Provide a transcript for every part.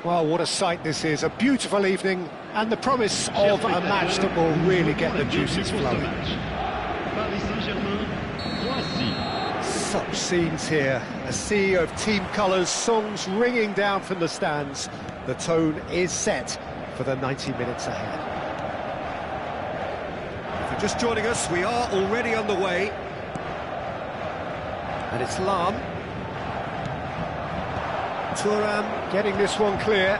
Well, what a sight this is. A beautiful evening and the promise of a match that will really get the juices flowing. Such scenes here. A sea of team colours, songs ringing down from the stands. The tone is set for the 90 minutes ahead. If you're just joining us, we are already underway. And it's Lahm. Thuram getting this one clear.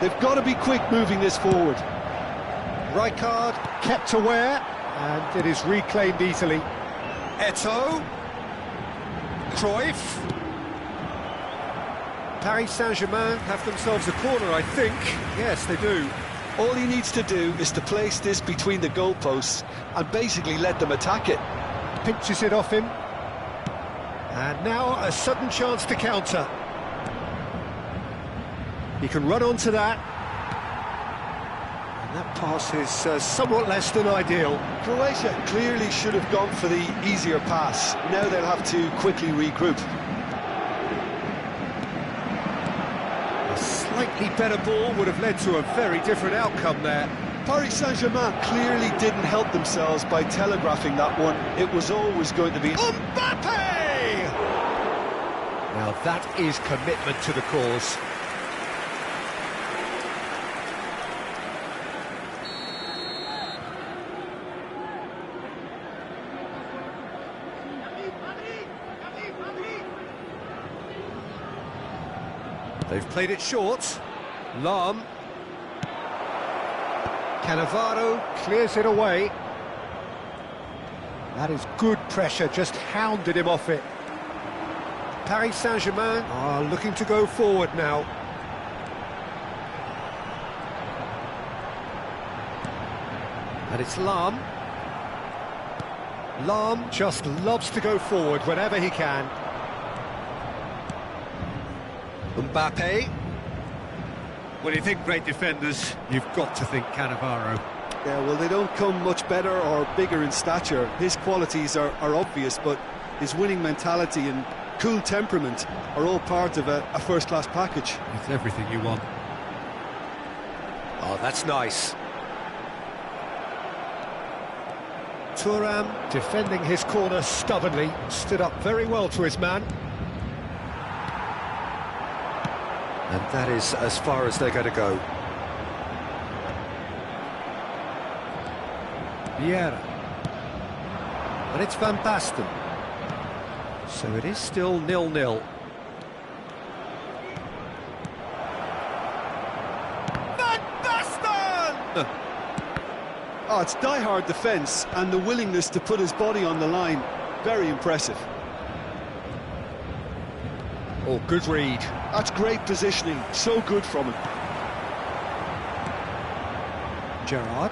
They've got to be quick moving this forward. Rijkaard kept aware, and it is reclaimed easily. Eto'o. Cruyff. Paris Saint-Germain have themselves a corner, I think. Yes, they do. All he needs to do is to place this between the goalposts and basically let them attack it. Pinches it off him. And now a sudden chance to counter. He can run onto that. And that pass is somewhat less than ideal. Croatia clearly should have gone for the easier pass. Now they'll have to quickly regroup. A slightly better ball would have led to a very different outcome there. Paris Saint-Germain clearly didn't help themselves by telegraphing that one. It was always going to be Mbappe! Now that is commitment to the cause. They've played it short. Lahm. Cannavaro clears it away. That is good pressure, just hounded him off it. Paris Saint-Germain are looking to go forward now. And it's Lahm. Lahm just loves to go forward whenever he can. Mbappe. When you think great defenders, you've got to think Cannavaro. Yeah, well, they don't come much better or bigger in stature. His qualities are obvious, but his winning mentality and cool temperament are all part of a first-class package. It's everything you want. Oh, that's nice. Thuram defending his corner stubbornly, stood up very well to his man. And that is as far as they're going to go. Vieira. And it's Van Basten. So it is still 0-0. Van Basten! Oh, it's die-hard defence and the willingness to put his body on the line. Very impressive. Oh, good read. That's great positioning, so good from him. Gerrard.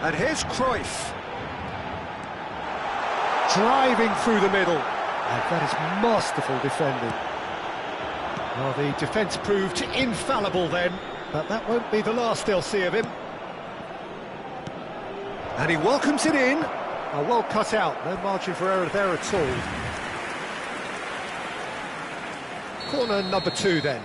And here's Cruyff. Driving through the middle. And that is masterful defending. Well, the defence proved infallible then, but that won't be the last they'll see of him. And he welcomes it in. Oh, well cut out, no margin for error there at all. Corner number 2 then.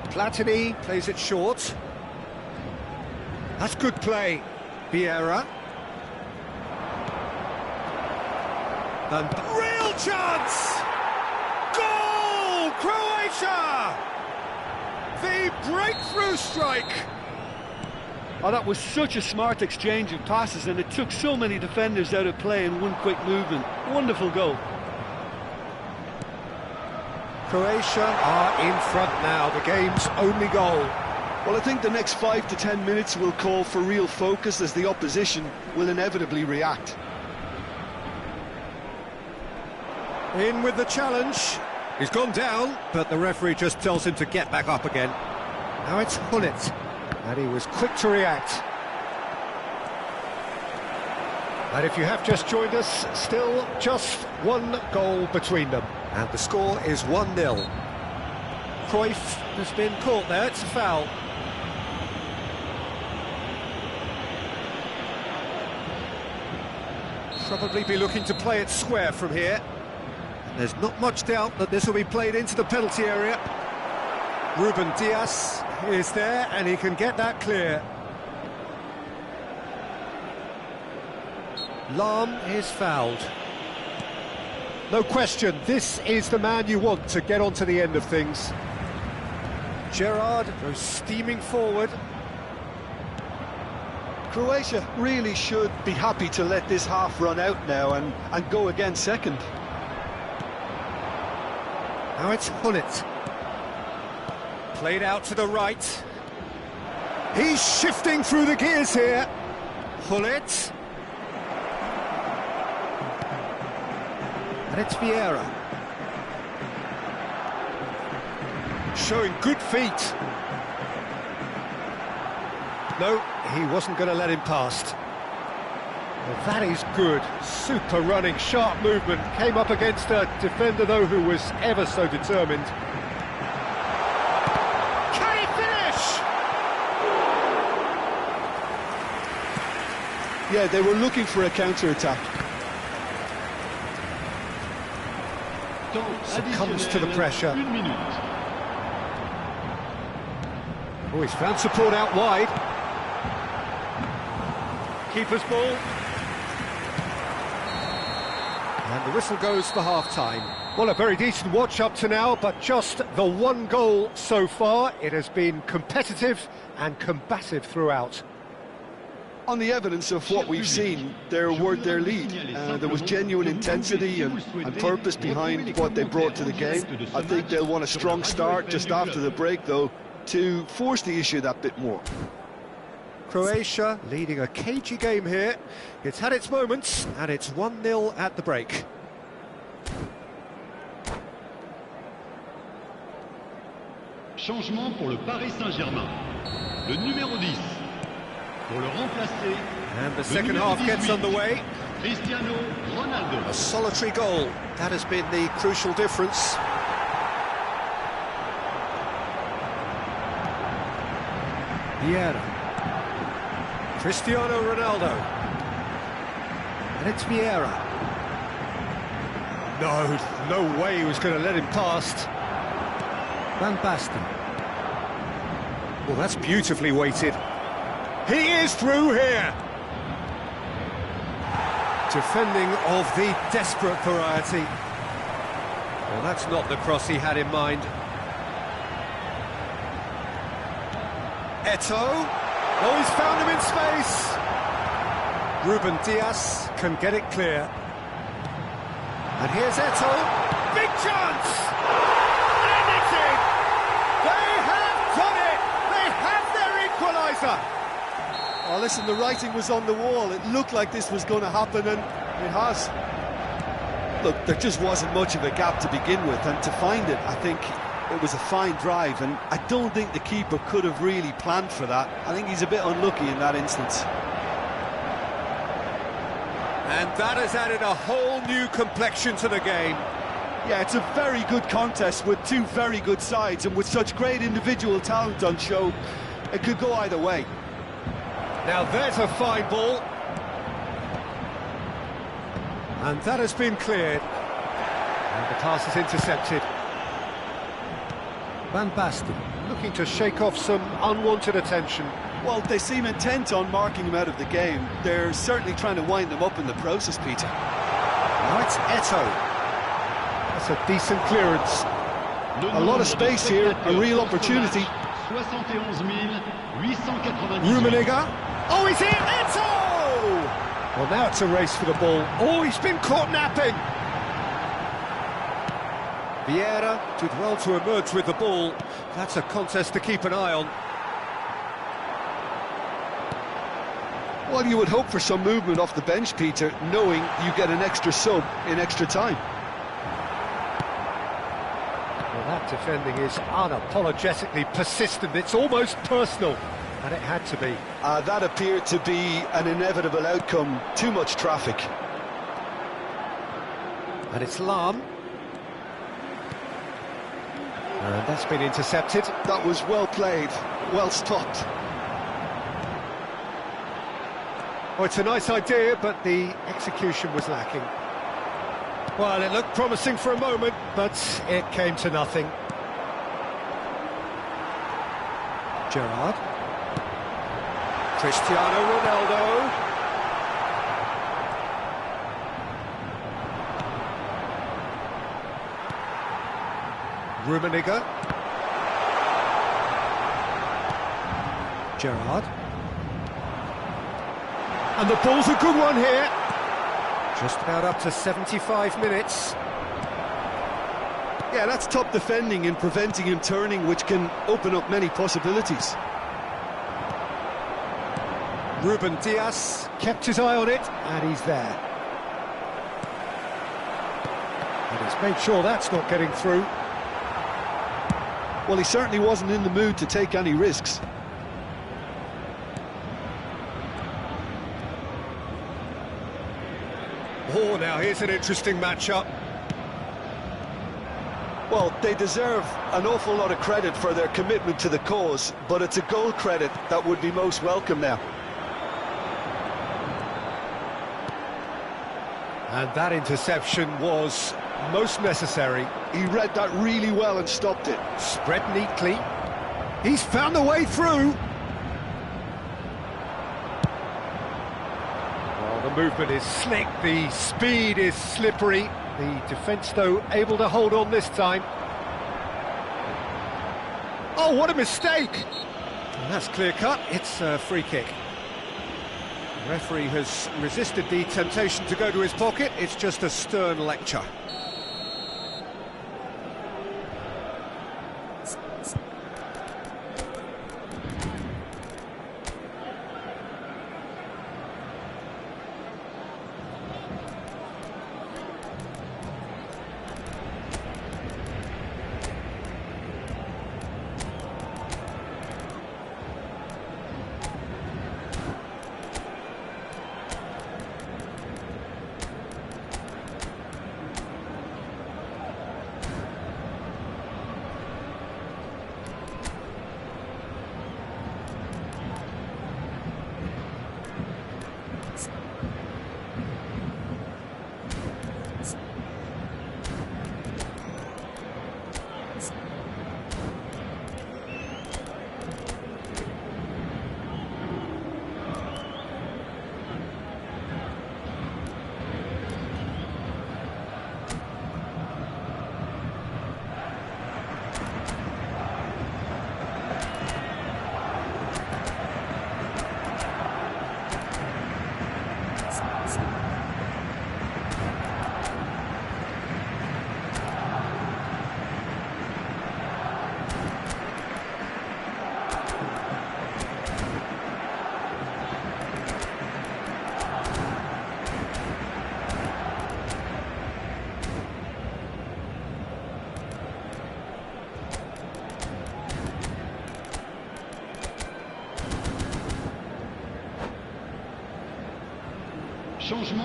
Platini plays it short. That's good play. Vieira. And real chance! Goal! Croatia! The breakthrough strike! Oh, that was such a smart exchange of passes, and it took so many defenders out of play in one quick movement. Wonderful goal. Croatia are in front now, the game's only goal. Well, I think the next 5 to 10 minutes will call for real focus as the opposition will inevitably react. In with the challenge. He's gone down, but the referee just tells him to get back up again. Now it's Gullit, and he was quick to react. And if you have just joined us, still just one goal between them. And the score is 1-0. Cruyff has been caught there, it's a foul. Probably be looking to play it square from here. There's not much doubt that this will be played into the penalty area. Ruben Dias is there and he can get that clear. Lahm is fouled. No question, this is the man you want to get onto the end of things. Gerrard goes steaming forward. Croatia really should be happy to let this half run out now and go again second. Now it's Hullet. Played out to the right. He's shifting through the gears here. Hullet. And it's Vieira. Showing good feet. No, he wasn't going to let him past. Well, that is good. Super running, sharp movement. Came up against a defender, though, who was ever so determined. Can he finish? Yeah, they were looking for a counter-attack. Succumbs to the pressure. Oh, he's found support out wide. Keeper's ball. And the whistle goes for half-time. Well, a very decent watch up to now, but just the one goal so far. It has been competitive and combative throughout. On the evidence of what we've seen, they're worth their lead. There was genuine intensity and purpose behind what they brought to the game. I think they'll want a strong start just after the break, though, to force the issue that bit more. Croatia leading a cagey game here. It's had its moments, and it's 1-0 at the break. Changement pour le Paris Saint-Germain. Le numéro 10. Pour le remplacer. And the second half gets underway. Cristiano Ronaldo. A solitary goal. That has been the crucial difference. Vieira. Cristiano Ronaldo. And it's Vieira. No way he was going to let him past. Van Basten. Well, that's beautifully weighted. He is through here. Defending of the desperate variety. Well, that's not the cross he had in mind. Eto'o. Oh, he's found him in space. Ruben Dias can get it clear. And here's Eto'o. Big chance! And it's in! They have done it! They have their equaliser! Oh, listen, the writing was on the wall. It looked like this was going to happen, and it has. Look, there just wasn't much of a gap to begin with, and to find it, I think it was a fine drive, and I don't think the keeper could have really planned for that. I think he's a bit unlucky in that instance. And that has added a whole new complexion to the game. Yeah, it's a very good contest with two very good sides, and with such great individual talent on show, it could go either way. Now there's a fine ball. And that has been cleared. And the pass is intercepted. Van Basten looking to shake off some unwanted attention. Well, they seem intent on marking him out of the game. They're certainly trying to wind them up in the process, Peter. Now it's Eto'o. That's a decent clearance. A lot of space here, a real opportunity. Rummenigge. Oh, he's here! Eto'o! Well, now it's a race for the ball. Oh, he's been caught napping! Vieira did well to emerge with the ball. That's a contest to keep an eye on. Well, you would hope for some movement off the bench, Peter, knowing you get an extra sub in extra time. Well, that defending is unapologetically persistent. It's almost personal, and it had to be. That appeared to be an inevitable outcome. Too much traffic. And it's Lahm. And that's been intercepted. That was well played, well stopped. Oh, it's a nice idea, but the execution was lacking. Well, it looked promising for a moment, but it came to nothing. Gerrard. Cristiano Ronaldo. Rummenigge. Gerrard. And the ball's a good one here. Just about up to 75 minutes. Yeah, that's top defending and preventing him turning, which can open up many possibilities. Ruben Dias kept his eye on it, and he's there. And he's made sure that's not getting through. Well, he certainly wasn't in the mood to take any risks. Oh, now here's an interesting matchup. Well, they deserve an awful lot of credit for their commitment to the cause, but it's a goal credit that would be most welcome now. And that interception was most necessary. He read that really well and stopped it. Spread neatly. He's found a way through. Well, the movement is slick, the speed is slippery. The defence, though, able to hold on this time. Oh, what a mistake! And that's clear-cut. It's a free kick. The referee has resisted the temptation to go to his pocket. It's just a stern lecture.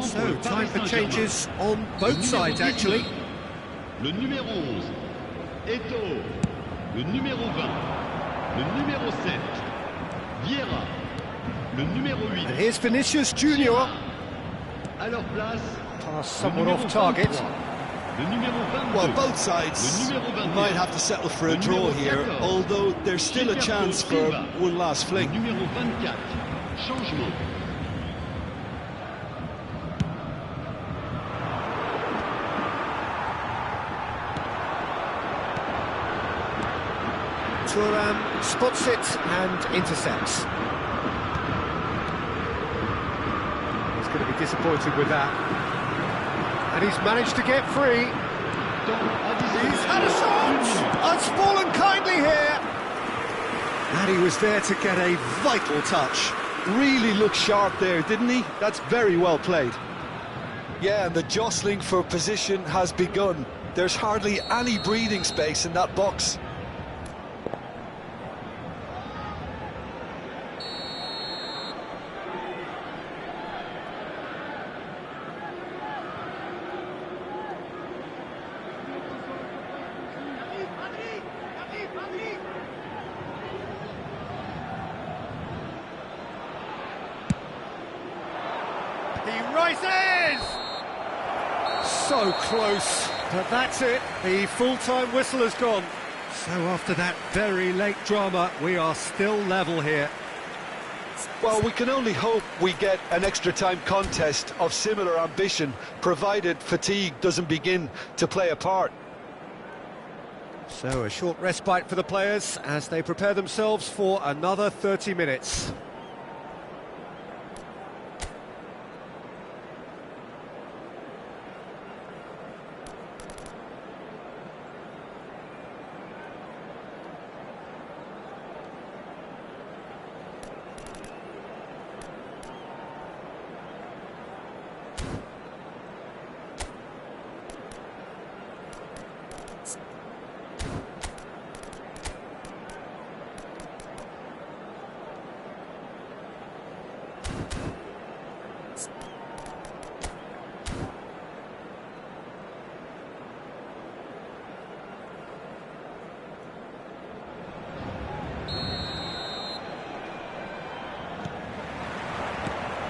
So, time for changes on both sides, actually. Le numéro 11, Eto'o. Le numéro 20, le numéro 7, Vieira. Le numéro 8. And here's Vinicius Junior. À leur place, Pass somewhat off target. le numéro 22. Well, both sides might have to settle for a draw here, although there's still a chance for one last Le fling. numéro 24, changement. Thuram spots it and intercepts. He's going to be disappointed with that. And he's managed to get free. He's had a shot! It's fallen kindly here! And he was there to get a vital touch. Really looked sharp there, didn't he? That's very well played. Yeah, and the jostling for position has begun. There's hardly any breathing space in that box. He rises! So close, but that's it. The full-time whistle has gone. So after that very late drama, we are still level here. Well, we can only hope we get an extra-time contest of similar ambition, provided fatigue doesn't begin to play a part. So a short respite for the players as they prepare themselves for another 30 minutes.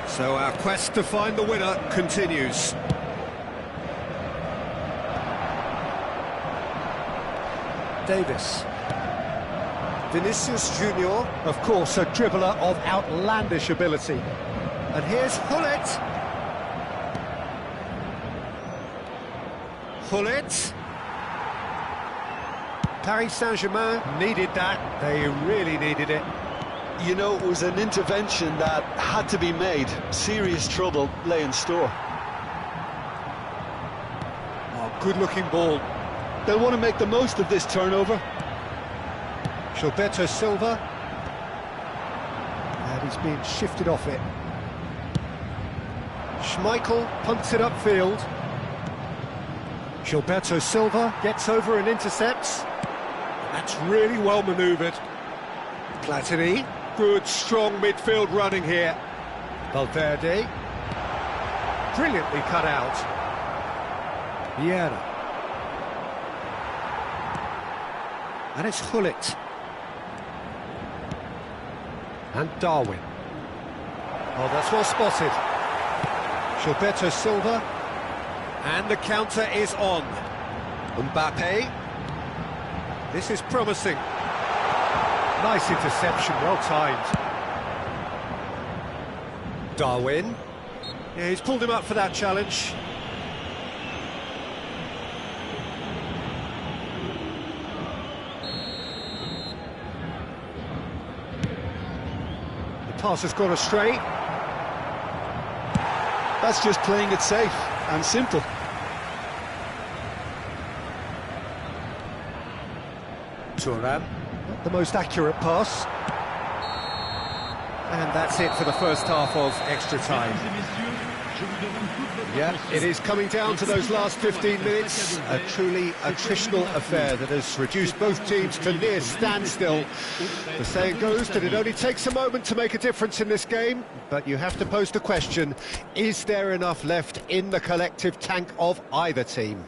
So our quest to find the winner continues. Davis. Vinicius Junior, of course, a dribbler of outlandish ability. And here's Gullit. Gullit. Paris Saint-Germain needed that. They really needed it. You know, it was an intervention that had to be made. Serious trouble lay in store. Oh, good-looking ball. They'll want to make the most of this turnover. Gilberto Silva. And he's being shifted off it. Schmeichel punts it upfield. Gilberto Silva gets over and intercepts. That's really well manoeuvred. Platini. Good, strong midfield running here. Valverde. Brilliantly cut out. Vieira. And it's Gullit. And Darwin. Oh, that's well spotted. Gilberto Silva. And the counter is on. Mbappe. This is promising. Nice interception, well timed. Darwin. Yeah, he's pulled him up for that challenge. The pass has gone astray. That's just playing it safe and simple. Thuram. Not the most accurate pass. And that's it for the first half of extra time. Yeah, it is coming down to those last 15 minutes. A truly attritional affair that has reduced both teams to near standstill. The saying goes that it only takes a moment to make a difference in this game, but you have to pose the question, is there enough left in the collective tank of either team?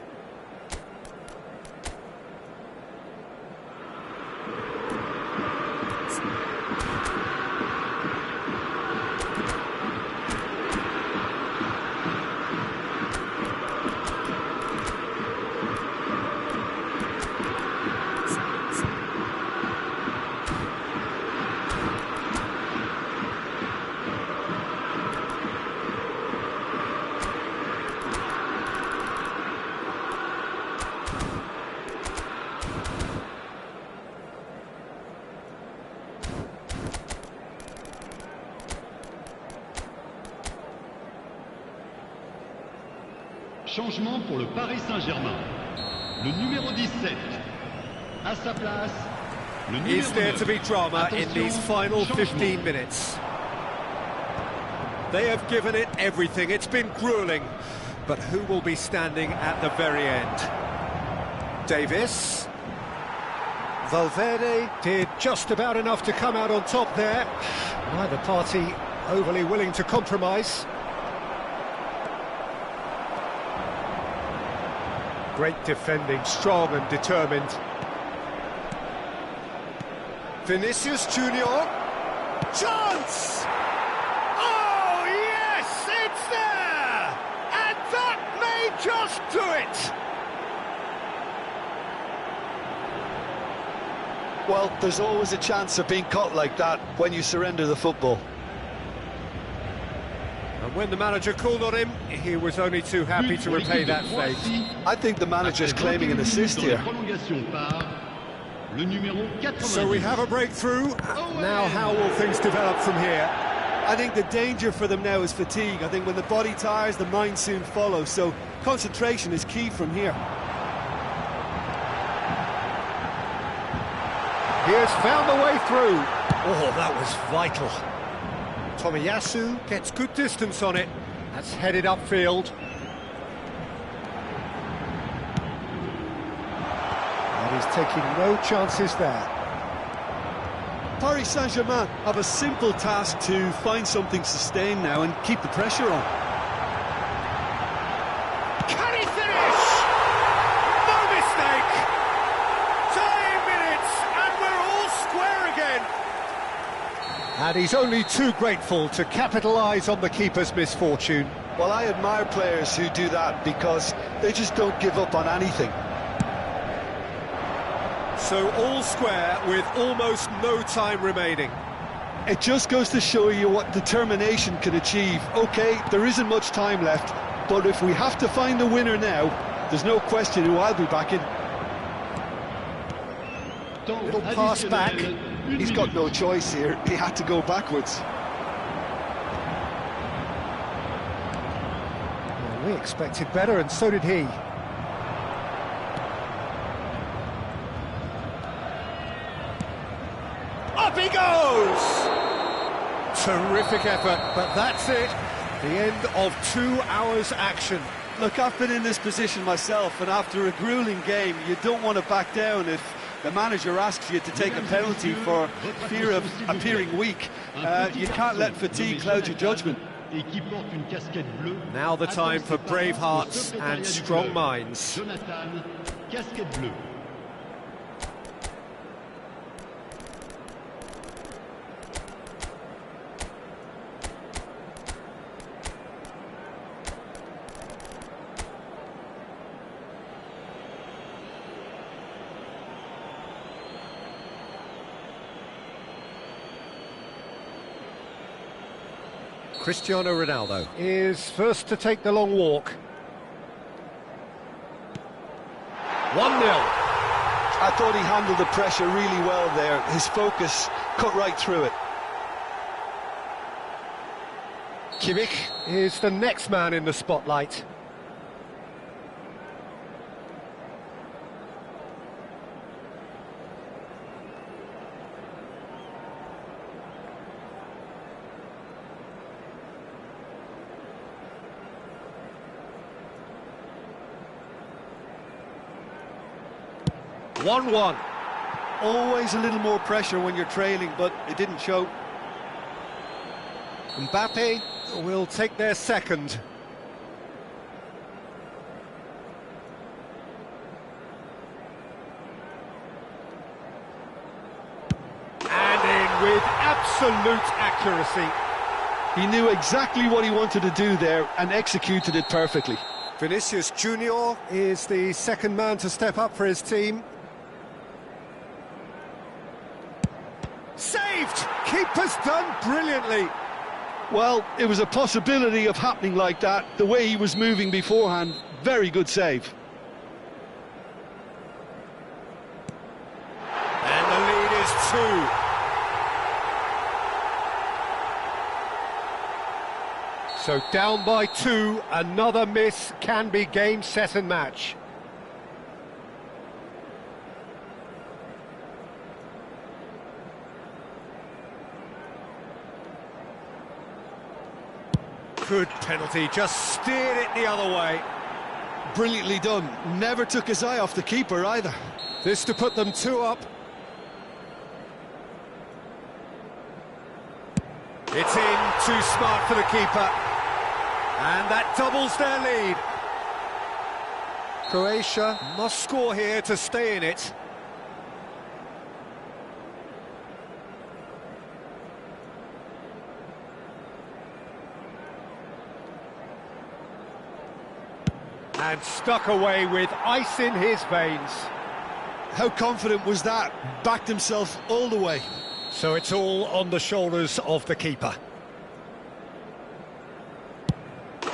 Changement pour le Paris Saint-Germain. Le numéro 17. À sa place, le numéro 9. Is there to be drama in these final 15 minutes? They have given it everything. It's been grueling. But who will be standing at the very end? Davis. Valverde did just about enough to come out on top there. Neither party overly willing to compromise. Great defending, strong and determined. Vinicius Junior. Chance! Oh, yes, it's there! Well, there's always a chance of being caught like that when you surrender the football. And when the manager called on him, he was only too happy to repay that fate. I think the manager's claiming an assist here. So we have a breakthrough. Now how will things develop from here? I think the danger for them now is fatigue. I think when the body tires, the mind soon follows. So concentration is key from here. He has found the way through. Oh, that was vital. Tomiyasu gets good distance on it. That's headed upfield. And he's taking no chances there. Paris Saint-Germain have a simple task to find something sustained now and keep the pressure on. Can he finish? No mistake! Time minutes, and we're all square again. And he's only too grateful to capitalise on the keeper's misfortune. Well, I admire players who do that because they just don't give up on anything. So all square with almost no time remaining. It just goes to show you what determination can achieve. OK, there isn't much time left, but if we have to find the winner now, there's no question who I'll be backing. Little pass back. He's got no choice here. He had to go backwards. Well, we expected better, and so did he. Up he goes! Terrific effort, but that's it. The end of 2 hours action. Look, I've been in this position myself, and after a grueling game, you don't want to back down if the manager asks you to take a penalty for fear of appearing weak. You can't let fatigue cloud your judgment. Now the time for brave hearts and strong minds. Jonathan, casquette bleue. Cristiano Ronaldo is first to take the long walk. 1-0. I thought he handled the pressure really well there. His focus cut right through it. Kimmich is the next man in the spotlight. One. Always a little more pressure when you're trailing, but it didn't show. Mbappe will take their second. And in with absolute accuracy. He knew exactly what he wanted to do there and executed it perfectly. Vinicius Junior is the second man to step up for his team. Saved! Keeper's done brilliantly. Well, it was a possibility of happening like that. The way he was moving beforehand, very good save. And the lead is 2. So down by 2, another miss can be game, set and match. Good penalty, just steered it the other way. Brilliantly done. Never took his eye off the keeper either. This to put them 2 up. It's in, too smart for the keeper. And that doubles their lead. Croatia must score here to stay in it. And stuck away with ice in his veins. How confident was that? Backed himself all the way. So it's all on the shoulders of the keeper. And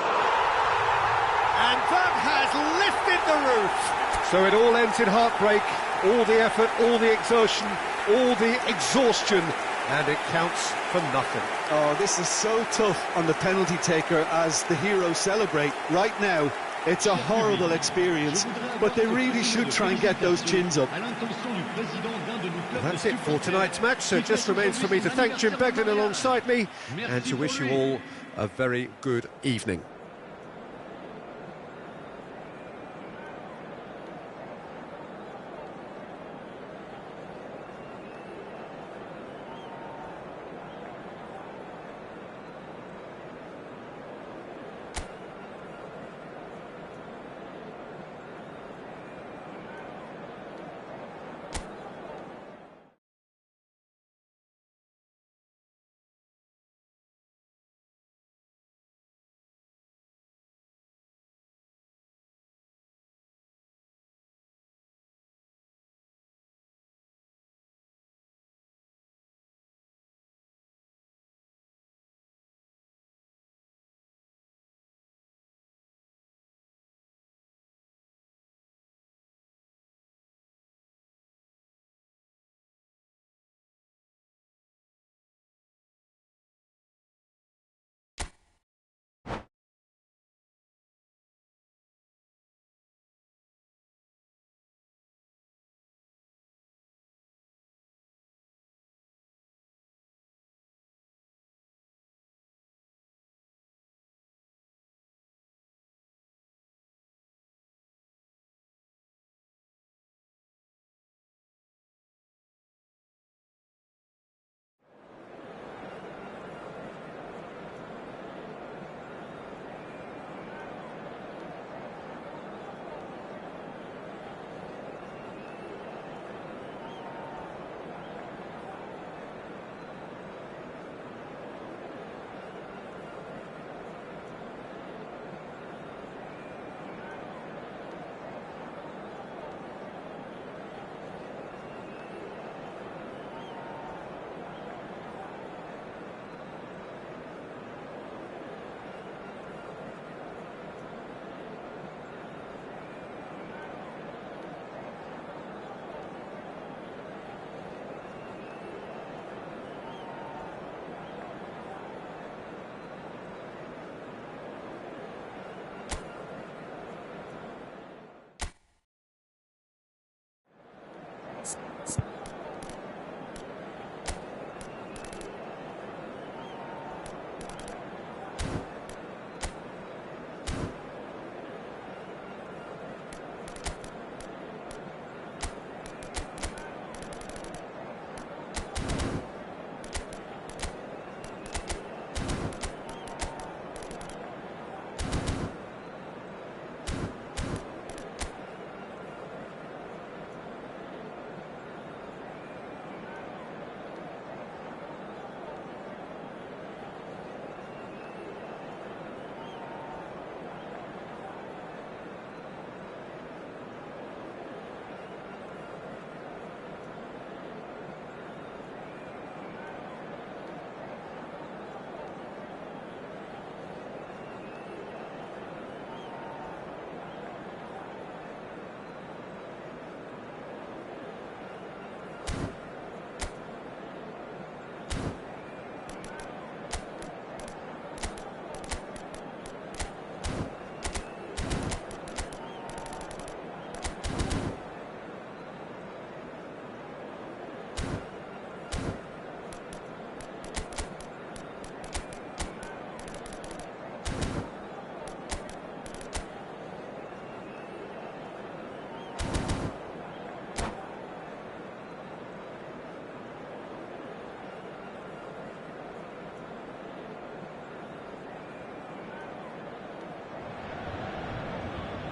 that has lifted the roof. So it all ends in heartbreak. All the effort, all the exertion, all the exhaustion, and it counts for nothing. Oh, this is so tough on the penalty taker as the heroes celebrate. Right now, it's a horrible experience, but they really should try and get those chins up. Well, that's it for tonight's match, so it just remains for me to thank Jim Beglin alongside me and to wish you all a very good evening.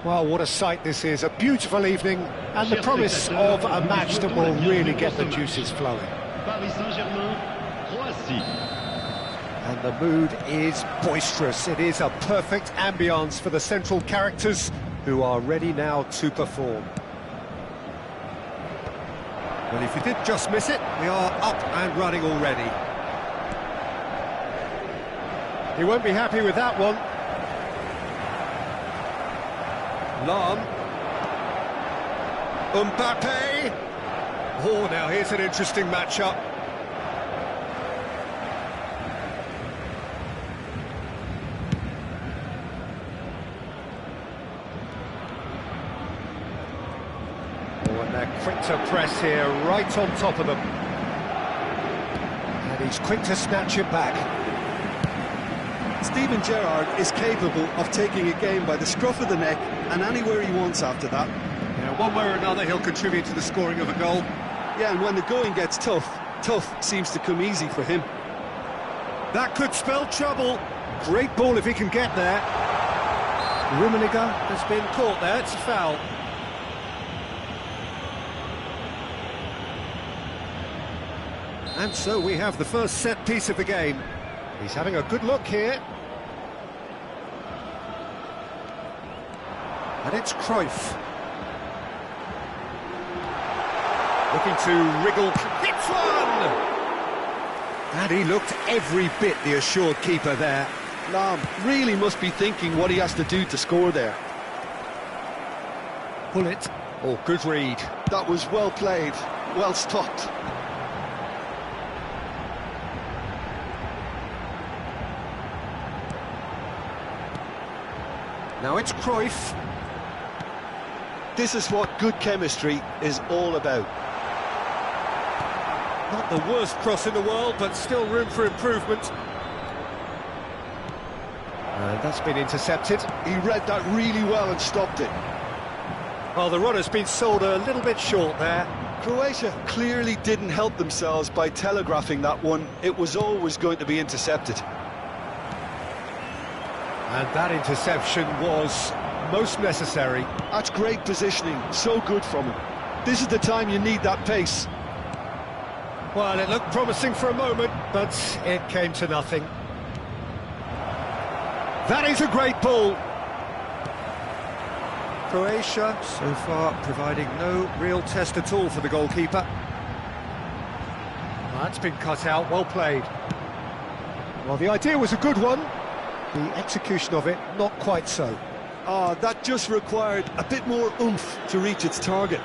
Well, what a sight this is, a beautiful evening and the promise of a match that will really get the juices flowing. Paris Saint-Germain, Croatie. And the mood is boisterous. It is a perfect ambience for the central characters who are ready now to perform. Well, if you did just miss it, we are up and running already. He won't be happy with that one. Lahm. Mbappe. Oh, now here's an interesting matchup. Oh, and they're quick to press here, right on top of them. And he's quick to snatch it back. Steven Gerrard is capable of taking a game by the scruff of the neck and anywhere he wants after that. Yeah, one way or another he'll contribute to the scoring of a goal. Yeah, and when the going gets tough, tough seems to come easy for him. That could spell trouble. Great ball if he can get there. Rummenigge has been caught there, it's a foul. And so we have the first set piece of the game. He's having a good look here. And it's Cruyff. Looking to wriggle. Hits one! And he looked every bit the assured keeper there. Lahm really must be thinking what he has to do to score there. Pull it. Oh, good read. That was well played, well stopped. Now it's Cruyff. This is what good chemistry is all about. Not the worst cross in the world, but still room for improvement. And that's been intercepted. He read that really well and stopped it. Well, the runner's been sold a little bit short there. Croatia clearly didn't help themselves by telegraphing that one. It was always going to be intercepted. And that interception was most necessary. That's great positioning, so good from him. This is the time you need that pace. Well, it looked promising for a moment, but it came to nothing. That is a great ball. Croatia, so far, providing no real test at all for the goalkeeper. That's been cut out, well played. Well, the idea was a good one. The execution of it, not quite so. That just required a bit more oomph to reach its target.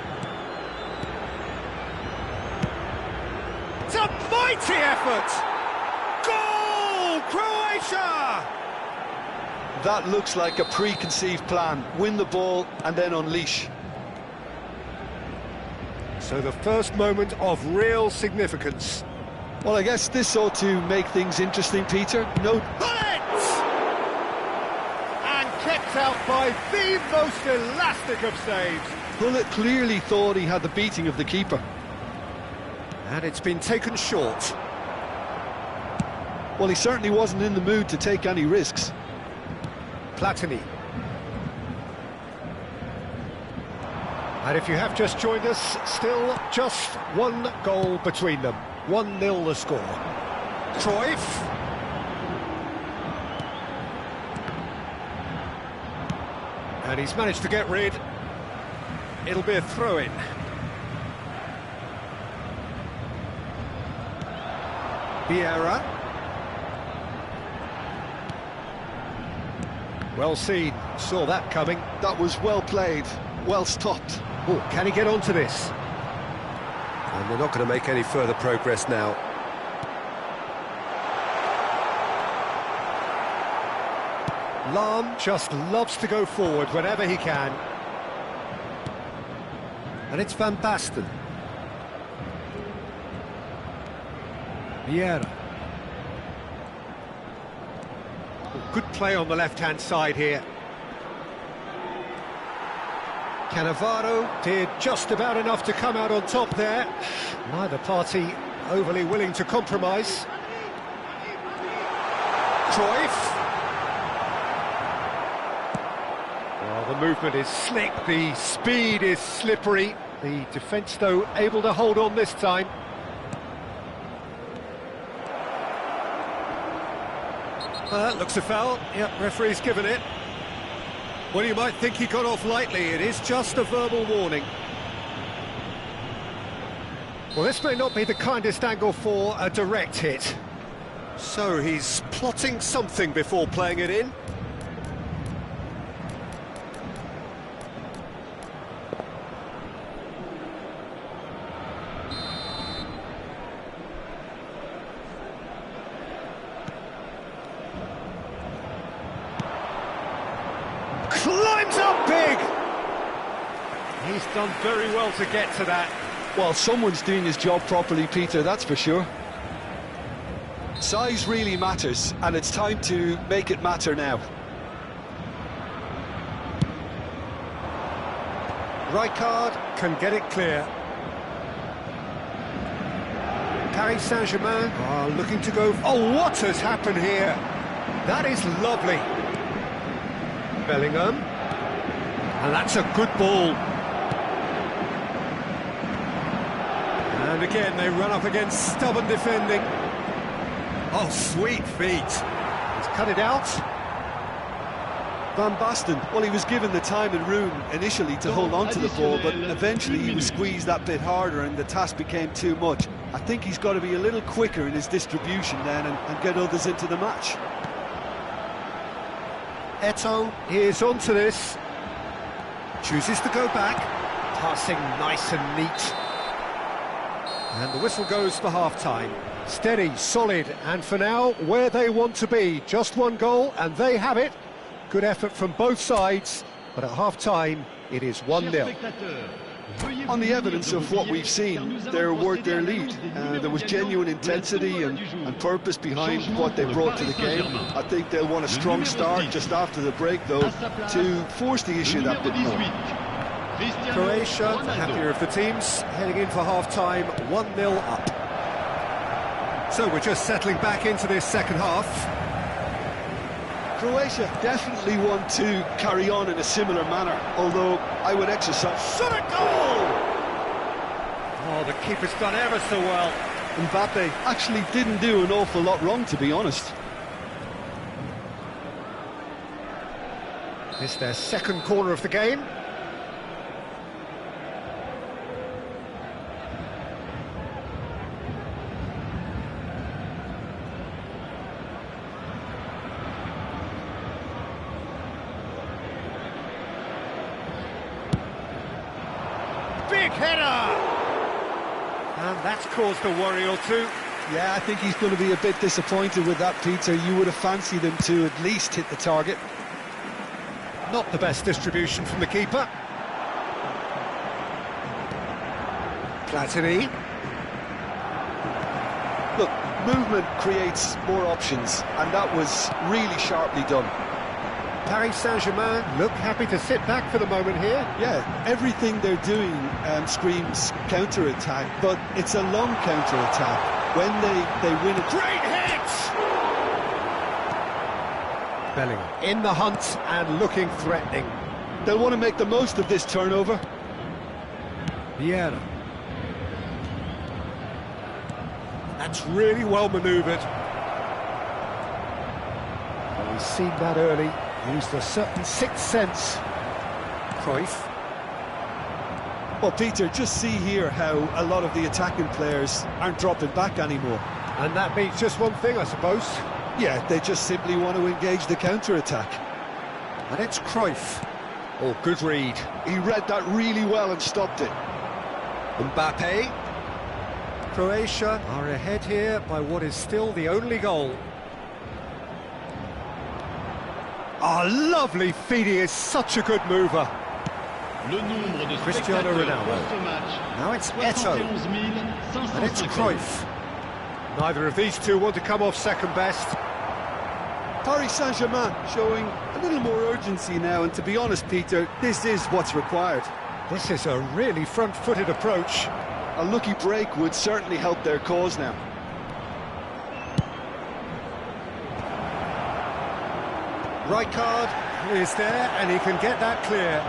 It's a mighty effort! Goal! Croatia! That looks like a preconceived plan. Win the ball and then unleash. So the first moment of real significance. Well, I guess this ought to make things interesting, Peter. No. Kept out by the most elastic of saves. Pullet clearly thought he had the beating of the keeper. And it's been taken short. Well, he certainly wasn't in the mood to take any risks. Platini. And if you have just joined us, still just one goal between them. 1-0 the score. Cruyff. And he's managed to get rid. It'll be a throw-in. Vieira. Well seen, saw that coming. That was well played, well stopped. Oh, can he get onto this? And they're not going to make any further progress now. Lahm just loves to go forward whenever he can. And it's Van Basten. Vieira. Good play on the left-hand side here. Cannavaro did just about enough to come out on top there. Neither party overly willing to compromise. Cruyff. Well, the movement is slick, the speed is slippery. The defence, though, able to hold on this time. That looks a foul. Yep, referee's given it. Well, you might think he got off lightly. It is just a verbal warning. Well, this may not be the kindest angle for a direct hit. So he's plotting something before playing it in. Climbs up big! He's done very well to get to that. Well, someone's doing his job properly, Peter, that's for sure. Size really matters, and it's time to make it matter now. Rijkaard can get it clear. Paris Saint-Germain are looking to go... Oh, what has happened here? That is lovely. Bellingham. And that's a good ball. And again, they run up against stubborn defending. Oh, sweet feet. He's cut it out. Van Basten, well, he was given the time and room initially to hold on to the ball, but eventually he was squeezed that bit harder and the task became too much. I think he's got to be a little quicker in his distribution then and get others into the match. Eto'o is onto this. Chooses to go back. Passing nice and neat. And the whistle goes for half-time. Steady, solid, and for now, where they want to be. Just one goal, and they have it. Good effort from both sides, but at half-time, it is 1-0. On the evidence of what we've seen, they're worth their lead. There was genuine intensity and purpose behind what they brought to the game. I think they'll want a strong start just after the break, though, to force the issue that bit more. Croatia, the happier of the teams, heading in for half-time, 1-0 up. So we're just settling back into this second half. Croatia definitely want to carry on in a similar manner, although I would exercise... Shot a goal! Oh, the keeper's done ever so well. Mbappe actually didn't do an awful lot wrong, to be honest. It's their second corner of the game. Big header! And that's caused a worry or two. Yeah, I think he's going to be a bit disappointed with that, Peter. You would have fancied him to at least hit the target. Not the best distribution from the keeper. Platini. Look, movement creates more options, and that was really sharply done. Paris Saint-Germain look happy to sit back for the moment here. Yeah, everything they're doing screams counter-attack, but it's a long counter-attack. When they win a... Great hit! Bellingham in the hunt and looking threatening. They'll want to make the most of this turnover. Vieira. That's really well manoeuvred. Well, we've seen that early. Used a certain sixth sense. Cruyff. Well, Peter, just see here how a lot of the attacking players aren't dropping back anymore. And that means just one thing, I suppose. Yeah, they just simply want to engage the counter-attack. And it's Cruyff. Oh, good read. He read that really well and stopped it. Mbappe. Croatia are ahead here by what is still the only goal. Oh, lovely feed, he is such a good mover. Cristiano Ronaldo. Now it's Eto'o. And it's Cruyff. Neither of these two want to come off second best. Paris Saint-Germain showing a little more urgency now, and to be honest, Peter, this is what's required. This is a really front-footed approach. A lucky break would certainly help their cause now. Rijkaard is there, and he can get that clear.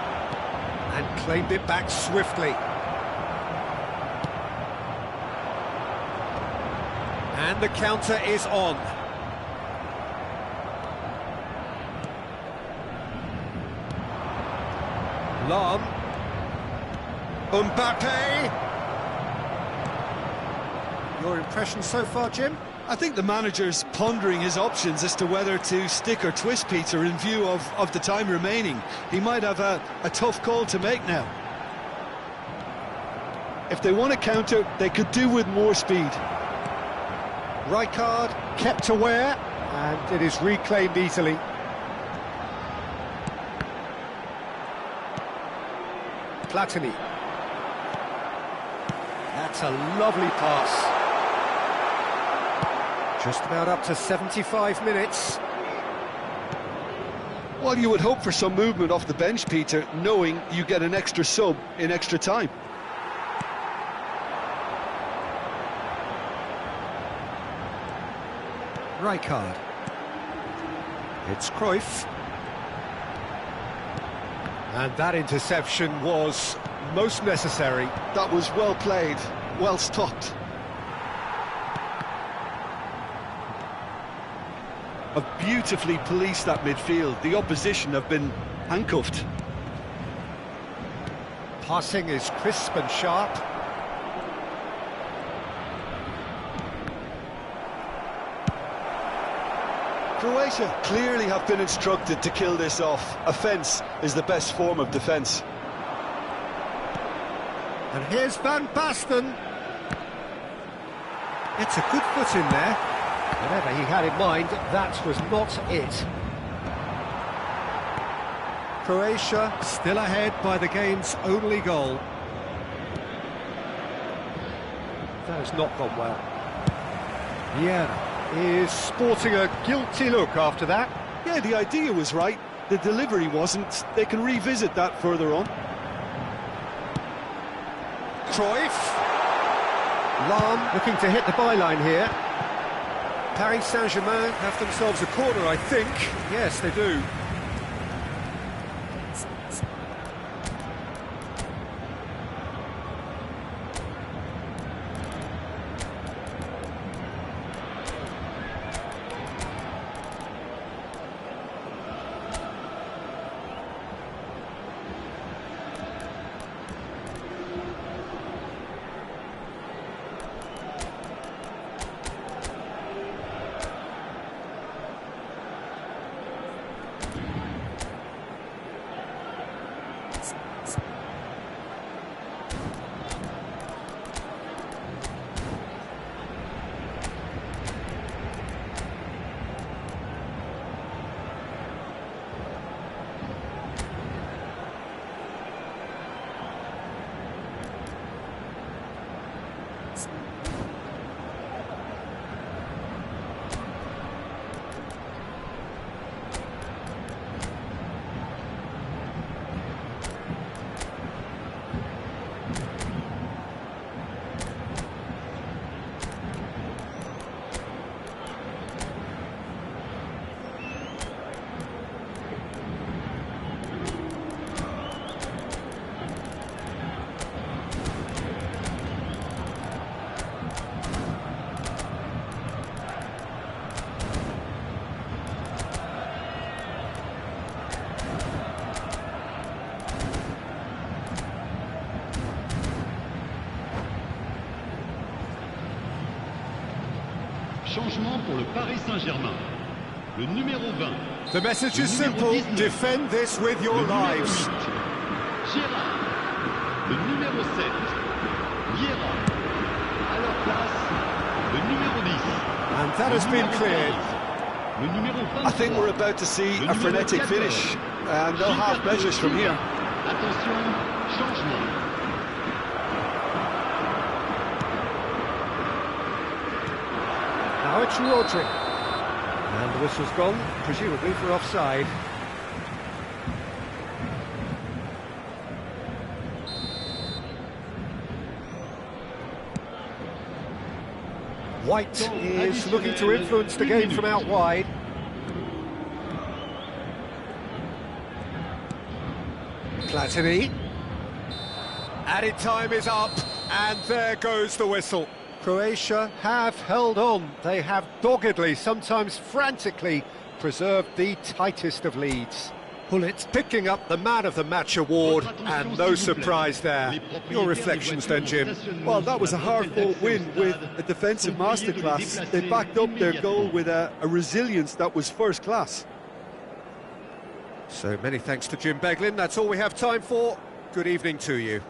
And claimed it back swiftly. And the counter is on. Lahm. Mbappe. Your impression so far, Jim? I think the manager's pondering his options as to whether to stick or twist Peter in view of the time remaining. He might have a tough call to make now. If they want to counter, they could do with more speed. Rijkaard kept aware, and it is reclaimed easily. Platini. That's a lovely pass. Just about up to 75 minutes. Well, you would hope for some movement off the bench, Peter, knowing you get an extra sub in extra time. Rijkaard. It's Cruyff. And that interception was most necessary. That was well played, well stopped. Have beautifully policed that midfield. The opposition have been handcuffed. Passing is crisp and sharp. Croatia clearly have been instructed to kill this off. Offence is the best form of defence. And here's Van Basten. It's a good foot in there. Whatever he had in mind, that was not it. Croatia still ahead by the game's only goal. That has not gone well. Vieira is sporting a guilty look after that. Yeah, the idea was right. The delivery wasn't. They can revisit that further on. Cruyff. Lahm looking to hit the byline here. Paris Saint-Germain have themselves a corner, I think. Yes, they do. Changement pour le Paris Saint-Germain. Le numéro 20. The message is simple. Defend this with your lives. Gérard. Le numéro 7. Vieira. À leur place, le numéro 10. And that has been cleared. Le numéro 23. I think we're about to see a frenetic finish, and no half measures from here. Attention, changement. Now it's Rodri. And the whistle's gone, presumably for offside. White is looking to influence the game from out wide. Platini. Added time is up, and there goes the whistle. Croatia have held on. They have doggedly, sometimes frantically, preserved the tightest of leads. Pullet picking up the Man of the Match award, and no surprise there. Your reflections then, Jim? Well, that was a hard-fought win with a defensive masterclass. They backed up their goal with a resilience that was first class. So many thanks to Jim Beglin. That's all we have time for. Good evening to you.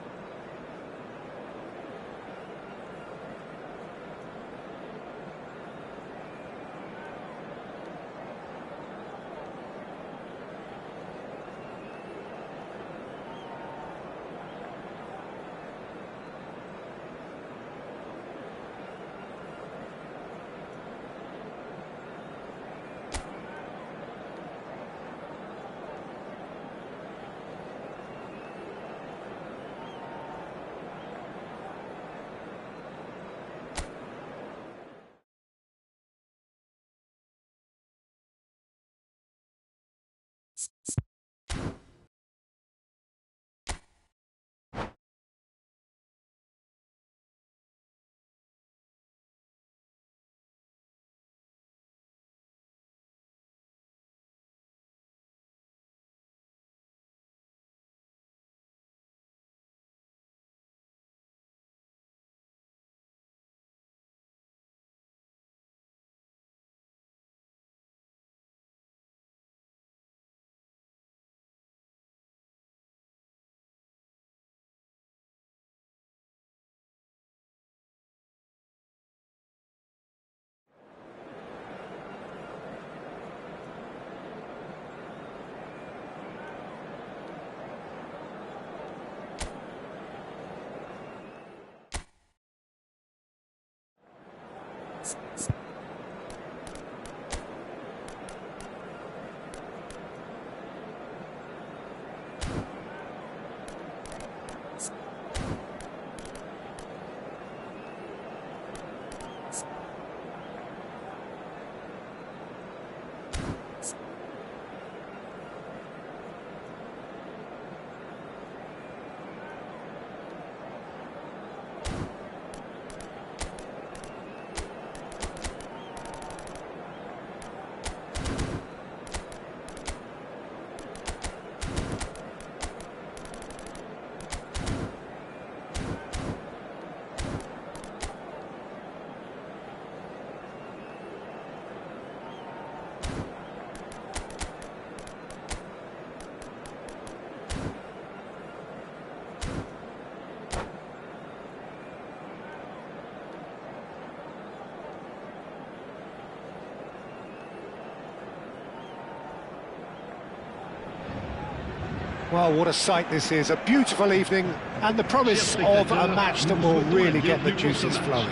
Well, what a sight this is. A beautiful evening and the promise of a match that will really get the juices flowing.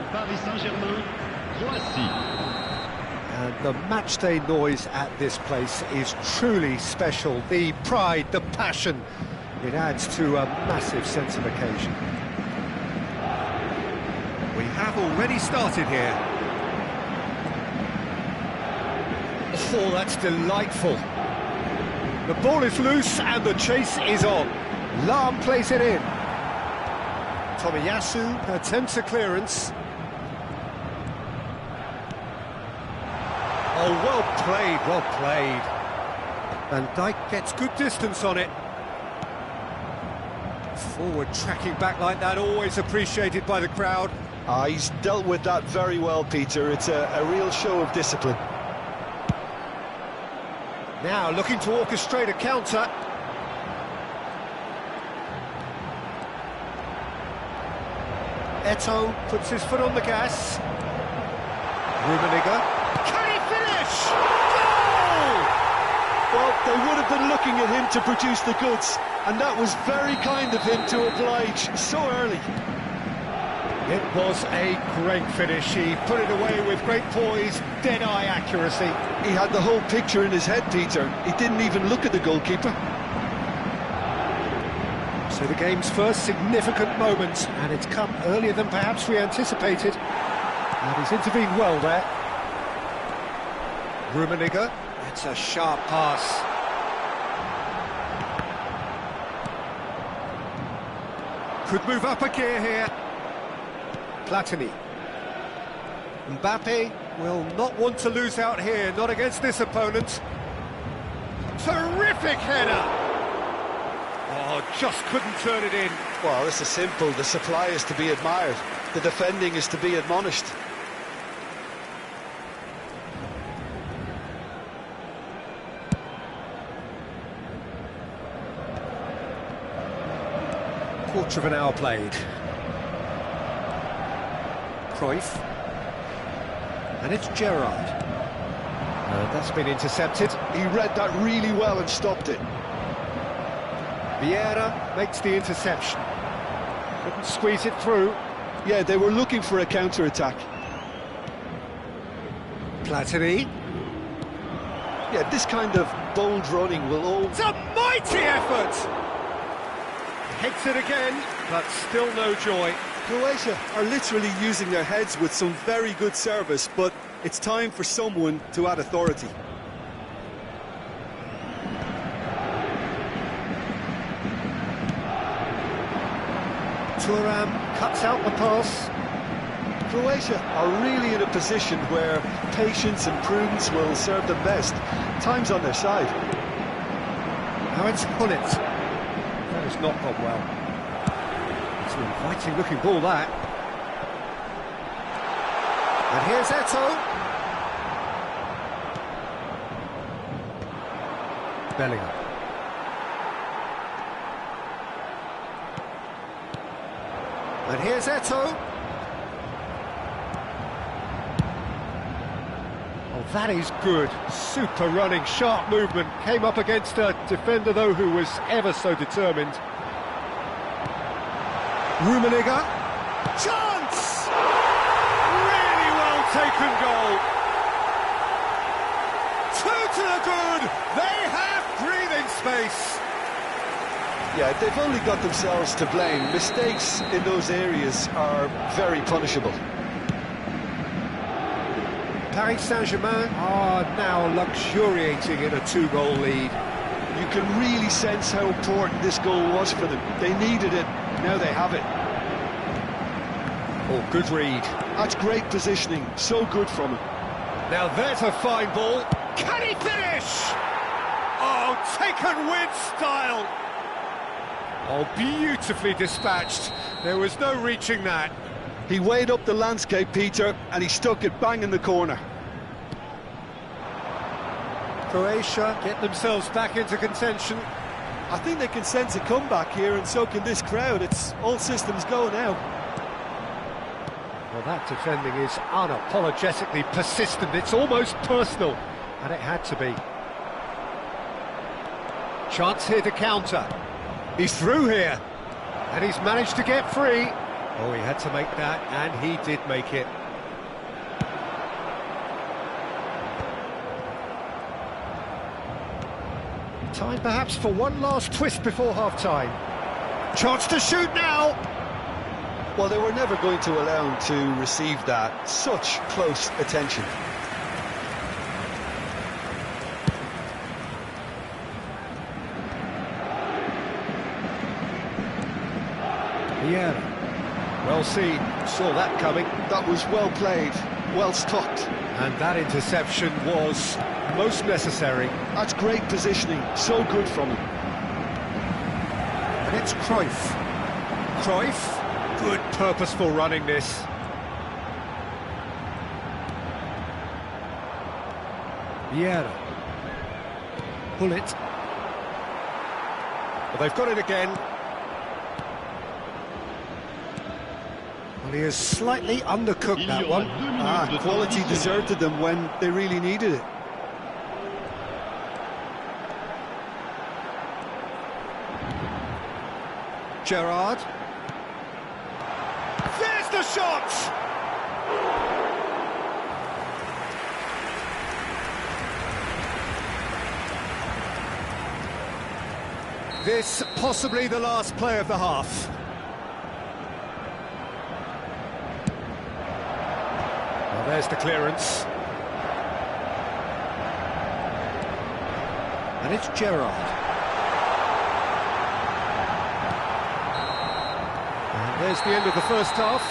Paris Saint-Germain, Croatie. And the matchday noise at this place is truly special. The pride, the passion, it adds to a massive sense of occasion. We have already started here. Oh, that's delightful. The ball is loose and the chase is on. Lahm plays it in. Tomiyasu attempts a clearance. Oh, well played, well played. Van Dijk gets good distance on it. Forward tracking back like that, always appreciated by the crowd. He's dealt with that very well, Peter. It's a real show of discipline. Now looking to orchestrate a counter. Eto'o puts his foot on the gas. Rummenigge. Can he finish? Goal! Well, they would have been looking at him to produce the goods, and that was very kind of him to oblige so early. It was a great finish. He put it away with great poise, dead-eye accuracy. He had the whole picture in his head, Peter. He didn't even look at the goalkeeper. So the game's first significant moment, and it's come earlier than perhaps we anticipated. And he's intervened well there. Rummenigge, it's a sharp pass. Could move up a gear here. Platini. Mbappe will not want to lose out here, not against this opponent. Terrific header! Oh, just couldn't turn it in. Well, this is simple. The supply is to be admired. The defending is to be admonished. Quarter of an hour played. Cruyff. And it's Gerrard. That's been intercepted. He read that really well and stopped it. Vieira makes the interception. Couldn't squeeze it through. Yeah, they were looking for a counter-attack. Platini. Yeah, this kind of bold running will all... It's a mighty effort! Heads it again, but still no joy. Croatia are literally using their heads with some very good service, but it's time for someone to add authority. Thuram cuts out the pass. Croatia are really in a position where patience and prudence will serve them best. Time's on their side. Now it's Gullit. That has not gone well. It's an inviting looking ball, that. And here's Eto'o. Bellingham. And here's Eto'o. Oh, that is good. Super running, sharp movement. Came up against a defender, though, who was ever so determined. Rummenigge. Chance! Really well taken goal. 2 to the good. They have breathing space. Yeah, they've only got themselves to blame. Mistakes in those areas are very punishable. Paris Saint-Germain are now luxuriating in a 2-goal lead. You can really sense how important this goal was for them. They needed it, now they have it. Oh, good read. That's great positioning, so good from him. Now there's a fine ball. Can he finish? Oh, taken with style. Oh, beautifully dispatched. There was no reaching that. He weighed up the landscape, Peter, and he stuck it bang in the corner. Croatia get themselves back into contention. I think they can sense a comeback here, and so can this crowd. It's all systems go now. Well, that defending is unapologetically persistent. It's almost personal, and it had to be. Chance here to counter. He's through here, and he's managed to get free. Oh, he had to make that, and he did make it. Time perhaps for one last twist before half-time. Chance to shoot now! Well, they were never going to allow him to receive that. Such close attention. Yeah, well seen, saw that coming. That was well played, well stopped. And that interception was most necessary. That's great positioning, so good from him. And it's Cruyff. Cruyff, good purposeful running this. Vieira. Gullit. Well, they've got it again. Well, he has slightly undercooked that one. Quality deserted them when they really needed it. Gerrard. There's the shot! This possibly the last play of the half. Well, there's the clearance. And it's Gerrard. And there's the end of the first half.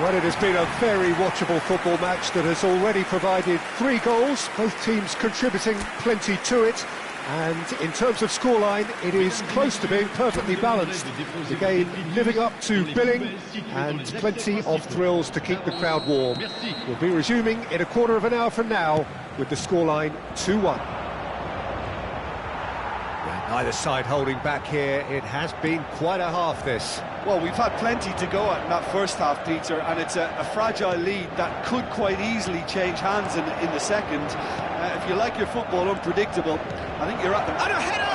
Well, it has been a very watchable football match that has already provided 3 goals, both teams contributing plenty to it. And in terms of scoreline, it is close to being perfectly balanced. The game living up to billing and plenty of thrills to keep the crowd warm. We'll be resuming in a quarter of an hour from now with the scoreline 2-1. Neither side holding back here. It has been quite a half, this. Well, we've had plenty to go at in that first half, Peter, and it's a fragile lead that could quite easily change hands in the second. If you like your football unpredictable, I think you're at the... And a header!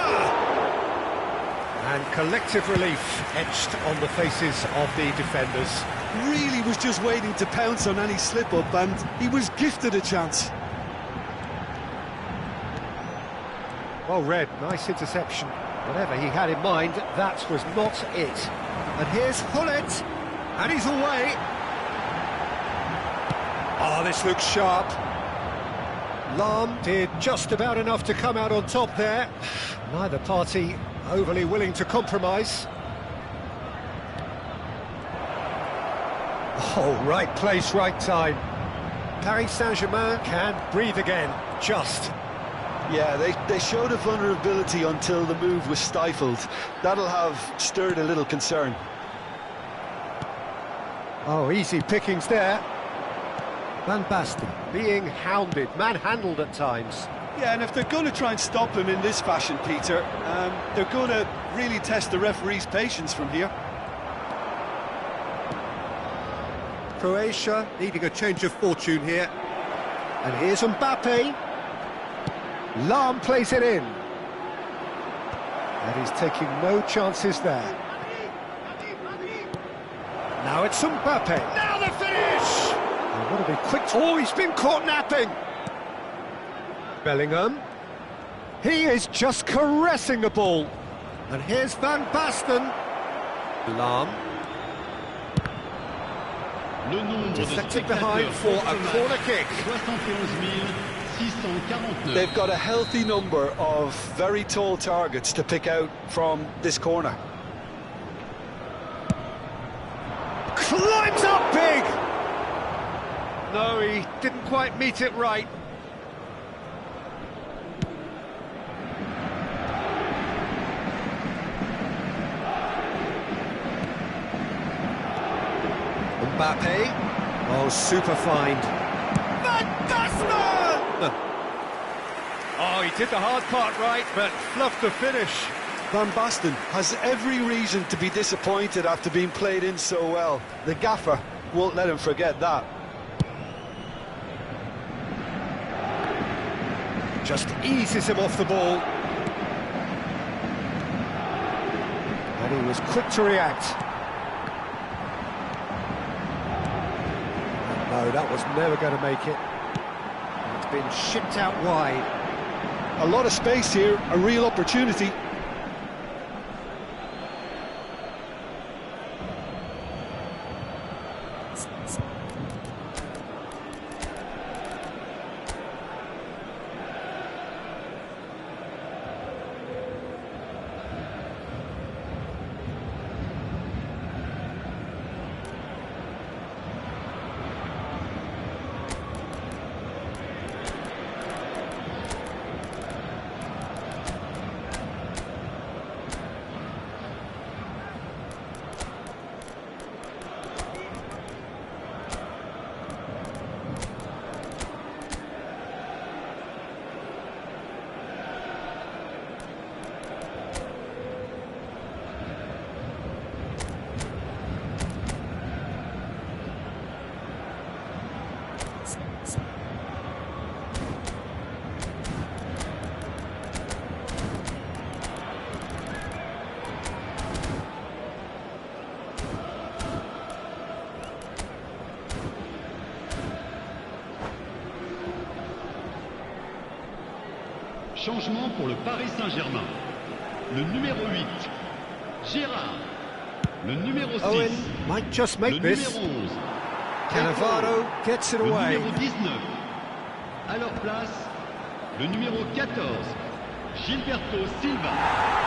And collective relief etched on the faces of the defenders. Really was just waiting to pounce on any slip-up, and he was gifted a chance. Well read, nice interception. Whatever he had in mind, that was not it. And here's Hullet, and he's away. Oh, this looks sharp. Lahm did just about enough to come out on top there. Neither party overly willing to compromise. Oh, right place, right time. Paris Saint-Germain can breathe again, just. Yeah, they showed a vulnerability until the move was stifled. That'll have stirred a little concern. Oh, easy pickings there. Van Basten being hounded, manhandled at times. Yeah, and if they're going to try and stop him in this fashion, Peter, they're going to really test the referee's patience from here. Croatia needing a change of fortune here. And here's Mbappe. Lahm plays it in. And he's taking no chances there. Now it's Mbappe. Now the finish! And what a big quick... Oh, he's been caught napping! Bellingham. He is just caressing the ball. And here's Van Basten. Lahm. Deflected behind for a corner kick. They've got a healthy number of very tall targets to pick out from this corner. Climbs up big! No, he didn't quite meet it right. Mbappe. Oh, super find. Van Basten! Oh, he did the hard part right, but fluffed the finish. Van Basten has every reason to be disappointed after being played in so well. The gaffer won't let him forget that. Just eases him off the ball. And he was quick to react. No, that was never going to make it. It's been shipped out wide. A lot of space here, a real opportunity. Changement pour le Paris Saint-Germain. Le numéro 8, Gérard. Le numéro 6, Owen might just make le this. numéro 11, Cannavaro gets it le away. numéro 19. À leur place, le numéro 14, Gilberto Silva.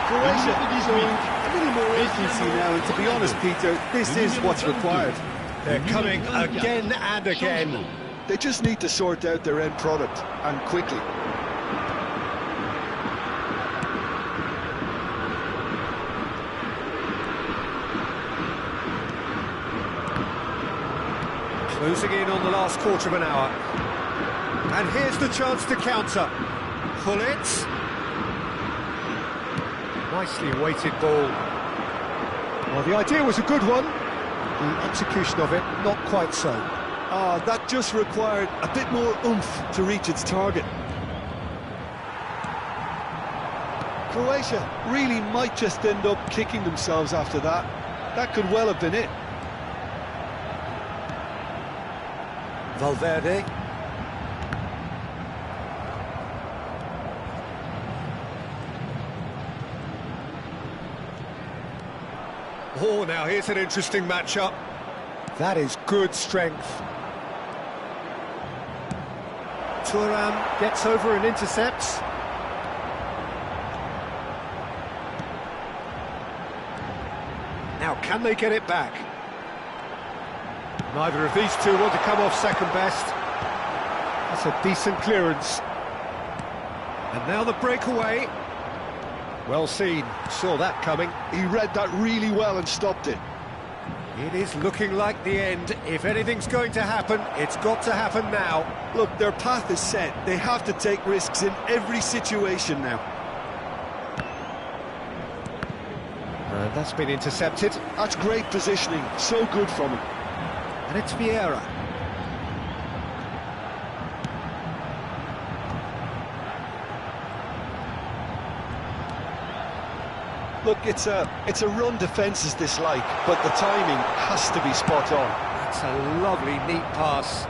Croatia Le numéro showing 18, a little more agency now, and to be honest, Peter, this is what's required. They're coming again and again. Changement. They just need to sort out their end product, and quickly. Closing in on the last quarter of an hour. And here's the chance to counter. Gullit. Nicely weighted ball. Well, the idea was a good one. The execution of it, not quite so. Ah, that just required a bit more oomph to reach its target. Croatia really might just end up kicking themselves after that. That could well have been it. Valverde. Oh, now here's an interesting matchup. That is good strength. Thuram gets over and intercepts. Now, can they get it back? Neither of these two want to come off second best. That's a decent clearance. And now the breakaway. Well seen, saw that coming. He read that really well and stopped it. It is looking like the end. If anything's going to happen, it's got to happen now. Look, their path is set. They have to take risks in every situation now. And that's been intercepted. That's great positioning, so good from him. And it's Vieira. Look, it's a run defence dislike, but the timing has to be spot on. That's a lovely, neat pass.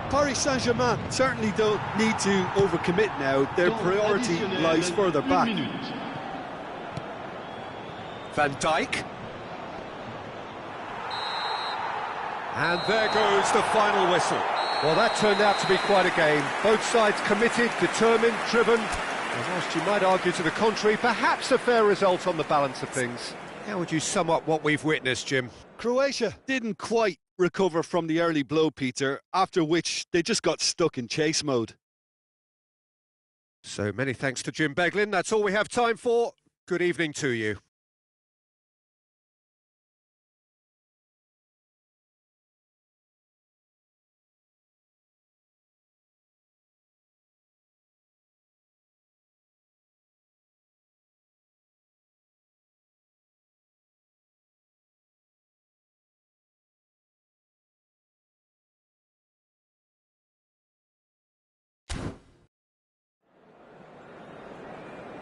Paris Saint-Germain certainly don't need to overcommit now. Their priority lies further back. Van Dijk. And there goes the final whistle. Well, that turned out to be quite a game. Both sides committed, determined, driven. And whilst you might argue to the contrary, perhaps a fair result on the balance of things. How would you sum up what we've witnessed, Jim? Croatia didn't quite recover from the early blow, Peter, after which they just got stuck in chase mode. So many thanks to Jim Beglin. That's all we have time for. Good evening to you.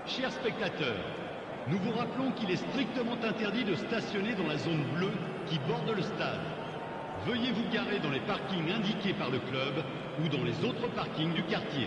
Chers spectateurs, nous vous rappelons qu'il est strictement interdit de stationner dans la zone bleue qui borde le stade. Veuillez vous garer dans les parkings indiqués par le club ou dans les autres parkings du quartier.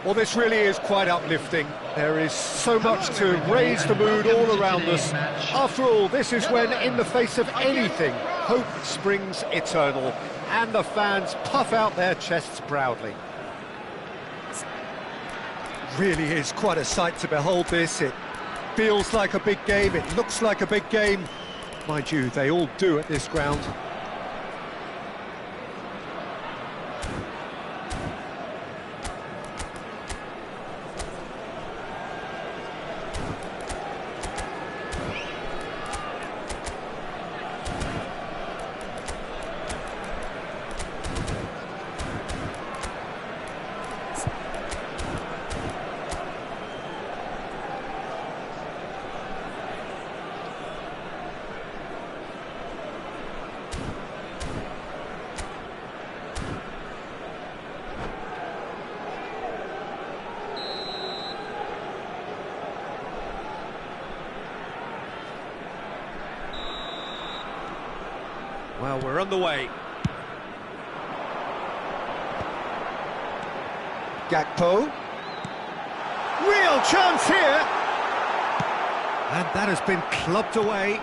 Well, this really is quite uplifting. There is so much to raise the mood all around us. After all, this is when, in the face of anything, hope springs eternal, and the fans puff out their chests proudly. Really is quite a sight to behold this. It feels like a big game, it looks like a big game. Mind you, they all do at this ground. Well, we're on the way. Gakpo. Real chance here. And that has been clubbed away.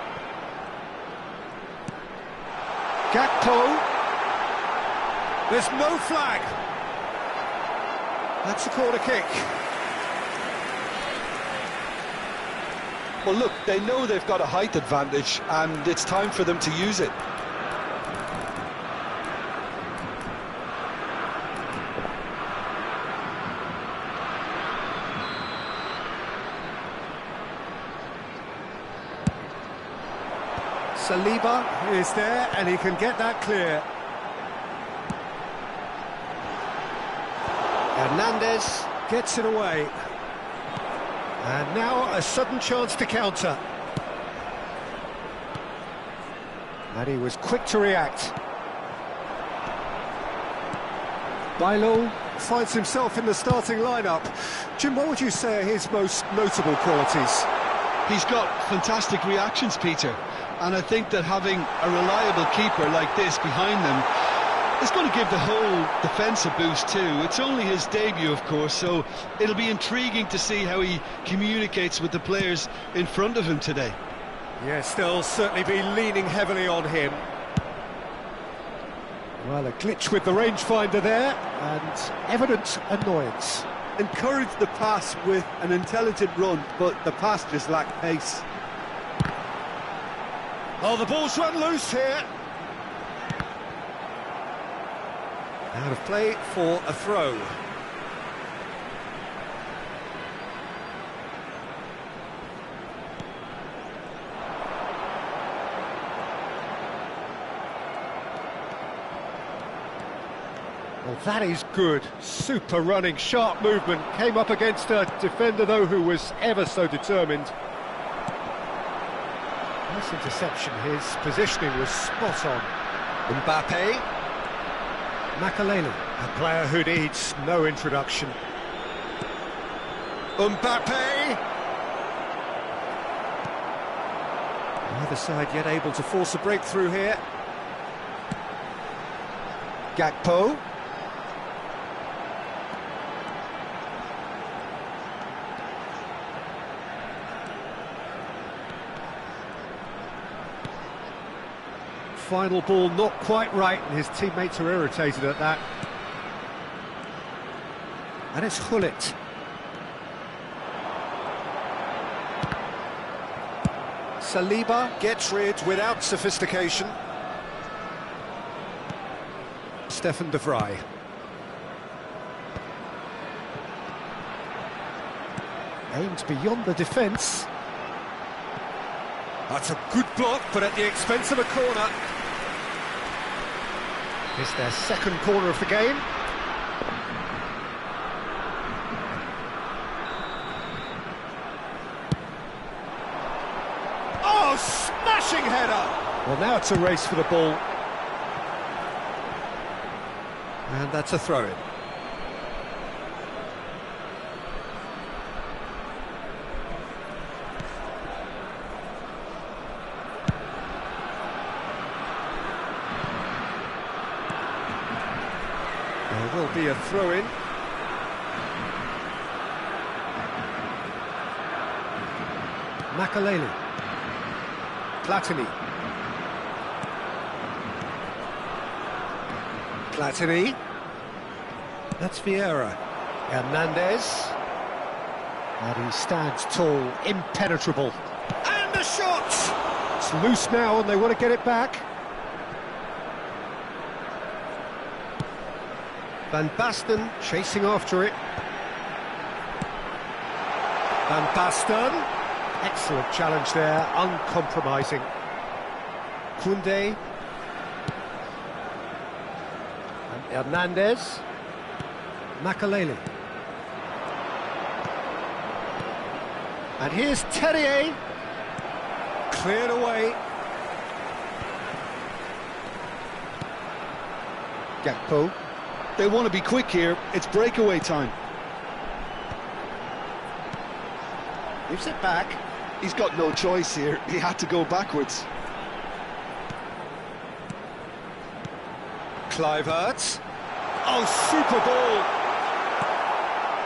Gakpo. There's no flag. That's a corner kick. Well, look, they know they've got a height advantage, and it's time for them to use it. Saliba is there, and he can get that clear. Hernandez gets it away. And now a sudden chance to counter. And he was quick to react. Bailo finds himself in the starting lineup. Jim, what would you say are his most notable qualities? He's got fantastic reactions, Peter, and I think that having a reliable keeper like this behind them is going to give the whole defence a boost too. It's only his debut, of course, so it'll be intriguing to see how he communicates with the players in front of him today. Yes, they'll certainly be leaning heavily on him. Well, a glitch with the rangefinder there, and evident annoyance. Encourage the pass with an intelligent run, but the pass just lacked pace. Oh, the ball's run loose here. Out of play for a throw. Well, that is good. Super running, sharp movement. Came up against a defender, though, who was ever so determined. Nice interception. His positioning was spot on. Mbappe. Makaleli, a player who needs no introduction. Mbappe! Neither side yet able to force a breakthrough here. Gakpo. Final ball not quite right, and his teammates are irritated at that. And it's Gullit. Saliba gets rid without sophistication. Stefan de Vrij. Aims beyond the defence. That's a good block, but at the expense of a corner. It's their second corner of the game. Oh, smashing header! Well, now it's a race for the ball. And that's a throw-in. There will be a throw-in. Makaleli. Platini. Platini. That's Vieira. Hernandez. And he stands tall, impenetrable. And the shot! It's loose now and they want to get it back. Van Basten chasing after it. Van Basten. Excellent challenge there, uncompromising. Koundé. And Hernandez. Makaleli. And here's Terrier. Cleared away. Gakpo. They want to be quick here. It's breakaway time. Gives it back. He's got no choice here. He had to go backwards. Kluivert. Oh, super ball!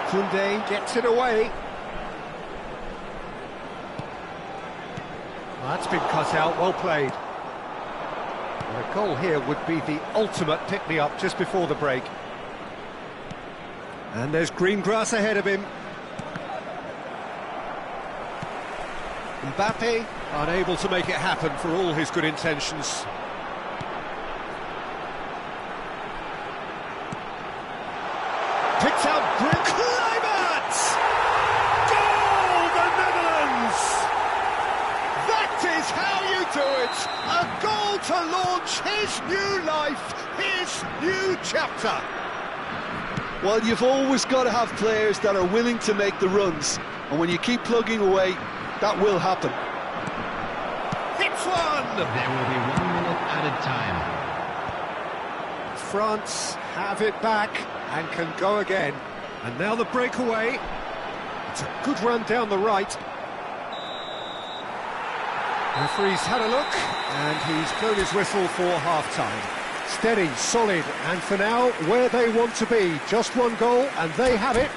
Koundé gets it away. That's been cut out, well played. A goal here would be the ultimate pick-me-up just before the break. And there's green grass ahead of him. Mbappe, unable to make it happen for all his good intentions. Picked out Kluivert! Goal, the Netherlands! That is how you do it! A goal to launch his new life, his new chapter. Well, you've always got to have players that are willing to make the runs, and when you keep plugging away, that will happen. Hits one! There will be 1 minute added time. France have it back and can go again. And now the breakaway. It's a good run down the right. Referee's had a look, and he's blown his whistle for half-time. Steady, solid, and for now, where they want to be. Just one goal, and they have it.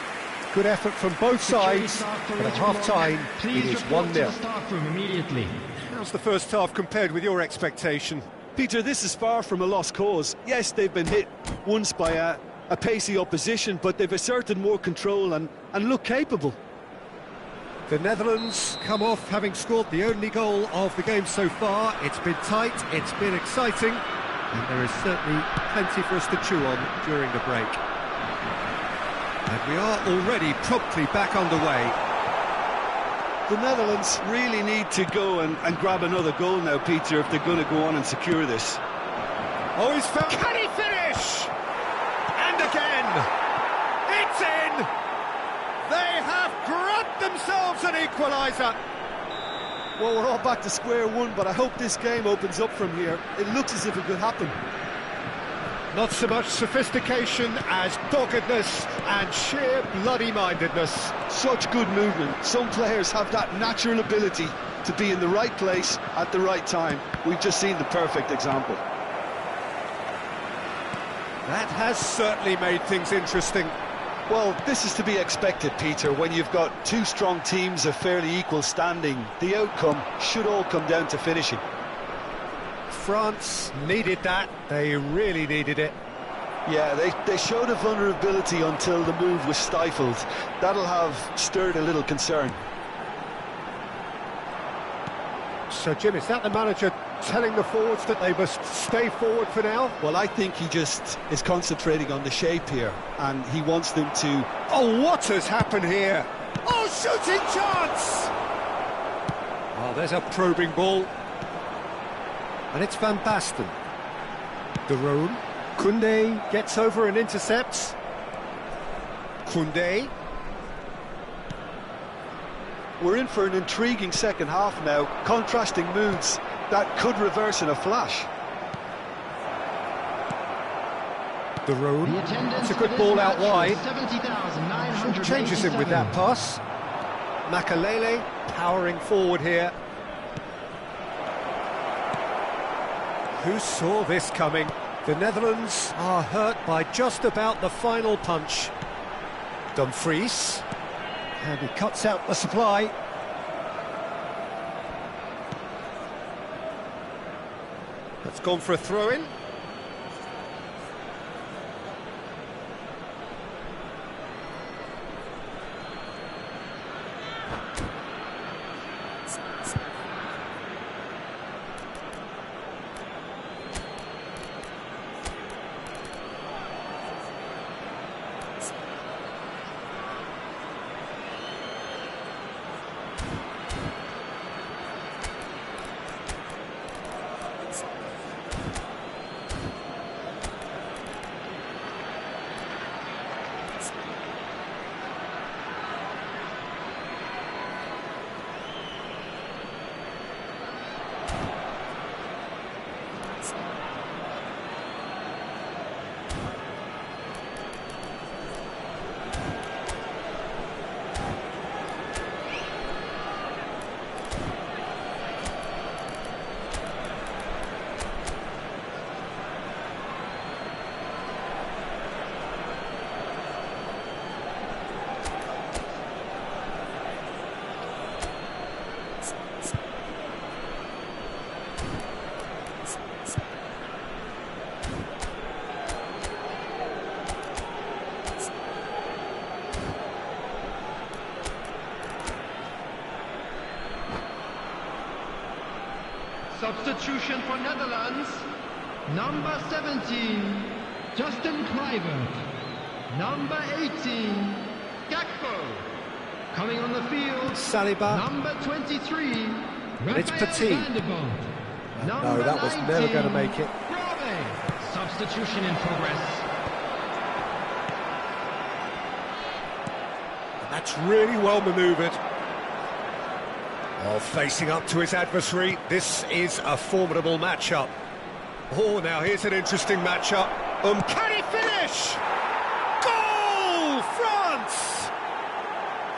Good effort from both sides, but at half-time, it is 1-0. Staff room immediately. How's the first half compared with your expectation? Peter, this is far from a lost cause. Yes, they've been hit once by a pacey opposition, but they've asserted more control and look capable. The Netherlands come off having scored the only goal of the game so far. It's been tight, it's been exciting, and there is certainly plenty for us to chew on during the break. And we are already promptly back underway. The Netherlands really need to go and grab another goal now, Peter, if they're going to go on and secure this. Oh, he's found... Can he finish? And again! It's in! They have grabbed themselves an equaliser! Well, we're all back to square one, but I hope this game opens up from here. It looks as if it could happen. Not so much sophistication as doggedness and sheer bloody-mindedness. Such good movement. Some players have that natural ability to be in the right place at the right time. We've just seen the perfect example. That has certainly made things interesting. Well, this is to be expected, Peter. When you've got two strong teams of fairly equal standing, the outcome should all come down to finishing. France needed that. They really needed it. Yeah, they showed a vulnerability until the move was stifled. That'll have stirred a little concern. So, Jim, is that the manager telling the forwards that they must stay forward for now? Well, I think he just is concentrating on the shape here, and he wants them to... Oh, what has happened here? Oh, shooting chance! Oh, there's a probing ball. And it's Van Basten. De Roon. Koundé gets over and intercepts. Koundé. We're in for an intriguing second half now. Contrasting moods that could reverse in a flash. De Roon. It's a good ball out wide. Changes him with that pass. Makelele powering forward here. Who saw this coming? The Netherlands are hurt by just about the final punch. Dumfries. And he cuts out the supply. That's gone for a throw-in. Substitution for Netherlands. Number 17, Justin Kluivert. Number 18, Gakpo. Coming on the field, Saliba. number 23, And it's Rafael Petit. van der Vaart. No, that was never going to make it. Brave. Substitution in progress. That's really well manoeuvred. Oh, facing up to his adversary, this is a formidable matchup. Oh, now here's an interesting matchup. Can he finish? Goal, France!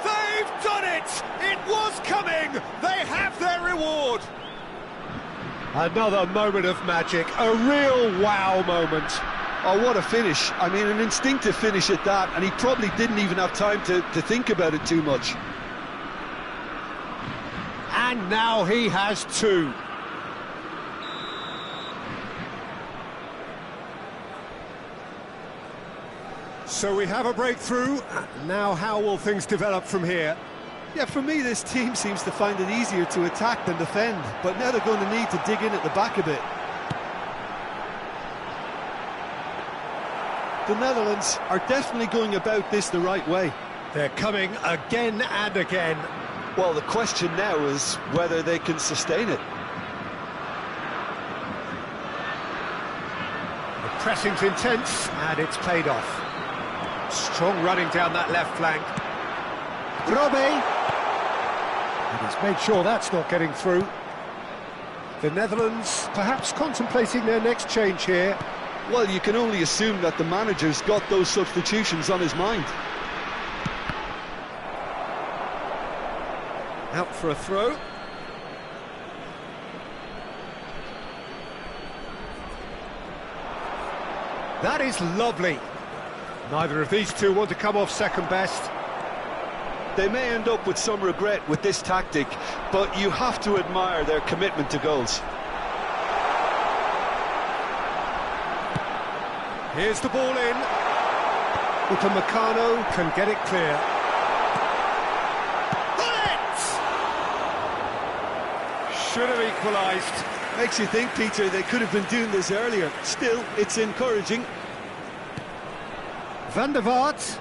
They've done it! It was coming! They have their reward! Another moment of magic, a real wow moment. Oh, what a finish. I mean, an instinctive finish at that, and he probably didn't even have time to think about it too much. And now he has two. So we have a breakthrough. Now how will things develop from here? Yeah, for me, this team seems to find it easier to attack than defend, but now they're going to need to dig in at the back a bit. The Netherlands are definitely going about this the right way. They're coming again and again. Well, the question now is whether they can sustain it. The pressing's intense, and it's paid off. Strong running down that left flank. Robbie! And he's made sure that's not getting through. The Netherlands perhaps contemplating their next change here. Well, you can only assume that the manager's got those substitutions on his mind. Out for a throw. That is lovely. Neither of these two want to come off second best. They may end up with some regret with this tactic, but you have to admire their commitment to goals. Here's the ball in. Upamecano can get it clear. Should have equalised. Makes you think, Peter, they could have been doing this earlier. Still, it's encouraging. Van der Vaart.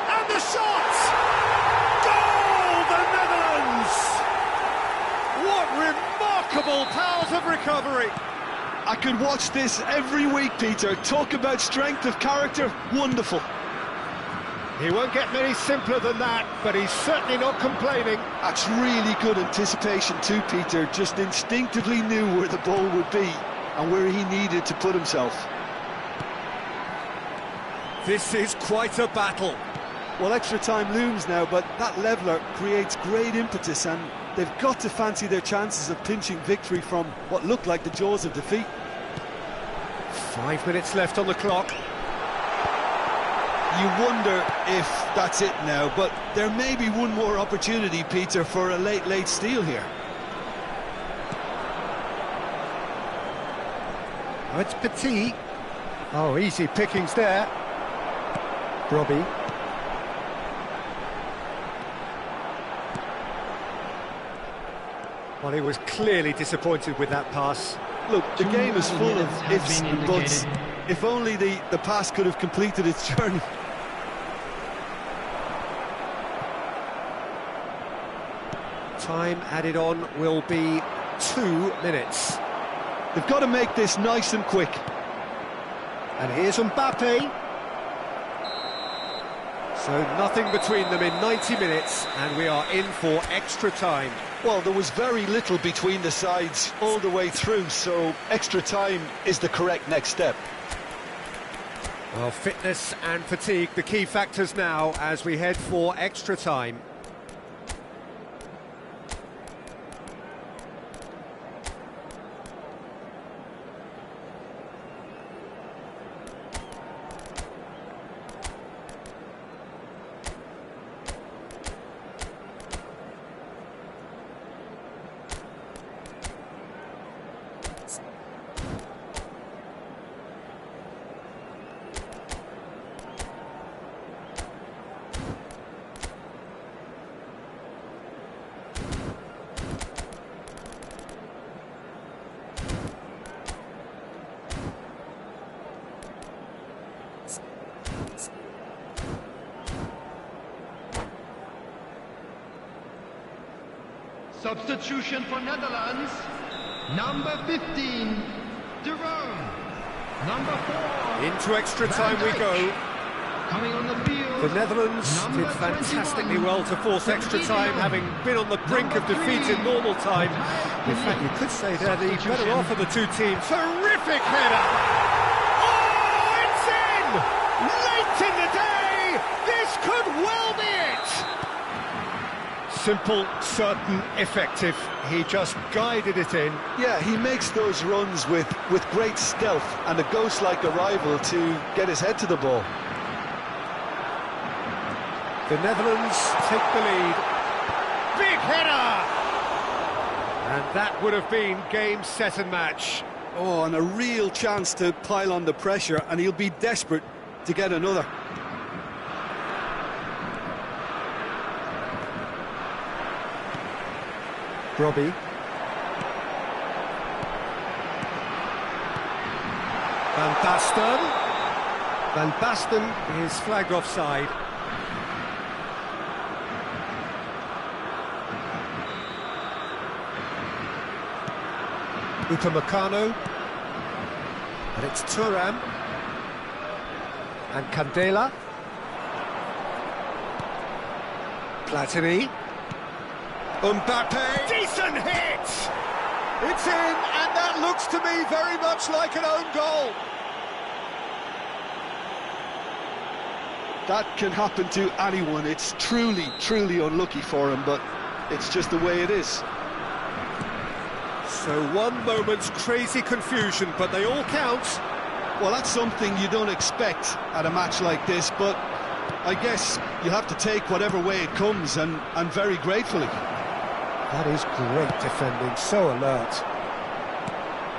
And the shot! Goal, the Netherlands! What remarkable powers of recovery! I could watch this every week, Peter. Talk about strength of character. Wonderful. He won't get many simpler than that, but he's certainly not complaining. That's really good anticipation too, Peter. Just instinctively knew where the ball would be and where he needed to put himself. This is quite a battle. Well, extra time looms now, but that leveller creates great impetus, and they've got to fancy their chances of pinching victory from what looked like the jaws of defeat. 5 minutes left on the clock. You wonder if that's it now, but there may be one more opportunity, Peter, for a late steal here. Oh, it's Petit. Oh, easy pickings there. Robbie. Well, he was clearly disappointed with that pass. Look, the game is full of has ifs been and buts. indicated. If only the pass could have completed its journey. Time added on will be 2 minutes. They've got to make this nice and quick. And here's Mbappe. So nothing between them in 90 minutes, and we are in for extra time. Well, there was very little between the sides all the way through, so extra time is the correct next step. Well, fitness and fatigue, the key factors now as we head for extra time. Substitution for Netherlands. Number 15, De Roon. Number 4. Into extra time we go. Coming on the field. The Netherlands did fantastically well to force extra time, having been on the brink of defeat in normal time. In fact, you could say they're the better off of the two teams. Terrific header! Oh, it's in! Late in the day! This could well be it! Simple, certain, effective. He just guided it in. Yeah, he makes those runs with great stealth and a ghost-like arrival to get his head to the ball. The Netherlands take the lead. Big header! And that would have been game, set and match. Oh, and a real chance to pile on the pressure, and he'll be desperate to get another. Robbie. Van Basten. Van Basten is flagged offside. Upamecano, and it's Thuram and Candela. Platini. Mbappe. Decent hit! It's in, and that looks to me very much like an own goal. That can happen to anyone. It's truly, truly unlucky for him, but it's just the way it is. So one moment's crazy confusion, but they all count. Well, that's something you don't expect at a match like this, but I guess you have to take whatever way it comes, and very gratefully. That is great defending, so alert.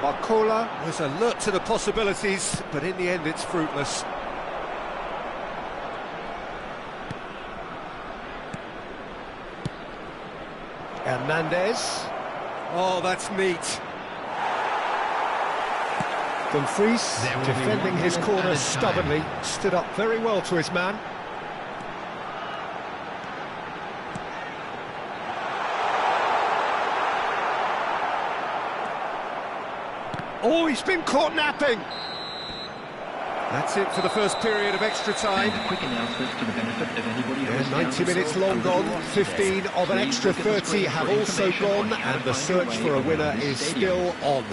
Barcola was alert to the possibilities, but in the end it's fruitless. Hernandez. Oh, that's neat. Dumfries, defending his corner stubbornly, stood up very well to his man. Oh, he's been caught napping. That's it for the first period of extra time. Quick announcement to the benefit of anybody who 90 minutes long gone, 15 of an extra 30 have also gone, and the search for a winner is still on.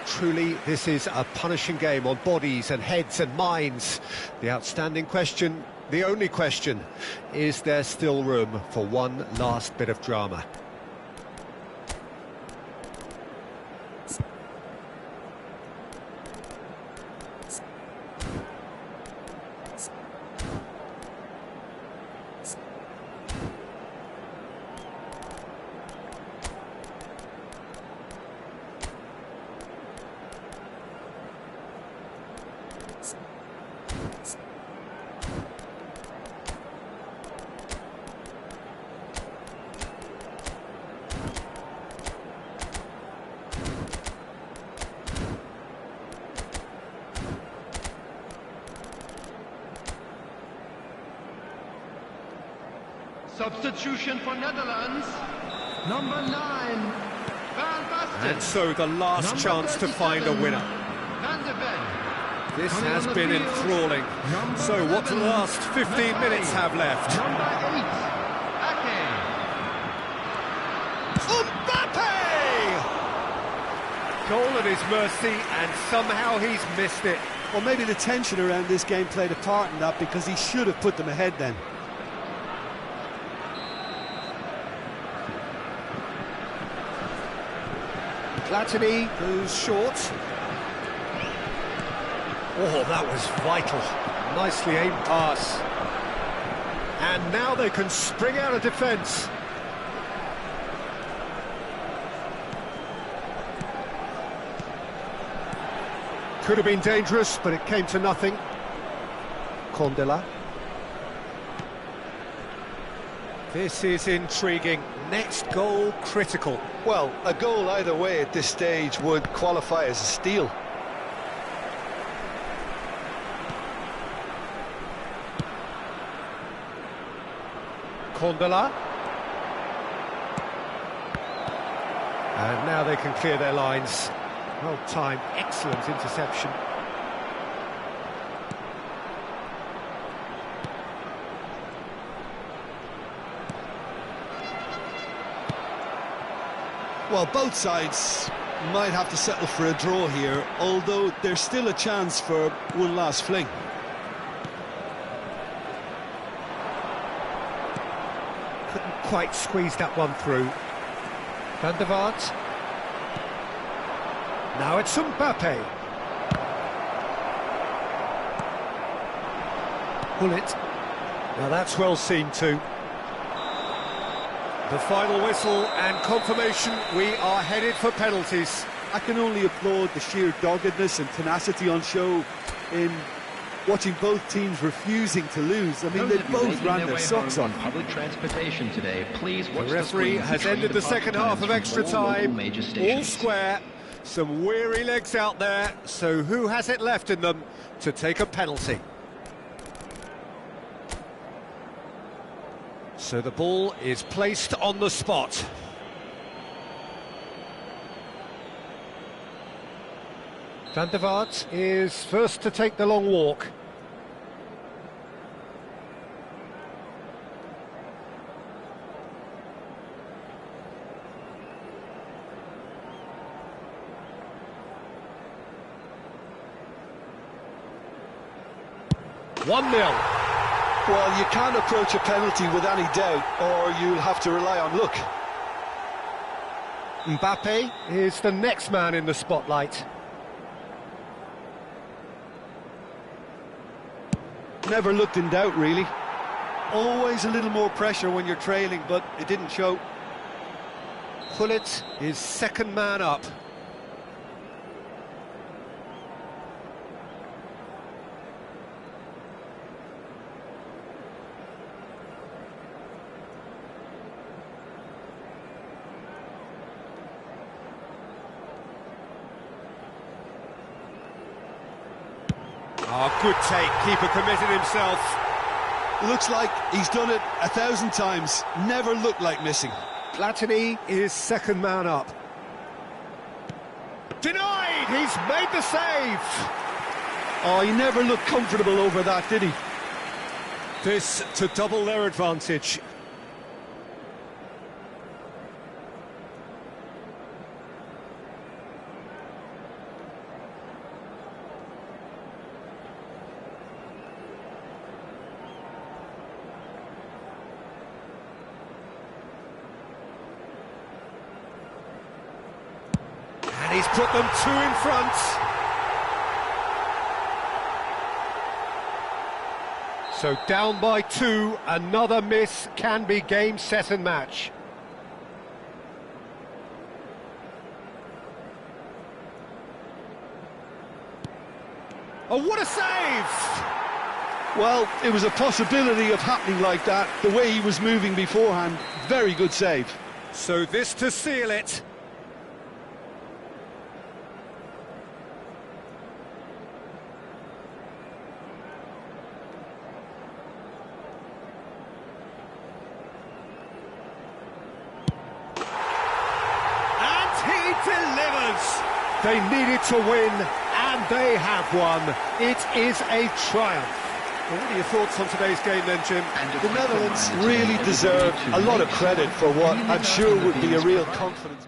Truly, this is a punishing game on bodies and heads and minds. The outstanding question, the only question, is there still room for one last bit of drama? Substitution for Netherlands. Number 9, Van Basten. And so the last Number chance to find a winner. Van de Ven. This Coming has on the been field. enthralling. Number So what do the 11, last 15 minutes have left? Number 8, Ake. Mbappe! Goal at his mercy, and somehow he's missed it. Well, maybe the tension around this game played a part in that, because he should have put them ahead then. Platini goes short. Oh, that was vital. Nicely aimed pass. And now they can spring out of defence. Could have been dangerous, but it came to nothing. Candela. This is intriguing. Next goal critical. Well, a goal either way at this stage would qualify as a steal. Candela. And now they can clear their lines. Well timed, excellent interception. Well, both sides might have to settle for a draw here, although there's still a chance for one last fling. Couldn't quite squeeze that one through. Van der Vaart. Now it's Mbappe. Gullit. Now that's well seen too. The final whistle and confirmation, we are headed for penalties. I can only applaud the sheer doggedness and tenacity on show in watching both teams refusing to lose. I mean, they both ran their socks on. Public transportation today. Please watch the referee has ended the second half of extra time. All square. Some weary legs out there. So who has it left in them to take a penalty? So the ball is placed on the spot. Van der Vaart is first to take the long walk. One 0. Well, you can't approach a penalty with any doubt, or you'll have to rely on luck. Mbappe is the next man in the spotlight. Never looked in doubt, really. Always a little more pressure when you're trailing, but it didn't show. Gullit is second man up. Oh, good take, keeper committed himself. Looks like he's done it 1,000 times, never looked like missing. Platini is second man up. Denied, he's made the save. Oh, he never looked comfortable over that, did he? This to double their advantage. He's put them two in front. So down by 2, another miss can be game, set and match. Oh, what a save! Well, it was a possibility of happening like that, the way he was moving beforehand. Very good save. So this to seal it. Delivers. They needed to win, and they have won. It is a triumph. Well, what are your thoughts on today's game then, Jim? The Netherlands really deserve a lot of credit for what I'm sure would be a real confidence.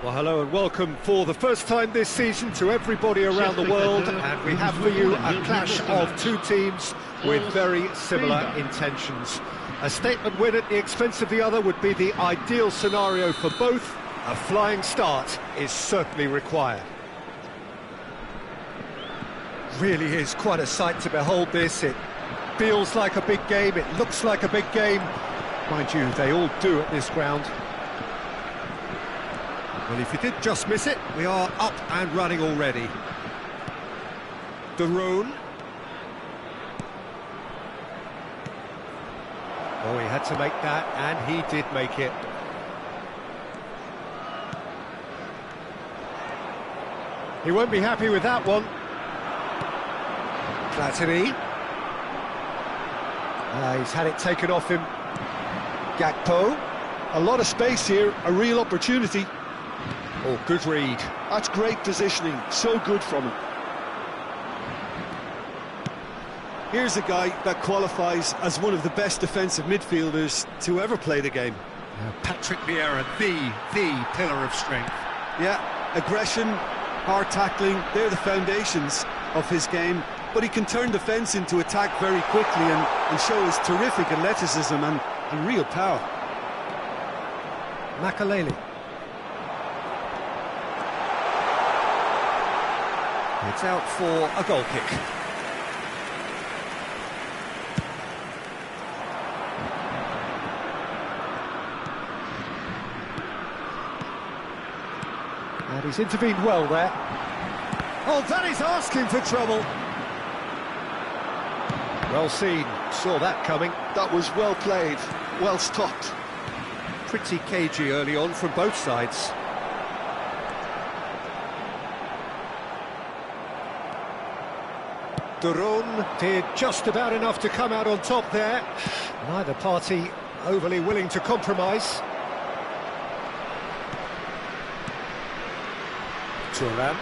Well, hello and welcome for the first time this season to everybody around the world, and we have for you a clash of two teams with very similar intentions. A statement win at the expense of the other would be the ideal scenario for both. A flying start is certainly required. Really is quite a sight to behold this. It feels like a big game, it looks like a big game. Mind you, they all do at this ground. Well, if you did just miss it, we are up and running already. De Roon. Oh, he had to make that, and he did make it. He won't be happy with that one. Platini. He's had it taken off him. Gakpo. A lot of space here, a real opportunity. Oh, good read. That's great positioning, so good from him. Here's a guy that qualifies as one of the best defensive midfielders to ever play the game. Patrick Vieira, the pillar of strength. Yeah, aggression, hard tackling, they're the foundations of his game. But he can turn defence into attack very quickly and show his terrific athleticism and real power. Makaleli. It's out for a goal kick. And he's intervened well there. Oh, that is asking for trouble. Well seen, saw that coming. That was well played, well stopped. Pretty cagey early on from both sides. De Roon did just about enough to come out on top there. Neither party overly willing to compromise. Thuram.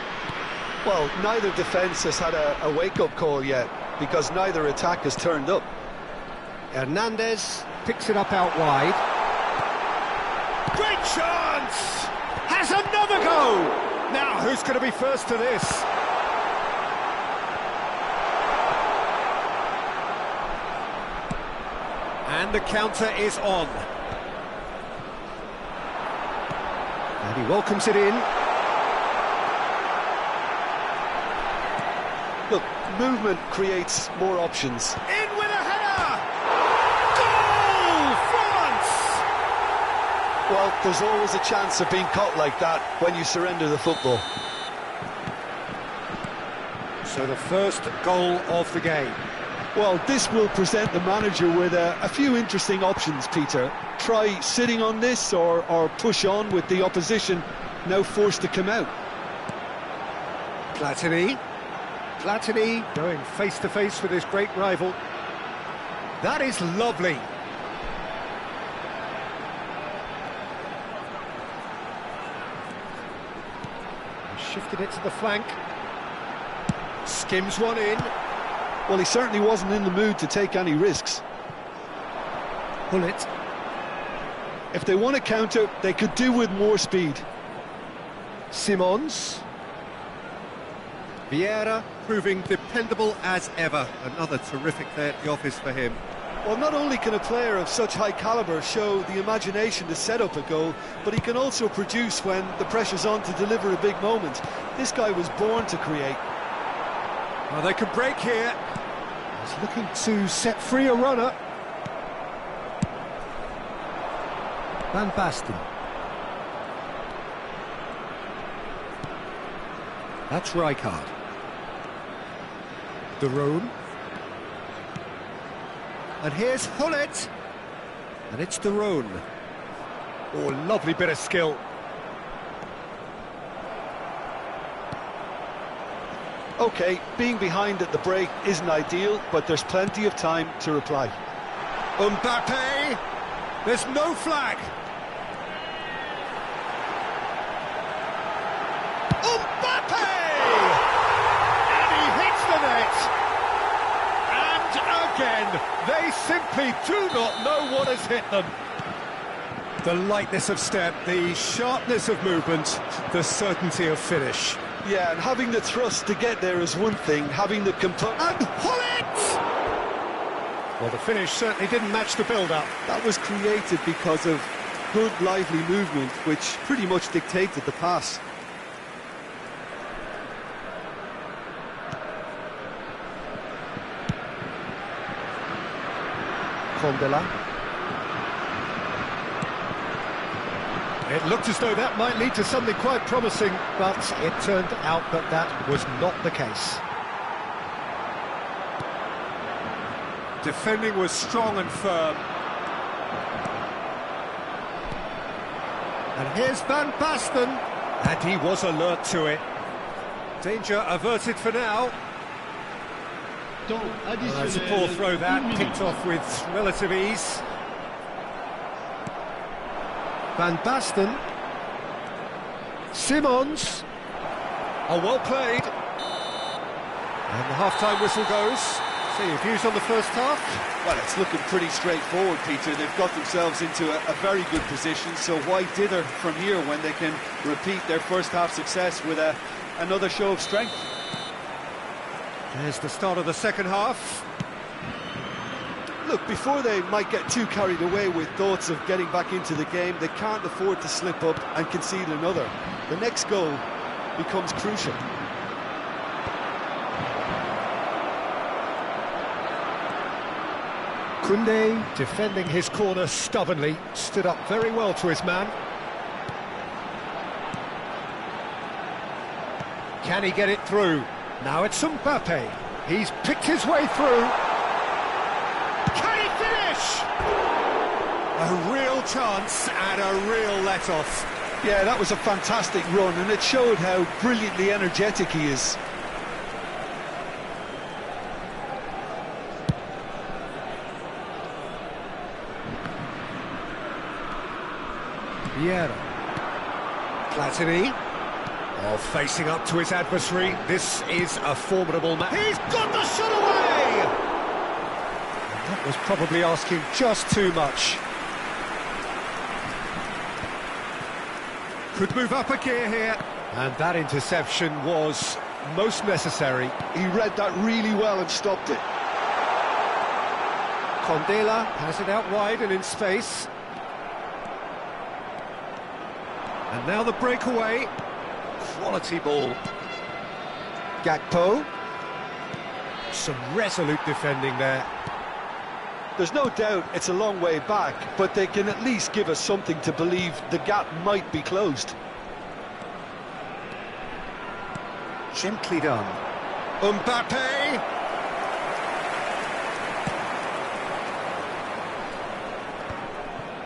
Well, neither defence has had a wake-up call yet, because neither attack has turned up. Hernandez picks it up out wide. Great chance! Has another go! Now, who's going to be first to this? And the counter is on. And he welcomes it in. movement creates more options. In with a header! Goal! France! Well, there's always a chance of being caught like that when you surrender the football. So the first goal of the game. Well, this will present the manager with a few interesting options, Peter. Try sitting on this or push on with the opposition now forced to come out. Platini going face-to-face with his great rival. That is lovely. He shifted it to the flank. Skims one in. Well, he certainly wasn't in the mood to take any risks. Gullit. If they want to counter, they could do with more speed. Simons. Vieira proving dependable as ever. Another terrific day at the office for him. Well, not only can a player of such high calibre show the imagination to set up a goal, but he can also produce when the pressure's on to deliver a big moment. This guy was born to create. Well, they can break here. He's looking to set free a runner. Van Basten. That's Rijkaard. De Roon. And here's Gullit. And it's De Roon. Oh, lovely bit of skill. OK, being behind at the break isn't ideal, but there's plenty of time to reply. Mbappe! There's no flag! Mbappe! And he hits the net! And again, they simply do not know what has hit them. The lightness of step, the sharpness of movement, the certainty of finish. Yeah, and having the thrust to get there is one thing, having the composure... And Gullit! Well, the finish certainly didn't match the build-up. That was created because of good, lively movement, which pretty much dictated the pass. Condela. It looked as though that might lead to something quite promising, but it turned out that that was not the case. Defending was strong and firm. And here's Van Basten, and he was alert to it. Danger averted for now. That's a poor throw that, picked off with relative ease. Van Basten. Simons. Oh, well played. And the half-time whistle goes. So your views on the first half? Well, it's looking pretty straightforward, Peter. They've got themselves into a very good position, so why dither from here when they can repeat their first half success with another show of strength? There's the start of the second half. Look, before they might get too carried away with thoughts of getting back into the game, they can't afford to slip up and concede another. The next goal becomes crucial. Koundé, defending his corner stubbornly, stood up very well to his man. Can he get it through? Now it's Mbappe. He's picked his way through. Can he finish? A real chance and a real let-off. Yeah, that was a fantastic run, and it showed how brilliantly energetic he is. Vieira. Platini. Oh, facing up to his adversary. This is a formidable match. He's got the shot away! That was probably asking just too much. Could move up a gear here. And that interception was most necessary. He read that really well and stopped it. Condela has it out wide and in space. And now the breakaway. Quality ball. Gakpo. Some resolute defending there. There's no doubt it's a long way back, but they can at least give us something to believe the gap might be closed. Gently done. Mbappe!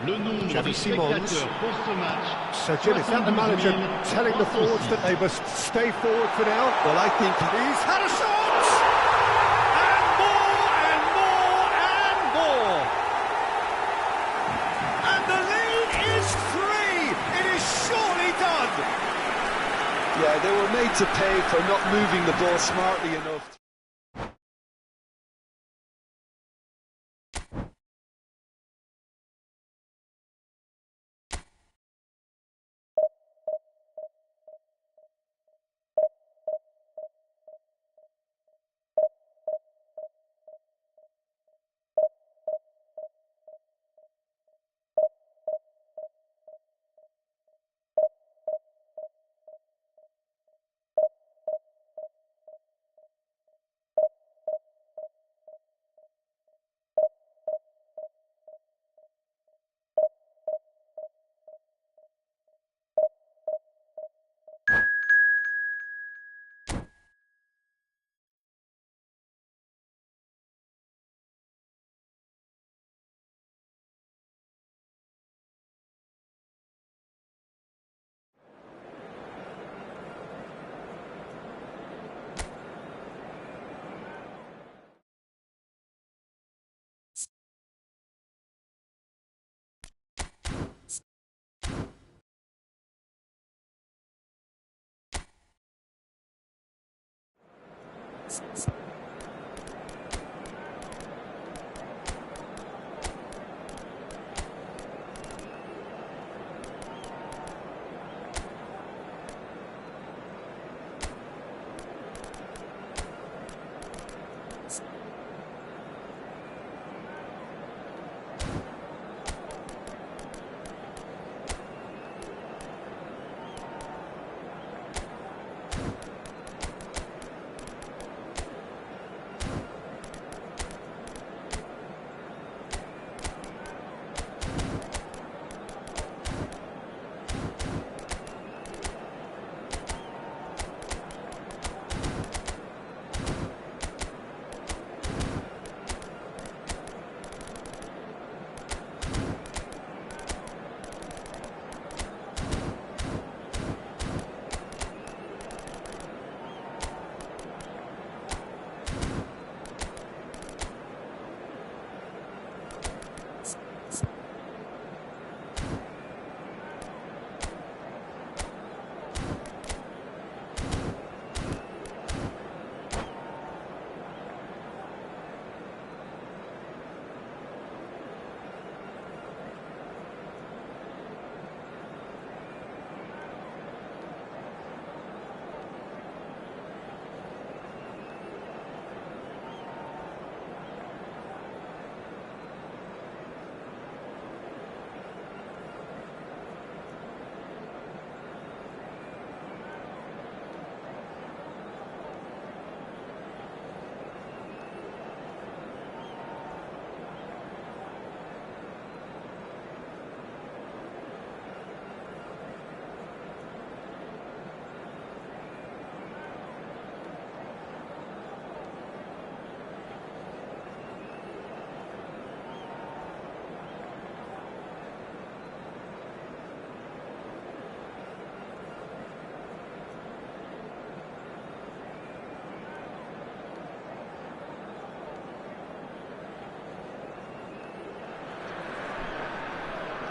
Le nombre Xavi de Simons. spectateurs pour ce match. So Jim, is that the manager 72 telling the forwards that they must stay forward for now? Well, I think He's had a shot! And more and more and more! And the lead is 3! It is surely done! yeah, they were made to pay for not moving the ball smartly enough.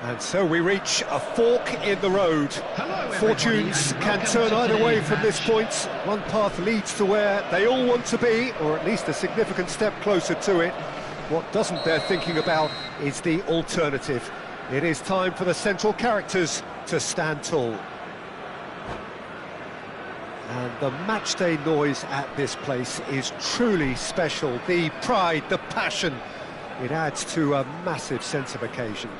And so we reach a fork in the road. Fortunes can turn either way from this point. One path leads to where they all want to be, or at least a significant step closer to it. What doesn't bear thinking about is the alternative. It is time for the central characters to stand tall. And the matchday noise at this place is truly special. The pride, the passion, it adds to a massive sense of occasion.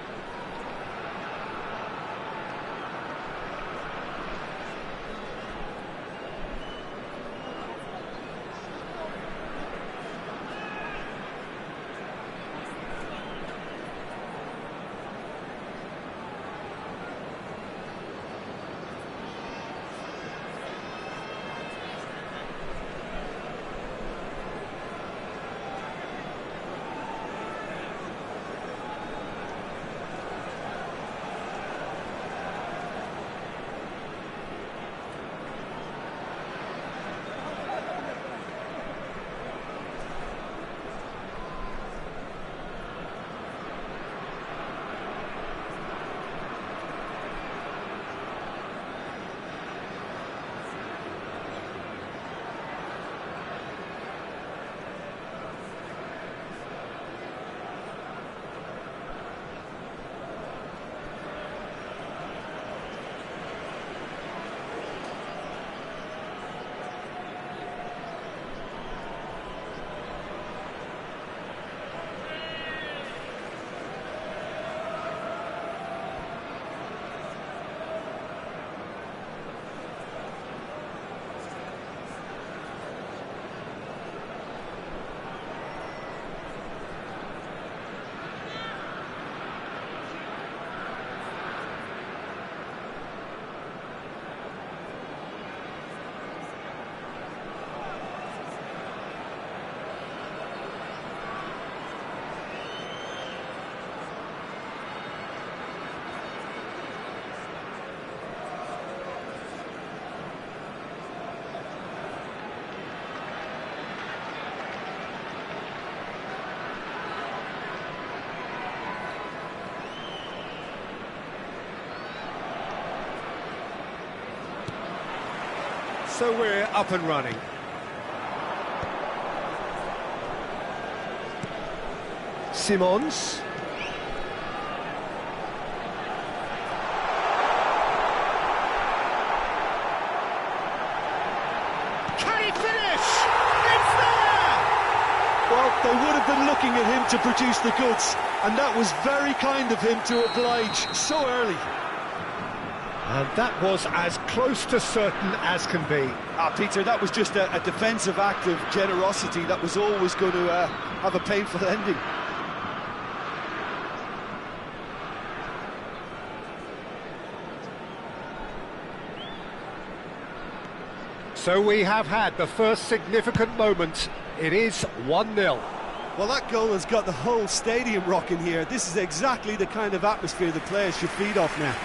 So we're up and running. Simons. Can he finish? It's there! Well, they would have been looking at him to produce the goods, and that was very kind of him to oblige so early. And that was as close to certain as can be. Peter, that was just a defensive act of generosity that was always going to have a painful ending. So we have had the first significant moment. It is 1-0. Well, that goal has got the whole stadium rocking here. This is exactly the kind of atmosphere the players should feed off now.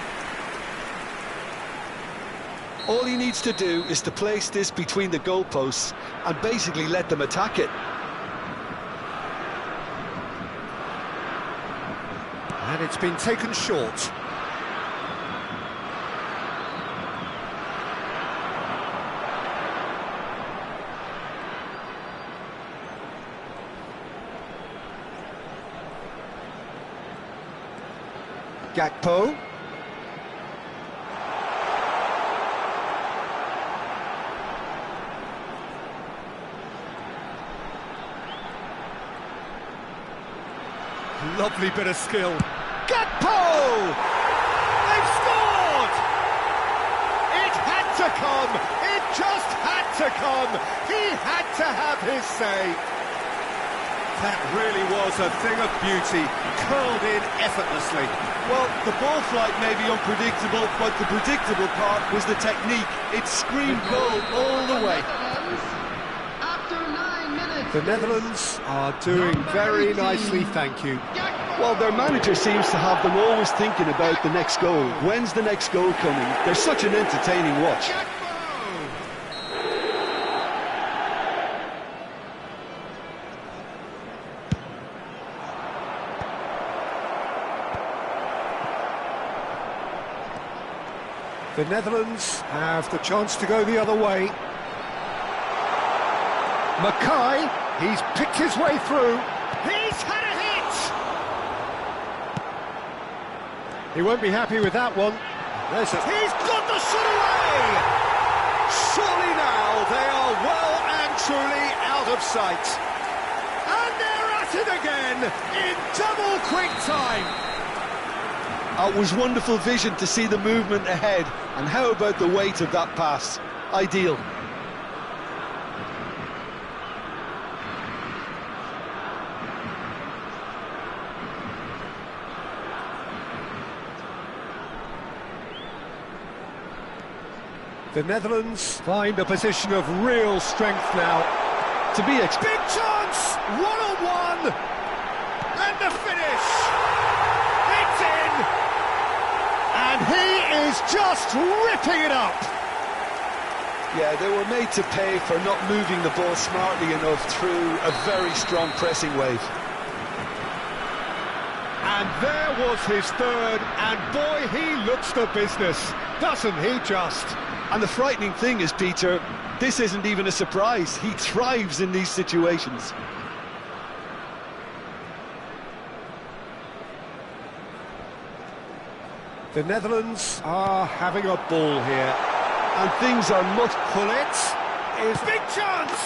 All he needs to do is to place this between the goalposts and basically let them attack it. And it's been taken short. Gakpo. Lovely bit of skill. Gakpo! They've scored! It had to come! It just had to come! He had to have his say! That really was a thing of beauty, curled in effortlessly. Well, the ball flight may be unpredictable, but the predictable part was the technique. It screamed goal all the way. After 9 minutes. The Netherlands are doing very nicely, thank you. Well, their manager seems to have them always thinking about the next goal. When's the next goal coming? They're such an entertaining watch. The Netherlands have the chance to go the other way. Mackay, he's picked his way through. He's had a hit! He won't be happy with that one. He's got the shot away! Surely now they are well and truly out of sight. And they're at it again in double quick time. It was wonderful vision to see the movement ahead, and how about the weight of that pass? Ideal. The Netherlands find a position of real strength now. To be Big chance! One-on-one! And the finish! It's in! And he is just ripping it up! Yeah, they were made to pay for not moving the ball smartly enough through a very strong pressing wave. And there was his third, and boy, he looks the business, doesn't he just? And the frightening thing is, Peter, this isn't even a surprise. He thrives in these situations. The Netherlands are having a ball here. And things are much... Pullet is big chance!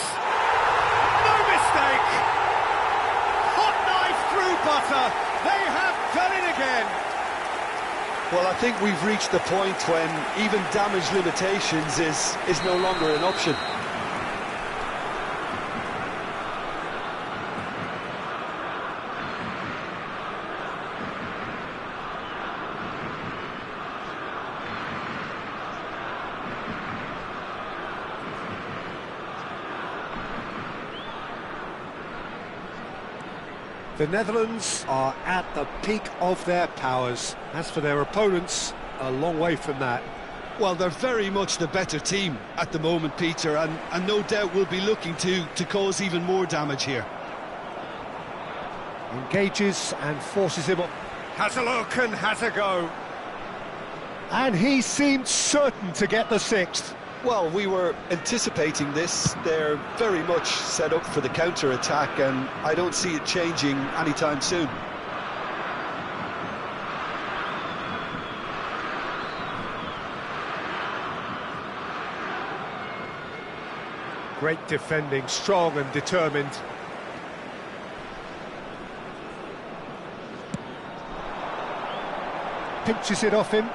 No mistake! Hot knife through butter. They have done it again. Well, I think we've reached the point when even damage limitations is no longer an option. The Netherlands are at the peak of their powers. As for their opponents, a long way from that. Well, they're very much the better team at the moment, Peter, and no doubt will be looking to cause even more damage here. Engages and forces him up. Has a look and has a go. And he seemed certain to get the sixth. Well, we were anticipating this. They're very much set up for the counter-attack, and I don't see it changing anytime soon. Great defending, strong and determined. Pinches it off him.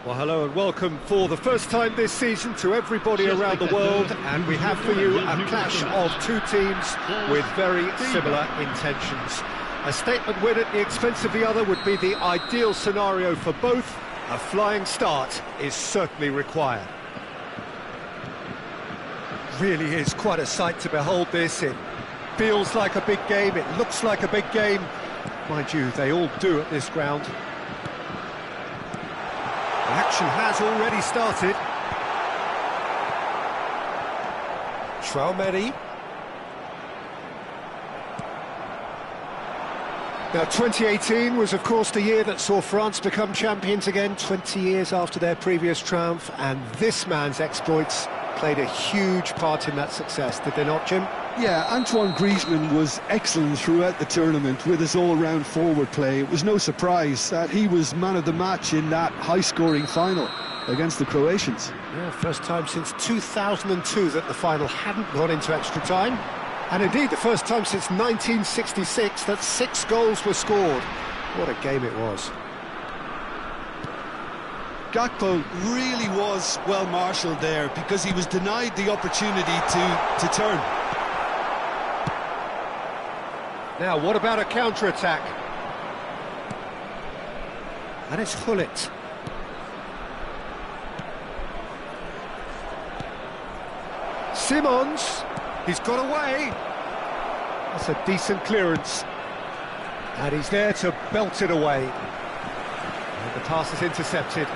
Well, hello and welcome for the first time this season to everybody around the world, and we have for you a clash of two teams with very similar intentions. A statement win at the expense of the other would be the ideal scenario for both. A flying start is certainly required. Really is quite a sight to behold this. It feels like a big game, it looks like a big game. Mind you, they all do at this ground. The action has already started. Traoré. Now, 2018 was, of course, the year that saw France become champions again, 20 years after their previous triumph, and this man's exploits played a huge part in that success, did they not, Jim? Yeah, Antoine Griezmann was excellent throughout the tournament with his all-round forward play. It was no surprise that he was man of the match in that high-scoring final against the Croatians. Yeah, first time since 2002 that the final hadn't gone into extra time. And indeed, the first time since 1966 that 6 goals were scored. What a game it was. Gakpo really was well marshalled there because he was denied the opportunity to turn. Now, what about a counter-attack? And it's Gullit. Simons, he's got away. That's a decent clearance. And he's there to belt it away. And the pass is intercepted.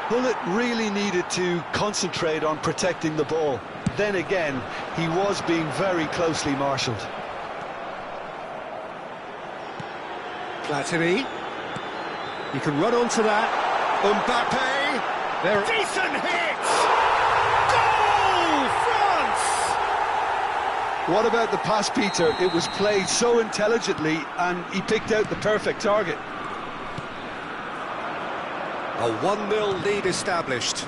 Gullit really needed to concentrate on protecting the ball. Then again, he was being very closely marshalled. Platini. He can run onto that. Mbappe. There. Decent hit! Goal! France! What about the pass, Peter? It was played so intelligently and he picked out the perfect target. A 1-0 lead established.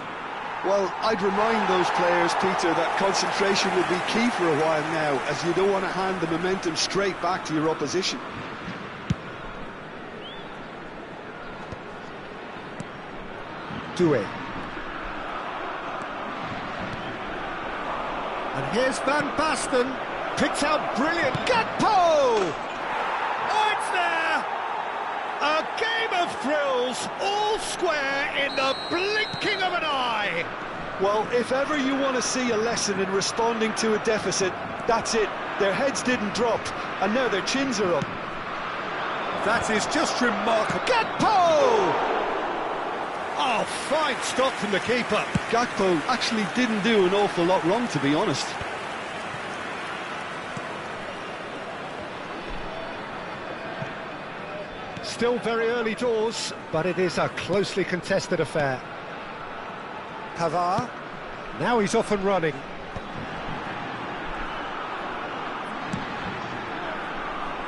Well, I'd remind those players, Peter, that concentration will be key for a while now, as you don't want to hand the momentum straight back to your opposition. Doué. And here's Van Basten, picked out brilliant. Gakpo! Oh, it's there! A game of thrills, all square in the blinking of an eye. Well, if ever you want to see a lesson in responding to a deficit, that's it. Their heads didn't drop, and now their chins are up. That is just remarkable. Gakpo! Oh, fine stop from the keeper. Gakpo actually didn't do an awful lot wrong, to be honest. Still very early doors, but it is a closely contested affair. Pavard. Now he's off and running.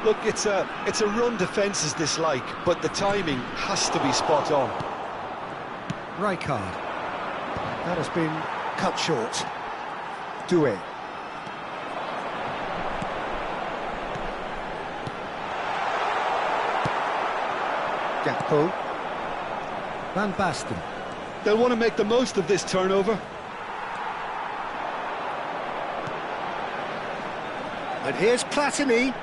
Look, it's a run defence dislike, but the timing has to be spot on. Rijkaard. That has been cut short. Doué. Gakpo. Van Basten. They'll want to make the most of this turnover. And here's Platini.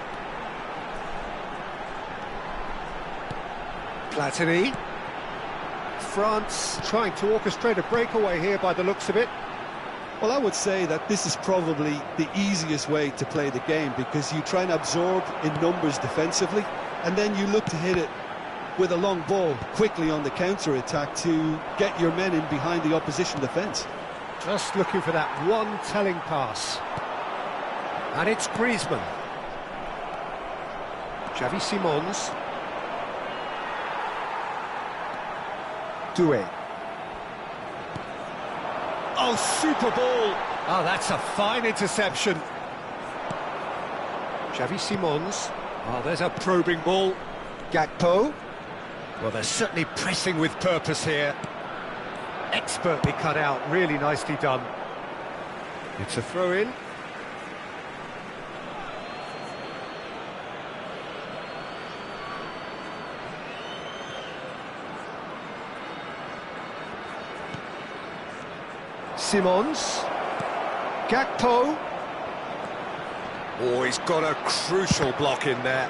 Platini. France trying to orchestrate a breakaway here by the looks of it. Well, I would say that this is probably the easiest way to play the game because you try and absorb in numbers defensively and then you look to hit it with a long ball quickly on the counter-attack to get your men in behind the opposition defence. Just looking for that one telling pass. And it's Griezmann. Xavi Simons. Doué. Oh, super ball! Oh, that's a fine interception. Xavi Simons. Oh, there's a probing ball. Gakpo. Well, they're certainly pressing with purpose here. Expertly cut out, really nicely done. It's a throw-in. Simons. Gakpo. Oh, he's got a crucial block in there.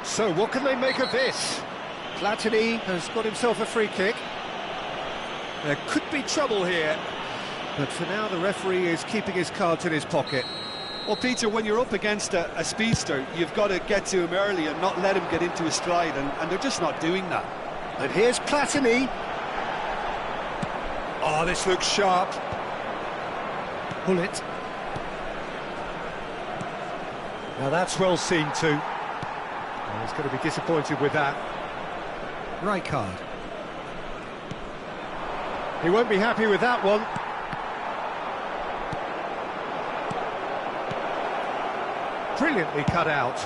So, what can they make of this? Platini has got himself a free kick. There could be trouble here. But for now, the referee is keeping his cards in his pocket. Well, Peter, when you're up against a speedster, you've got to get to him early and not let him get into his stride, and they're just not doing that. And here's Platini. Oh, this looks sharp. Gullit. Now that's well seen too. Well, he's going to be disappointed with that. Rijkaard. He won't be happy with that one. Brilliantly cut out.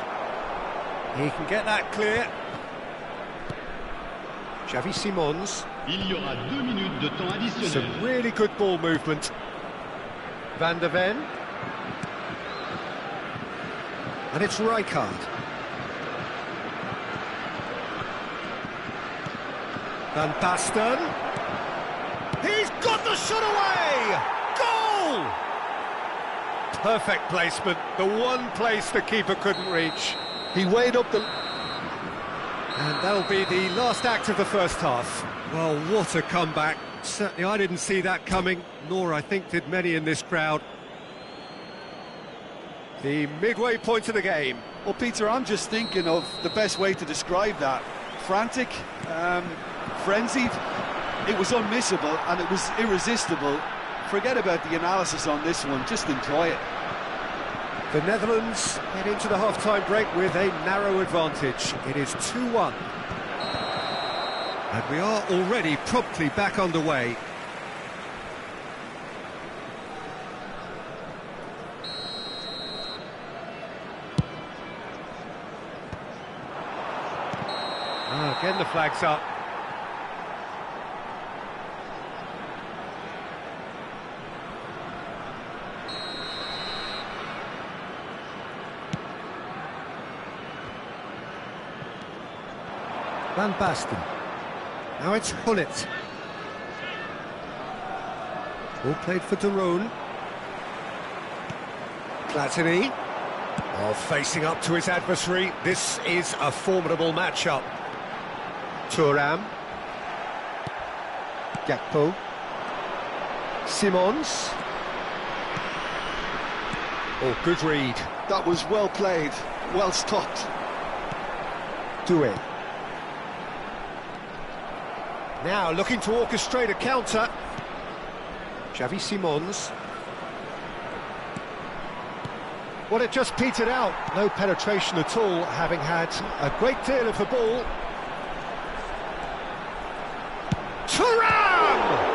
He can get that clear. Xavi Simons. Il y aura 2 minutes de temps additionnel. Some really good ball movement. Van der Ven. And it's Rijkaard. Van Basten. He's got the shot away! Goal! Perfect placement, the one place the keeper couldn't reach. He weighed up the... And that'll be the last act of the first half. Well, what a comeback. Certainly I didn't see that coming, nor I think did many in this crowd. The midway point of the game. Well, Peter, I'm just thinking of the best way to describe that. Frantic, frenzied. It was unmissable and it was irresistible. Forget about the analysis on this one, just enjoy it. The Netherlands head into the half-time break with a narrow advantage. It is 2-1. And we are already promptly back underway. Again the flag's up. Van Basten. Now it's Gullit. All played for De Roon. Platini. Oh, facing up to his adversary. This is a formidable matchup. Thuram. Gakpo. Simons. Oh, good read. That was well played, well stopped. Doué. Now looking to orchestrate a counter. Xavi Simons. Well, it just petered out. No penetration at all, having had a great deal of the ball. Thuram!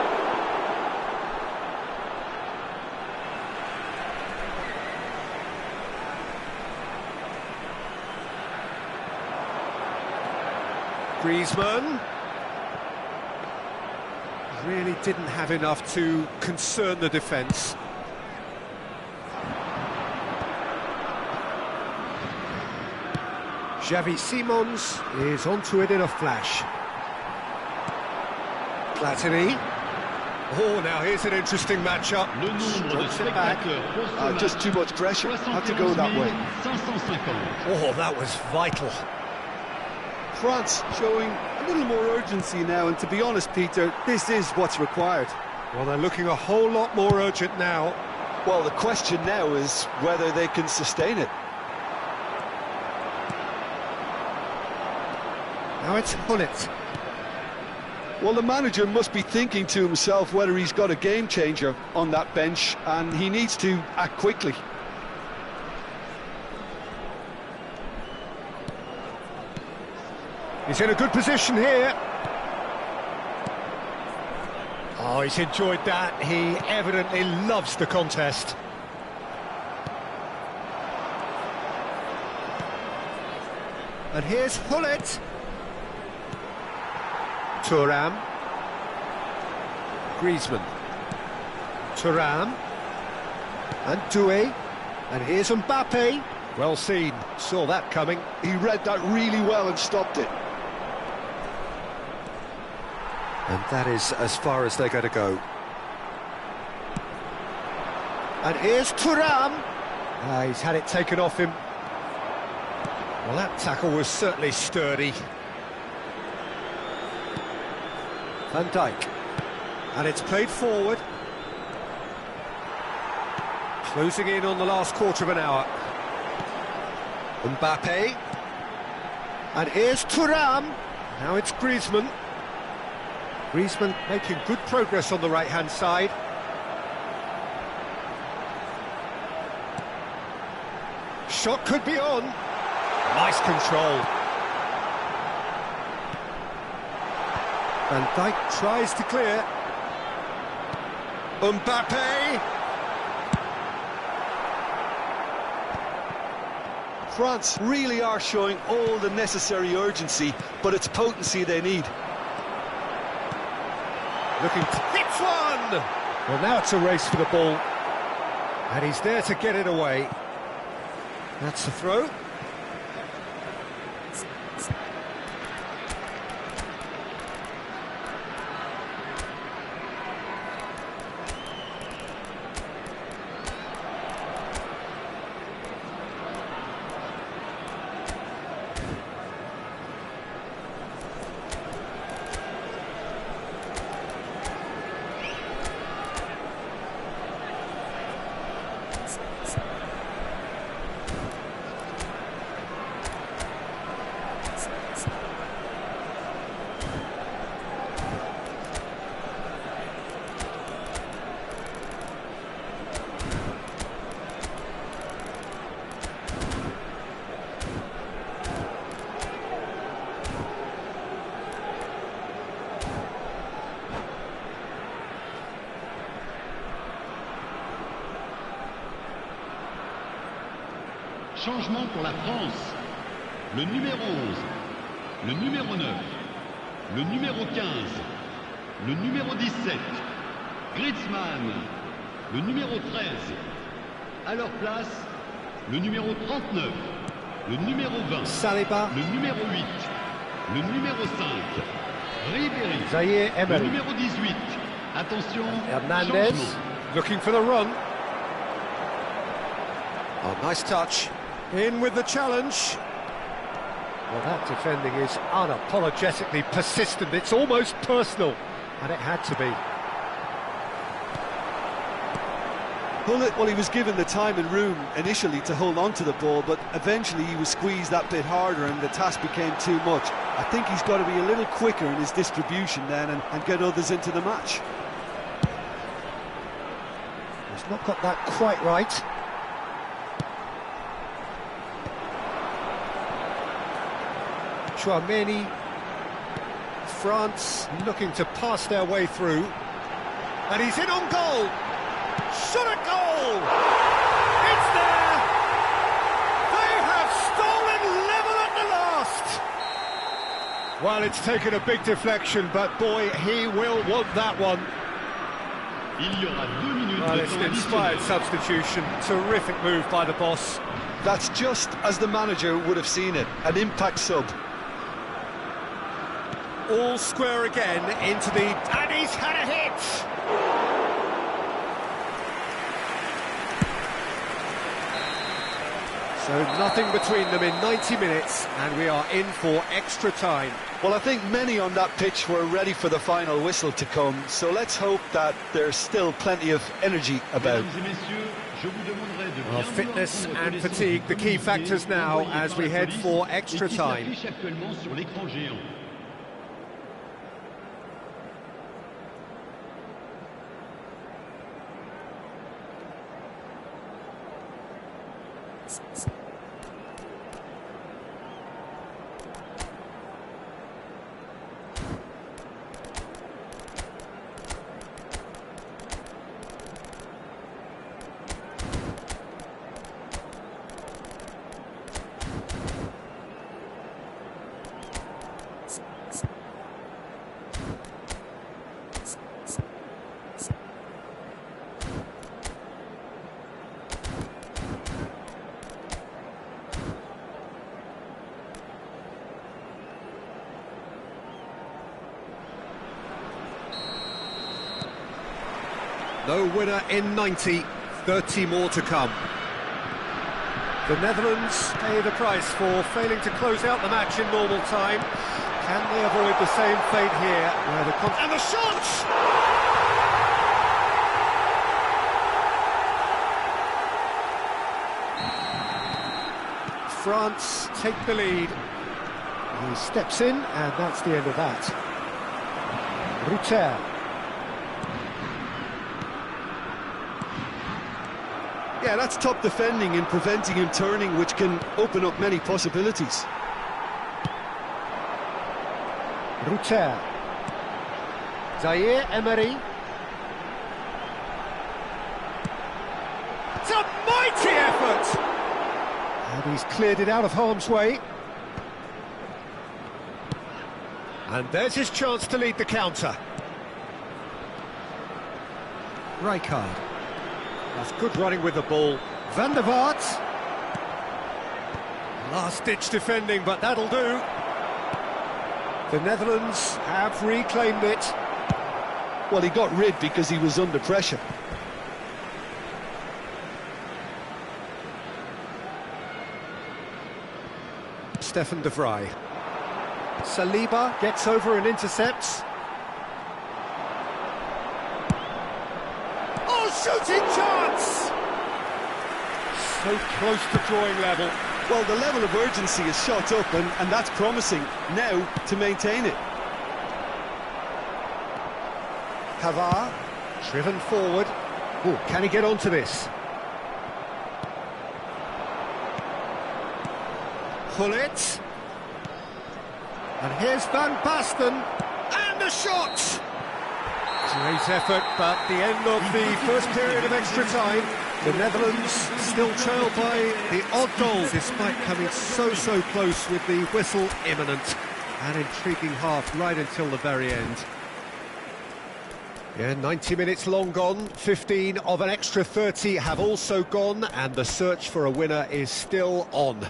Griezmann. Really didn't have enough to concern the defence. Xavi Simons is onto it in a flash. Platini. Oh, now here's an interesting matchup. Le nombre de spectateurs pour ce match, Just too much pressure, had to go that way. 550. Oh, that was vital. France showing a little more urgency now, and to be honest, Peter, this is what's required. Well, they're looking a whole lot more urgent now. Well, the question now is whether they can sustain it. Now it's Gullit. Well, the manager must be thinking to himself whether he's got a game changer on that bench, and he needs to act quickly. He's in a good position here. Oh, he's enjoyed that. He evidently loves the contest. And here's Gullit. Thuram. Griezmann. Thuram. And Doué. And here's Mbappe. Well seen. Saw that coming. He read that really well and stopped it. And that is as far as they're going to go. And here's Thuram. He's had it taken off him. Well, that tackle was certainly sturdy. Van Dijk. And it's played forward. Closing in on the last quarter of an hour. Mbappe. And here's Thuram. Now it's Griezmann. Griezmann making good progress on the right-hand side. shot could be on. Nice control. Van Dijk tries to clear. Mbappe. France really are showing all the necessary urgency, but it's potency they need. Looking to hit one! Well, now it's a race for the ball. And he's there to get it away. That's a throw. Changement pour la France. Le numéro 11, le numéro 9, le numéro 15, le numéro 17, Griezmann, le numéro 13. À leur place, le numéro 39, le numéro 20, Saliba, le numéro 8, le numéro 5, Ribéry, Zaire le Emery, numéro 18. Attention, Hernandez, changement. looking for the run. Oh, nice touch. In with the challenge. Well, that defending is unapologetically persistent. It's almost personal, and it had to be. Well, he was given the time and room initially to hold on to the ball, but eventually he was squeezed that bit harder and the task became too much. I think he's got to be a little quicker in his distribution then and get others into the match. He's not got that quite right. Chouameni. France looking to pass their way through. And he's in on goal! Shot a goal! It's there! They have stolen level at the last! Well, it's taken a big deflection, but boy, he will want that one. Il y aura 2 minutes Well, de it's temps an inspired additionnel. substitution. Terrific move by the boss. That's just as the manager would have seen it, an impact sub. All square again into the... And he's had a hit! So nothing between them in 90 minutes, and we are in for extra time. Well, I think many on that pitch were ready for the final whistle to come, so let's hope that there's still plenty of energy about. Mesdames et messieurs, je vous demanderai de Well, bien fitness vouloir prendre and connaissance fatigue, du the key communiqué factors now envoyé as par we la head police for et extra qui time. s'affiche actuellement sur l'écran géant. No winner in 90, 30 more to come. The Netherlands pay the price for failing to close out the match in normal time. Can they avoid the same fate here? Where the and the shot! France take the lead. He steps in, and that's the end of that. Rutter. Yeah, that's top defending and preventing him turning, which can open up many possibilities. Rutter. Zaire Emery. It's a mighty effort! And he's cleared it out of harm's way. And there's his chance to lead the counter. Rijkaard. That's good running with the ball. Van der Vaart. Last-ditch defending, but that'll do. The Netherlands have reclaimed it. Well, he got rid because he was under pressure. Stefan de Vrij. Saliba gets over and intercepts. Oh, shooting chance! So close to drawing level. Well, the level of urgency is shot up, and that's promising. Now to maintain it. Pavard, driven forward. Oh, can he get onto this? Gullit. And here's Van Basten. And a shot! Great effort, but the end of the first period of extra time. The Netherlands still trailed by the odd goal, despite coming so close with the whistle imminent. An intriguing half right until the very end. Yeah, 90 minutes long gone, 15 of an extra 30 have also gone, and the search for a winner is still on.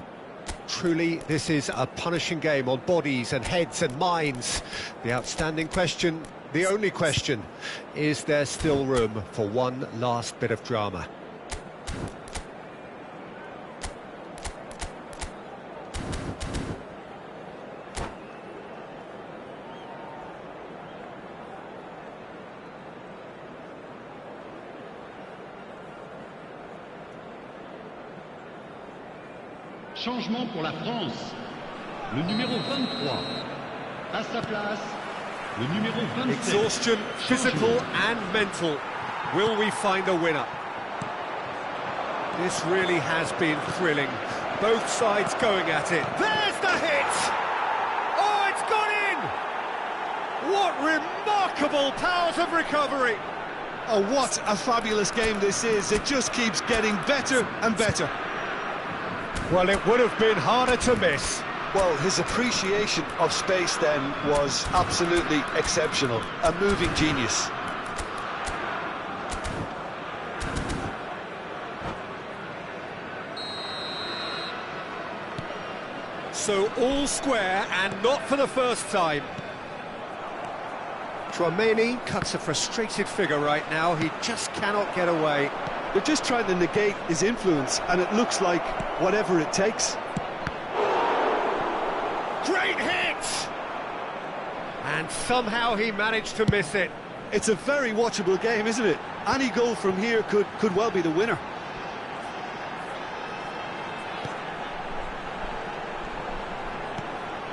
Truly, this is a punishing game on bodies and heads and minds. The outstanding question, the only question, is there still room for one last bit of drama? Changement pour la France. Le numéro 23. À sa place, le numéro 27. Exhaustion, physical and mental. Will we find a winner? This really has been thrilling. Both sides going at it. There's the hit! Oh, it's gone in! What remarkable powers of recovery! Oh, what a fabulous game this is. It just keeps getting better and better. Well, it would have been harder to miss. Well, his appreciation of space then was absolutely exceptional. A moving genius. So all square, and not for the first time. Tchouaméni cuts a frustrated figure right now. He just cannot get away. They're just trying to negate his influence, and it looks like whatever it takes. Great hit! And somehow he managed to miss it. It's a very watchable game, isn't it? Any goal from here could well be the winner.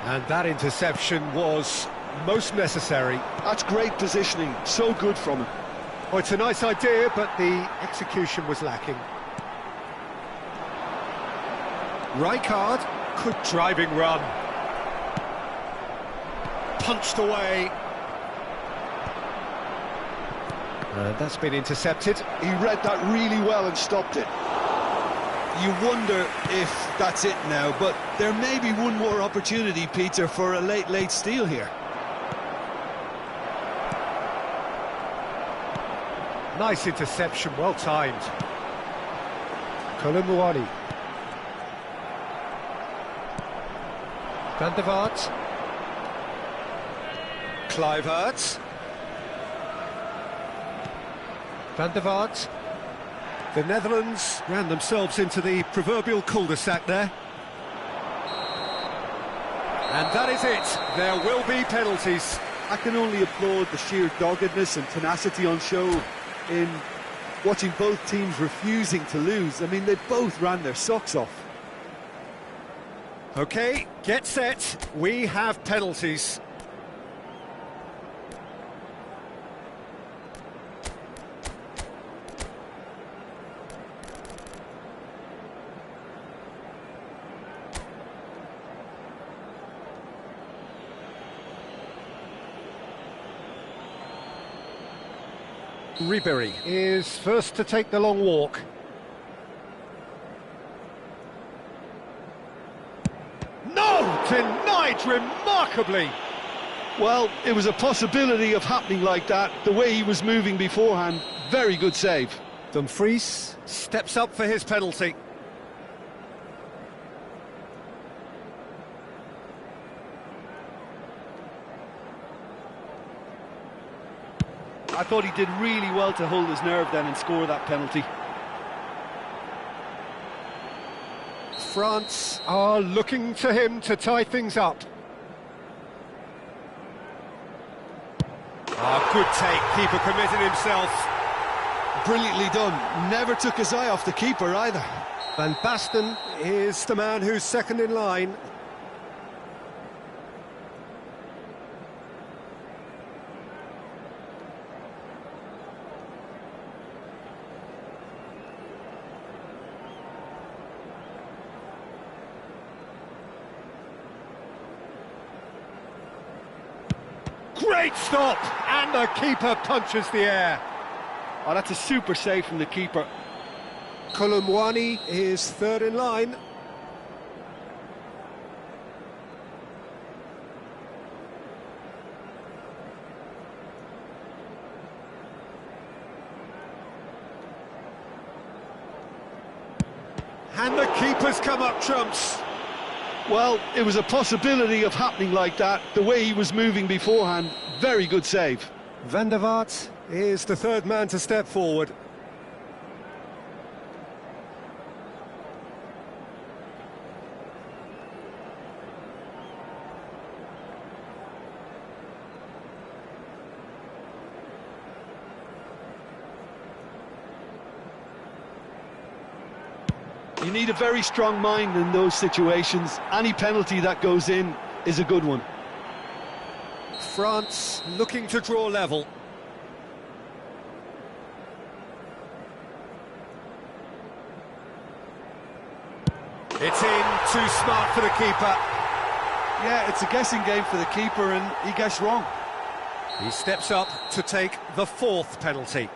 And that interception was most necessary. That's great positioning, so good from him. Well, it's a nice idea, but the execution was lacking. Rijkaard, good driving run. Punched away. And that's been intercepted. He read that really well and stopped it. You wonder if that's it now, but there may be one more opportunity, Peter, for a late steal here. Nice interception, well timed. Kolo Muani. Van der Vaart. Kluivert. Van der Vaart. The Netherlands ran themselves into the proverbial cul-de-sac there. And that is it. There will be penalties. I can only applaud the sheer doggedness and tenacity on show in watching both teams refusing to lose. I mean, they both ran their socks off. OK, get set. We have penalties. Ribéry is first to take the long walk. No! Denied remarkably! Well, it was a possibility of happening like that, the way he was moving beforehand. Very good save. Dumfries steps up for his penalty. I thought he did really well to hold his nerve then and score that penalty. France are looking to him to tie things up. Good take, keeper committed himself. Brilliantly done, never took his eye off the keeper either. Van Basten is the man who's second in line. Great stop! And the keeper punches the air. Oh, that's a super save from the keeper. Kolomwani is third in line. And the keeper's come up trumps. Well, it was a possibility of happening like that, the way he was moving beforehand. Very good save. Van der Vaart is the third man to step forward. You need a very strong mind in those situations. Any penalty that goes in is a good one. France looking to draw level. It's in, too smart for the keeper. Yeah, it's a guessing game for the keeper and he guessed wrong. He steps up to take the fourth penalty.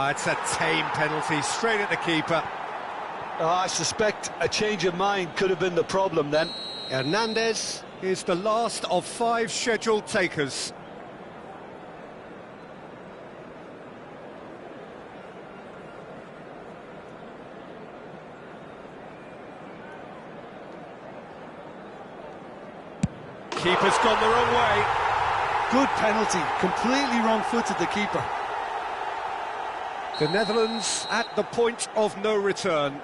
It's a tame penalty, straight at the keeper. I suspect a change of mind could have been the problem then. Hernandez is the last of 5 scheduled takers. Keeper's gone the wrong way. Good penalty, completely wrong-footed the keeper. The Netherlands at the point of no return.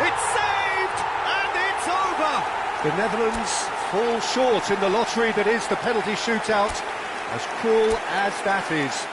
It's saved! And it's over! The Netherlands fall short in the lottery that is the penalty shootout, as cruel as that is.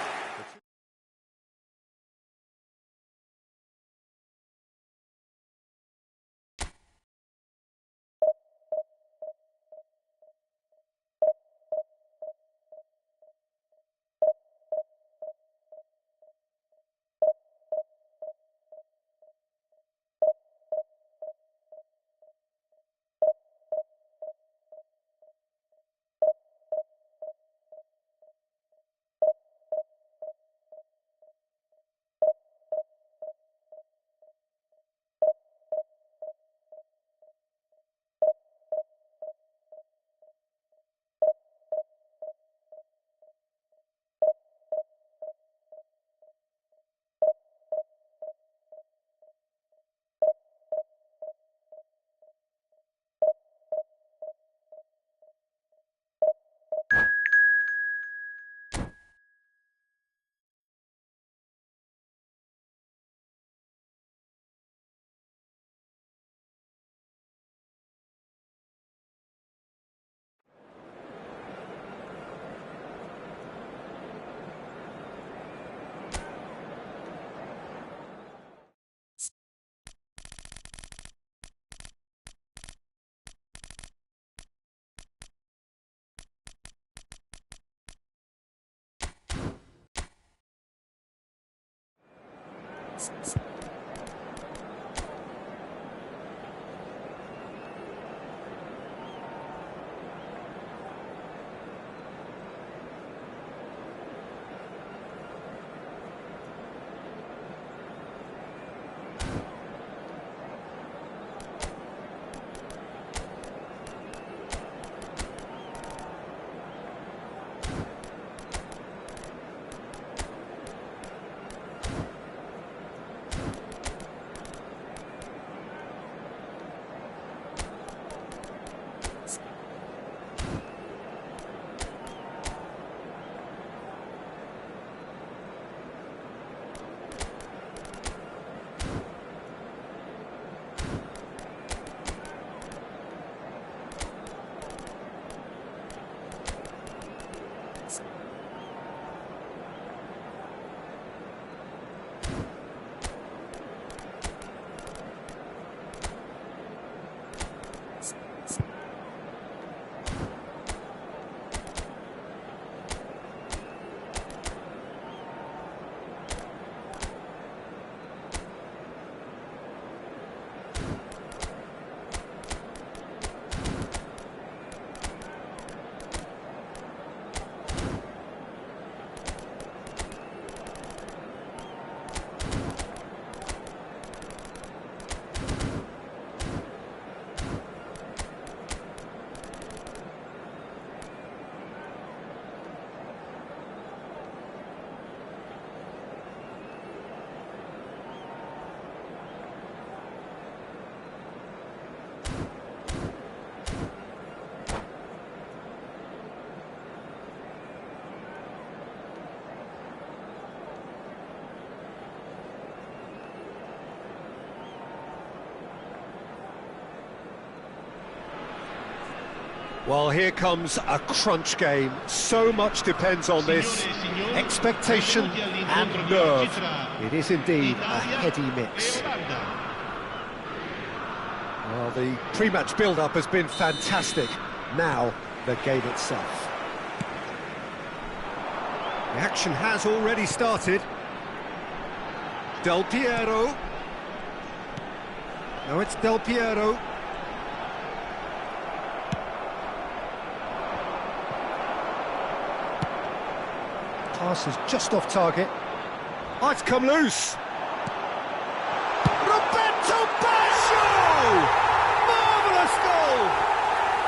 Well, here comes a crunch game. So much depends on this. Expectation and nerve. It is indeed a heady mix. Well, the pre-match build-up has been fantastic. Now, the game itself. The action has already started. Del Piero. No, it's Del Piero. Pass is just off target. Oh, it's come loose. Roberto Baggio! Marvellous goal!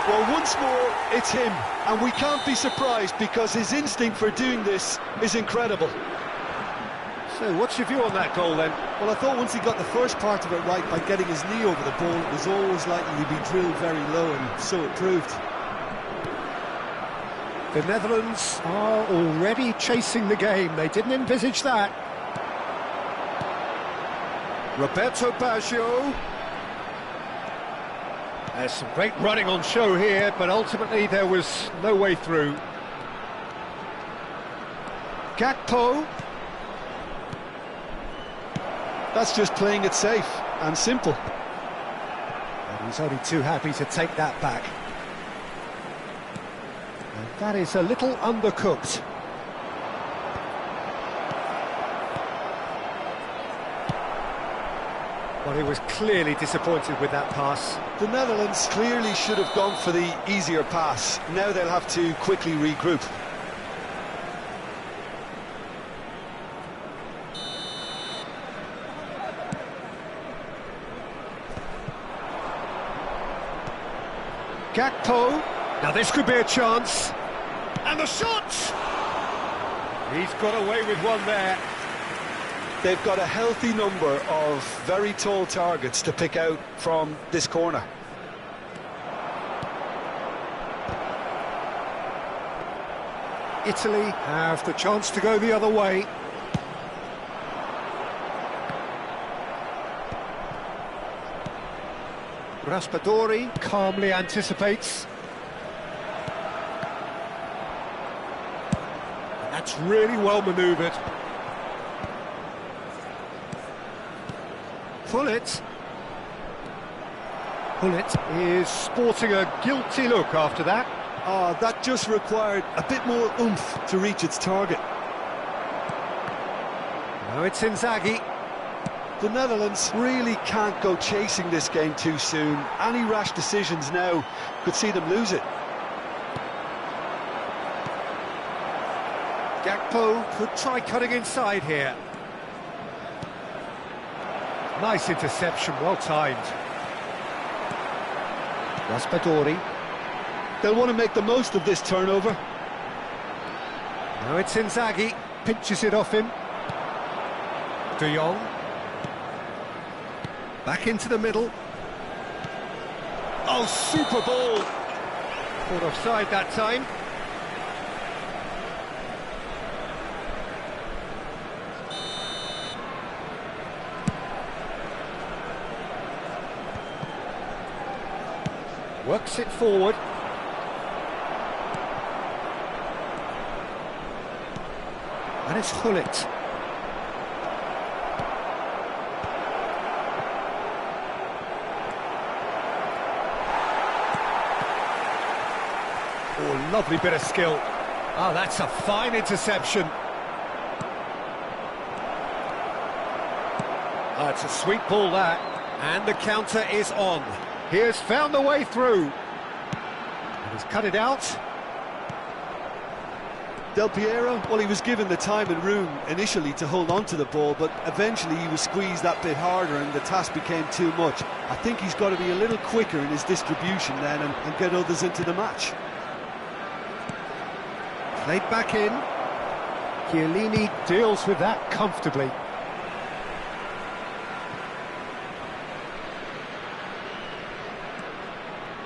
Well, once more, it's him, and we can't be surprised because his instinct for doing this is incredible. So, what's your view on that goal then? Well, I thought once he got the first part of it right by getting his knee over the ball, it was always likely to be drilled very low, and so it proved. The Netherlands are already chasing the game. They didn't envisage that. Roberto Baggio. There's some great running on show here, but ultimately there was no way through. Gakpo. That's just playing it safe and simple. And he's only too happy to take that back. And that is a little undercooked. Well, he was clearly disappointed with that pass. The Netherlands clearly should have gone for the easier pass. Now they'll have to quickly regroup. Gakpo. Now this could be a chance. And the shot! He's got away with one there. They've got a healthy number of very tall targets to pick out from this corner. Italy have the chance to go the other way. Raspadori calmly anticipates. That's really well manoeuvred. Gullit. Gullit is sporting a guilty look after that. That just required a bit more oomph to reach its target. Now it's Inzaghi. The Netherlands really can't go chasing this game too soon. Any rash decisions now could see them lose it. Gakpo could try cutting inside here. Nice interception, well timed. Raspadori. They'll want to make the most of this turnover. Now it's Inzaghi, pinches it off him. De Jong. Back into the middle. Oh, super ball! Caught offside that time. Works it forward. And it's Gullit. Oh, lovely bit of skill. Oh, that's a fine interception. Oh, it's a sweet ball, that. And the counter is on. He has found the way through. And he's cut it out. Del Piero, well, he was given the time and room initially to hold on to the ball, but eventually he was squeezed that bit harder and the task became too much. I think he's got to be a little quicker in his distribution then and get others into the match. Played back in. Chiellini deals with that comfortably.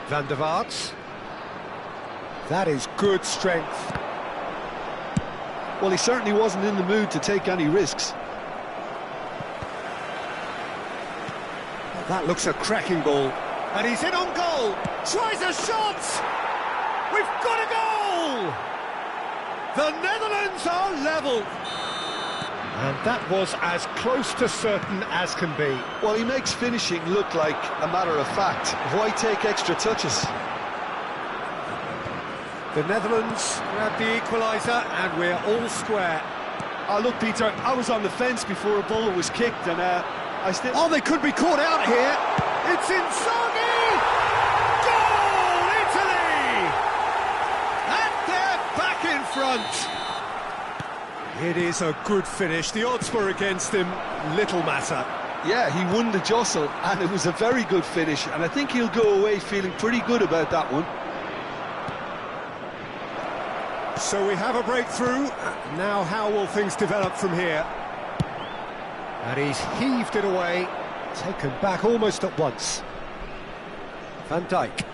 Van der Vaart. That is good strength. Well, he certainly wasn't in the mood to take any risks. That looks a cracking ball. And he's in on goal. Tries a shot. We've got a goal. The Netherlands are level. And that was as close to certain as can be. Well, he makes finishing look like a matter of fact. Why take extra touches? The Netherlands grab the equaliser and we're all square. Oh, look, Peter, I was on the fence before a ball was kicked and I still... Oh, they could be caught out here. It's Inzaghi! Goal, Italy! And they're back in front. It is a good finish. The odds were against him. Little matter. Yeah, he won the jostle and it was a very good finish and I think he'll go away feeling pretty good about that one. So we have a breakthrough. Now how will things develop from here? And he's heaved it away, taken back almost at once. Van Dijk.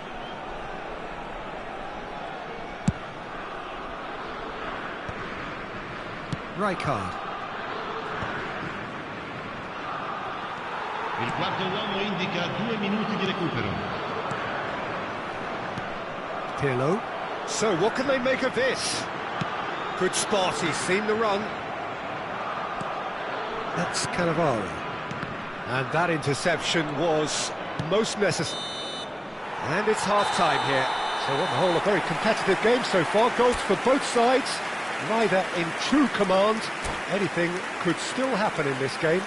Rijkaard. Il quarto uomo indica 2 minuti di recupero. Pirlo. So, what can they make of this? Good spot, he's seen the run. That's Cannavaro. And that interception was most necessary. And it's half-time here. So, on the whole, a very competitive game so far. Goals for both sides, neither in true command. Anything could still happen in this game.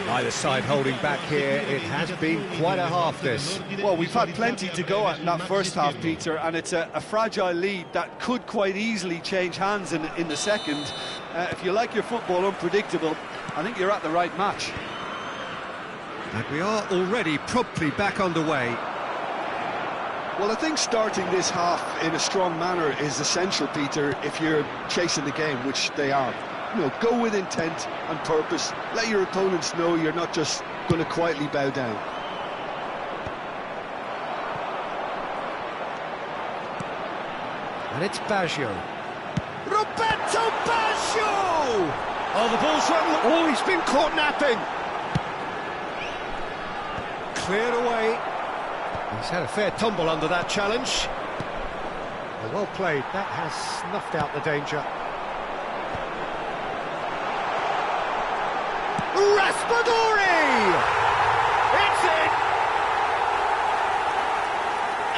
Either side holding back here. It has been quite a half, this. Well, we've had plenty to go at in that first half, Peter, and it's a fragile lead that could quite easily change hands in the second. If you like your football unpredictable, I think you're at the right match. And we are already promptly back underway. Well, I think starting this half in a strong manner is essential, Peter, if you're chasing the game, which they are. You know, go with intent and purpose. Let your opponents know you're not just going to quietly bow down. And it's Baggio. Roberto Baggio! Oh, the ball's run. Oh, he's been caught napping. Cleared away. He's had a fair tumble under that challenge. Well played. That has snuffed out the danger. Raspadori! It's in!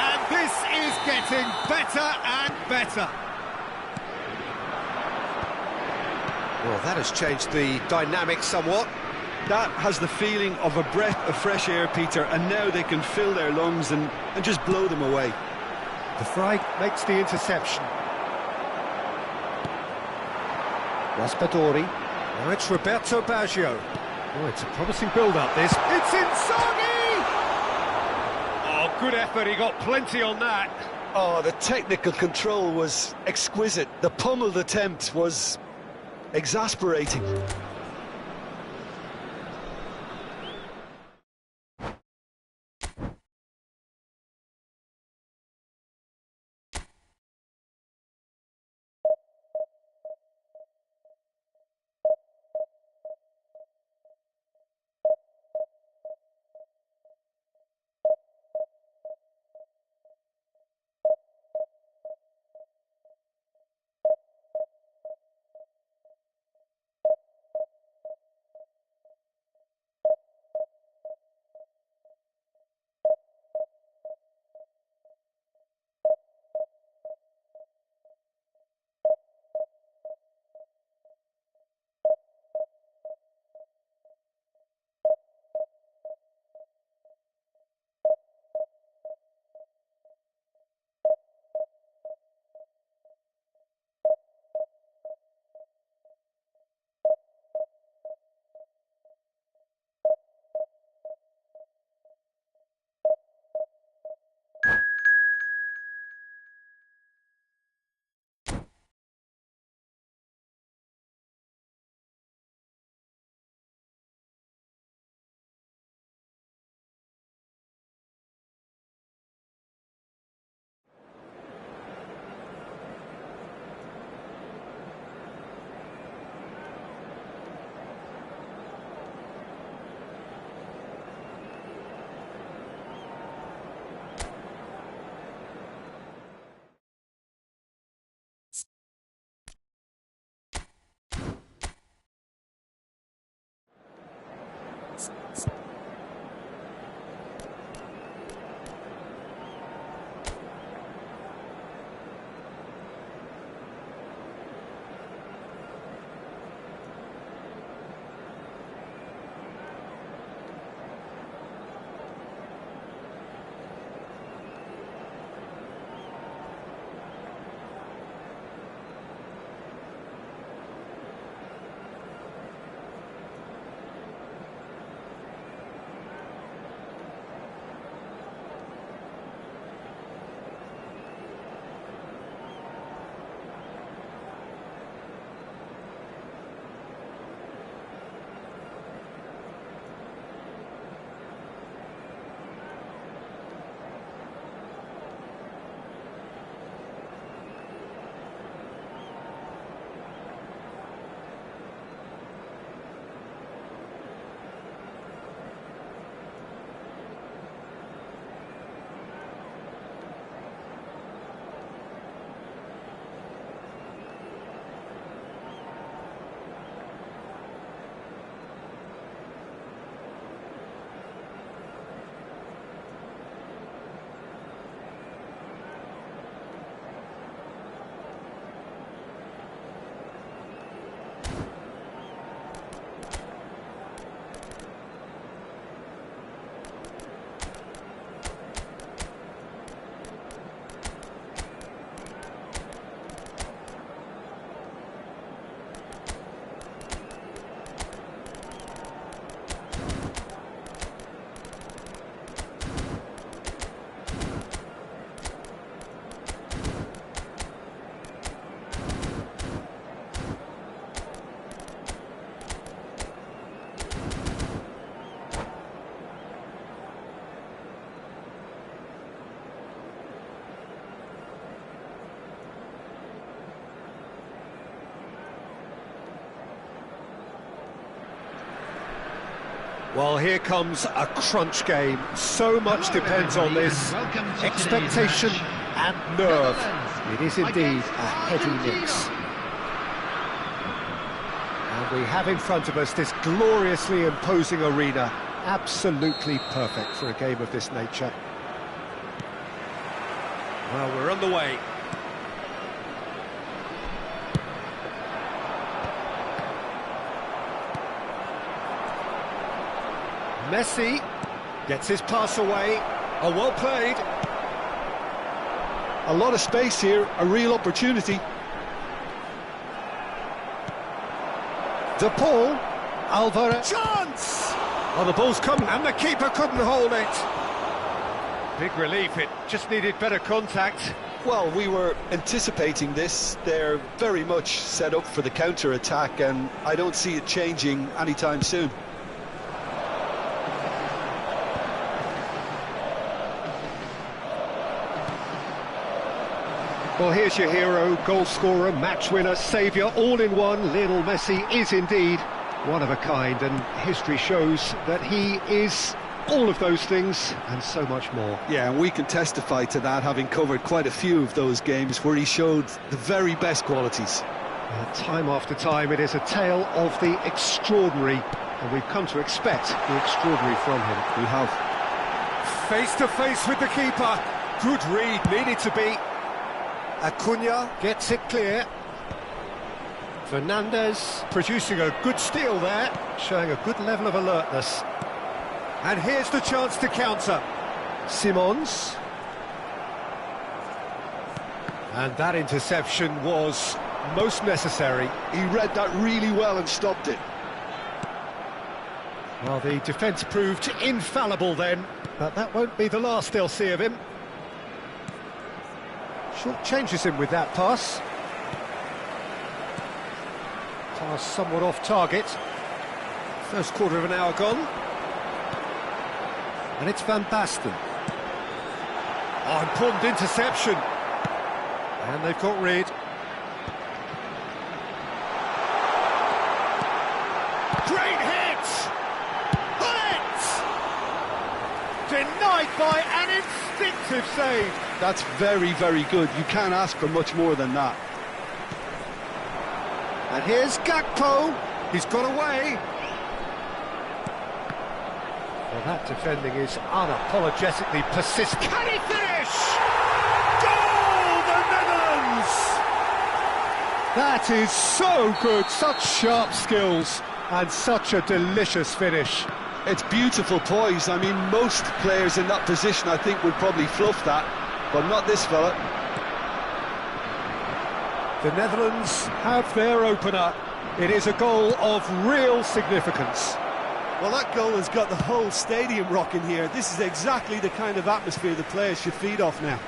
And this is getting better and better. Well, that has changed the dynamic somewhat. That has the feeling of a breath of fresh air, Peter, and now they can fill their lungs and just blow them away. De Vrij makes the interception. Raspadori. Now it's Roberto Baggio. Oh, it's a promising build-up, this. It's Inzaghi! Oh, good effort, he got plenty on that. Oh, the technical control was exquisite. The pummeled attempt was exasperating. Well, here comes a crunch game. So much depends on this. Expectation and nerve. It is indeed a heady mix. And we have in front of us this gloriously imposing arena. Absolutely perfect for a game of this nature. Well, we're on the way. Messi gets his pass away. Oh, well played. A lot of space here, a real opportunity. De Paul, Alvarez. Chance! Oh, the ball's coming, and the keeper couldn't hold it. Big relief, it just needed better contact. Well, we were anticipating this. They're very much set up for the counter-attack, and I don't see it changing anytime soon. Well, here's your hero, goal scorer, match winner, saviour, all in one. Lionel Messi is indeed one of a kind, and history shows that he is all of those things and so much more. Yeah, and we can testify to that, having covered quite a few of those games where he showed the very best qualities. Time after time, it is a tale of the extraordinary, and we've come to expect the extraordinary from him. We have. Face to face with the keeper. Good read, needed to be. Acuna gets it clear. Fernandez producing a good steal there, showing a good level of alertness. And here's the chance to counter. Simons. And that interception was most necessary. He read that really well and stopped it. Well, the defence proved infallible then, but that won't be the last they'll see of him. Short changes him with that pass. Pass somewhat off target. First quarter of an hour gone. And it's Van Basten. Oh, important interception. And they've got rid. Great hit! Hit! Denied by an instinctive save. That's very, very good. You can't ask for much more than that. And here's Gakpo. He's got away. Well, that defending is unapologetically persistent. Can he finish? Goal, the Netherlands! That is so good, such sharp skills, and such a delicious finish. It's beautiful poise. I mean, most players in that position, I think, would probably fluff that, but not this fella. The Netherlands have their opener. It is a goal of real significance. Well, that goal has got the whole stadium rocking here. This is exactly the kind of atmosphere the players should feed off now.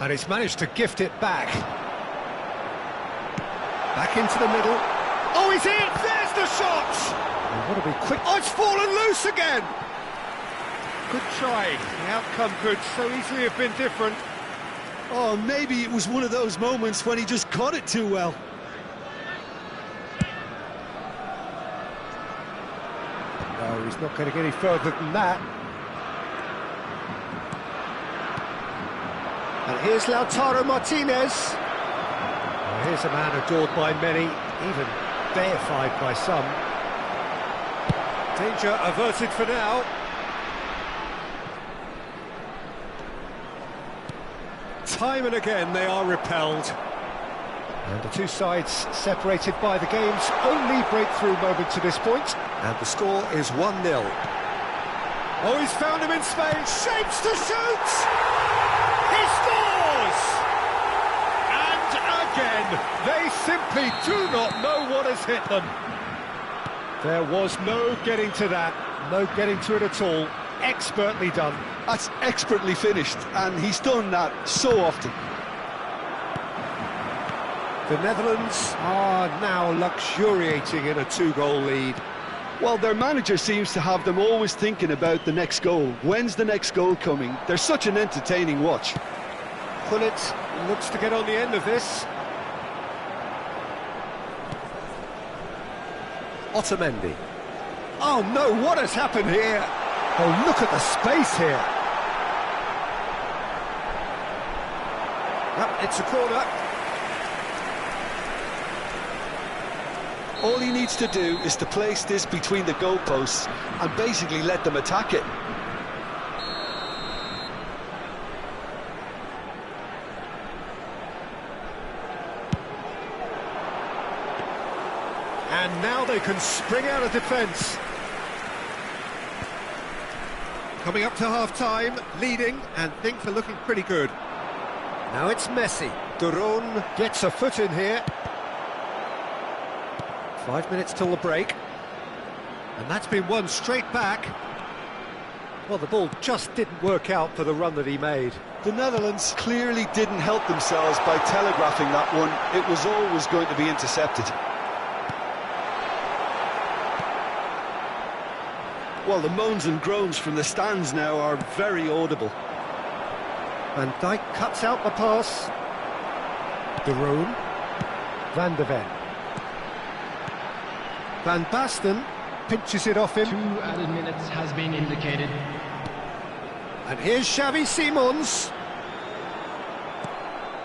And he's managed to gift it back. Back into the middle. Oh, he's in! There's the shot! Oh, what a be quick. Oh, it's fallen loose again! Good try. The outcome could so easily have been different. Oh, maybe it was one of those moments when he just caught it too well. No, he's not going to get any further than that. And here's Lautaro Martinez. Well, here's a man adored by many, even deified by some. Danger averted for now. Time and again they are repelled. And the two sides separated by the game's only breakthrough moment to this point. And the score is 1-0. Oh, he's found him in space. Shapes to shoot! He scores! And again, they simply do not know what has hit them. There was no getting to that, no getting to it at all. Expertly done. That's expertly finished, and he's done that so often. The Netherlands are now luxuriating in a two-goal lead. Well, their manager seems to have them always thinking about the next goal. When's the next goal coming? They're such an entertaining watch. Gullit looks to get on the end of this. Otamendi. Oh no, what has happened here? Oh, look at the space here. Well, it's a corner. All he needs to do is to place this between the goalposts and basically let them attack it. And now they can spring out of defence. Coming up to half-time, leading, and things are looking pretty good. Now it's Messi. Duron gets a foot in here. 5 minutes till the break. And that's been won straight back. Well, the ball just didn't work out for the run that he made. The Netherlands clearly didn't help themselves by telegraphing that one. It was always going to be intercepted. Well, the moans and groans from the stands now are very audible. Van Dijk cuts out the pass. De Roon. Van de Ven. Van Basten pinches it off him. 2 added minutes has been indicated. And here's Xavi Simons.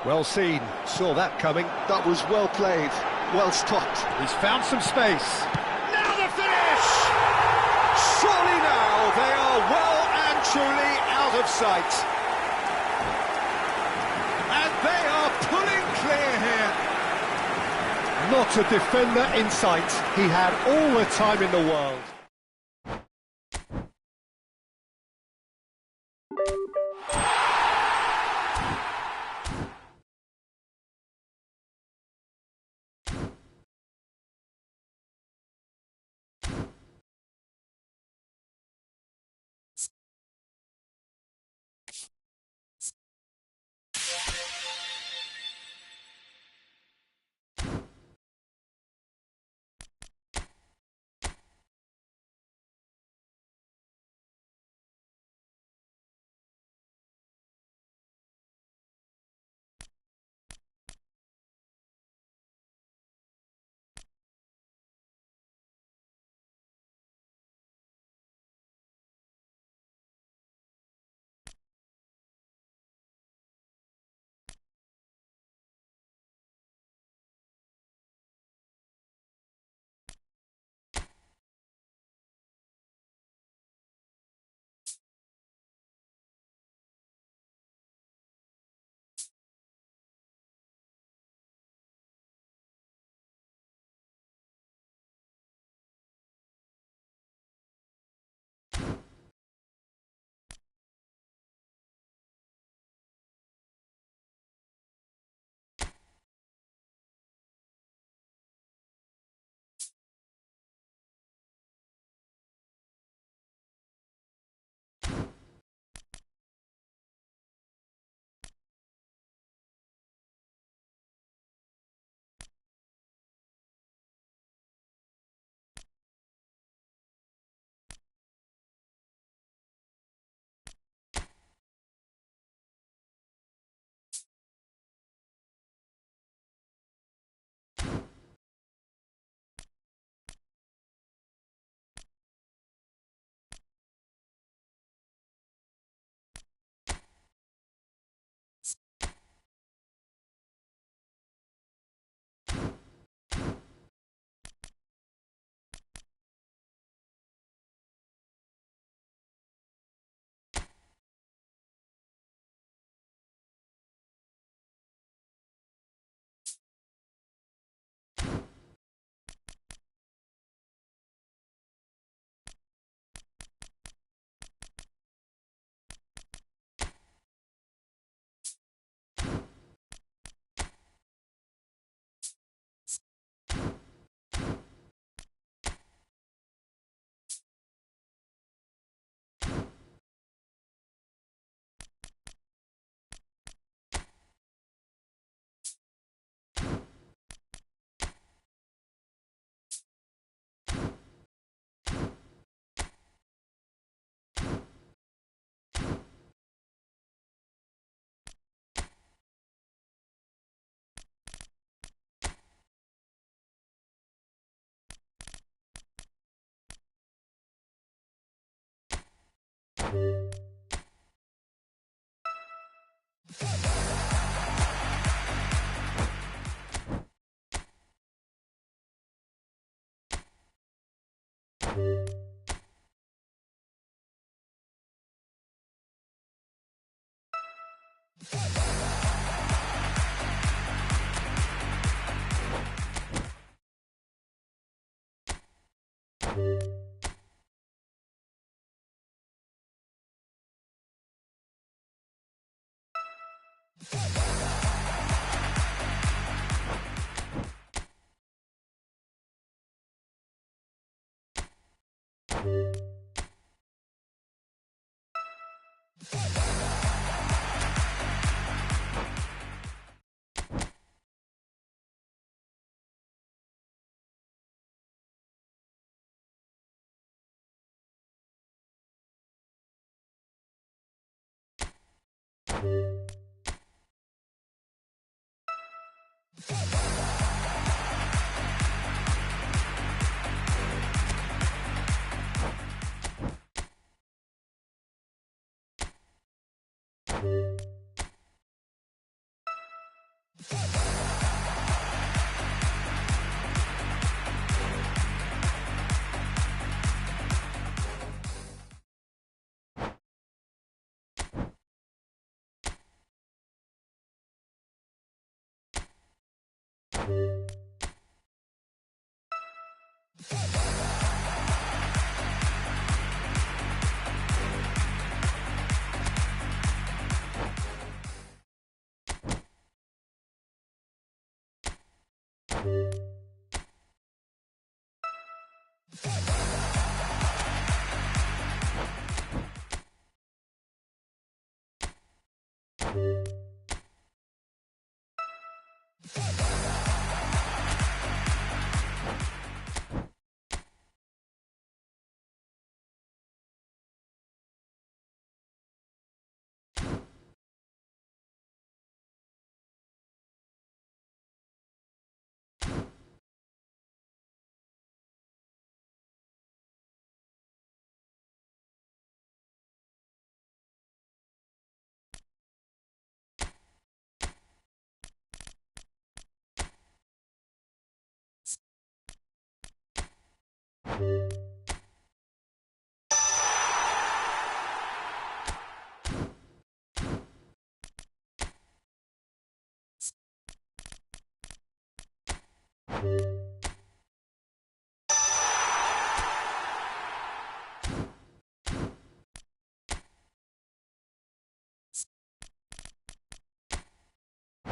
Well seen, saw that coming. That was well played, well stopped. He's found some space. Now the finish! Surely now they are well and truly out of sight. And they are pulling clear here. Not a defender in sight. He had all the time in the world.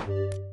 You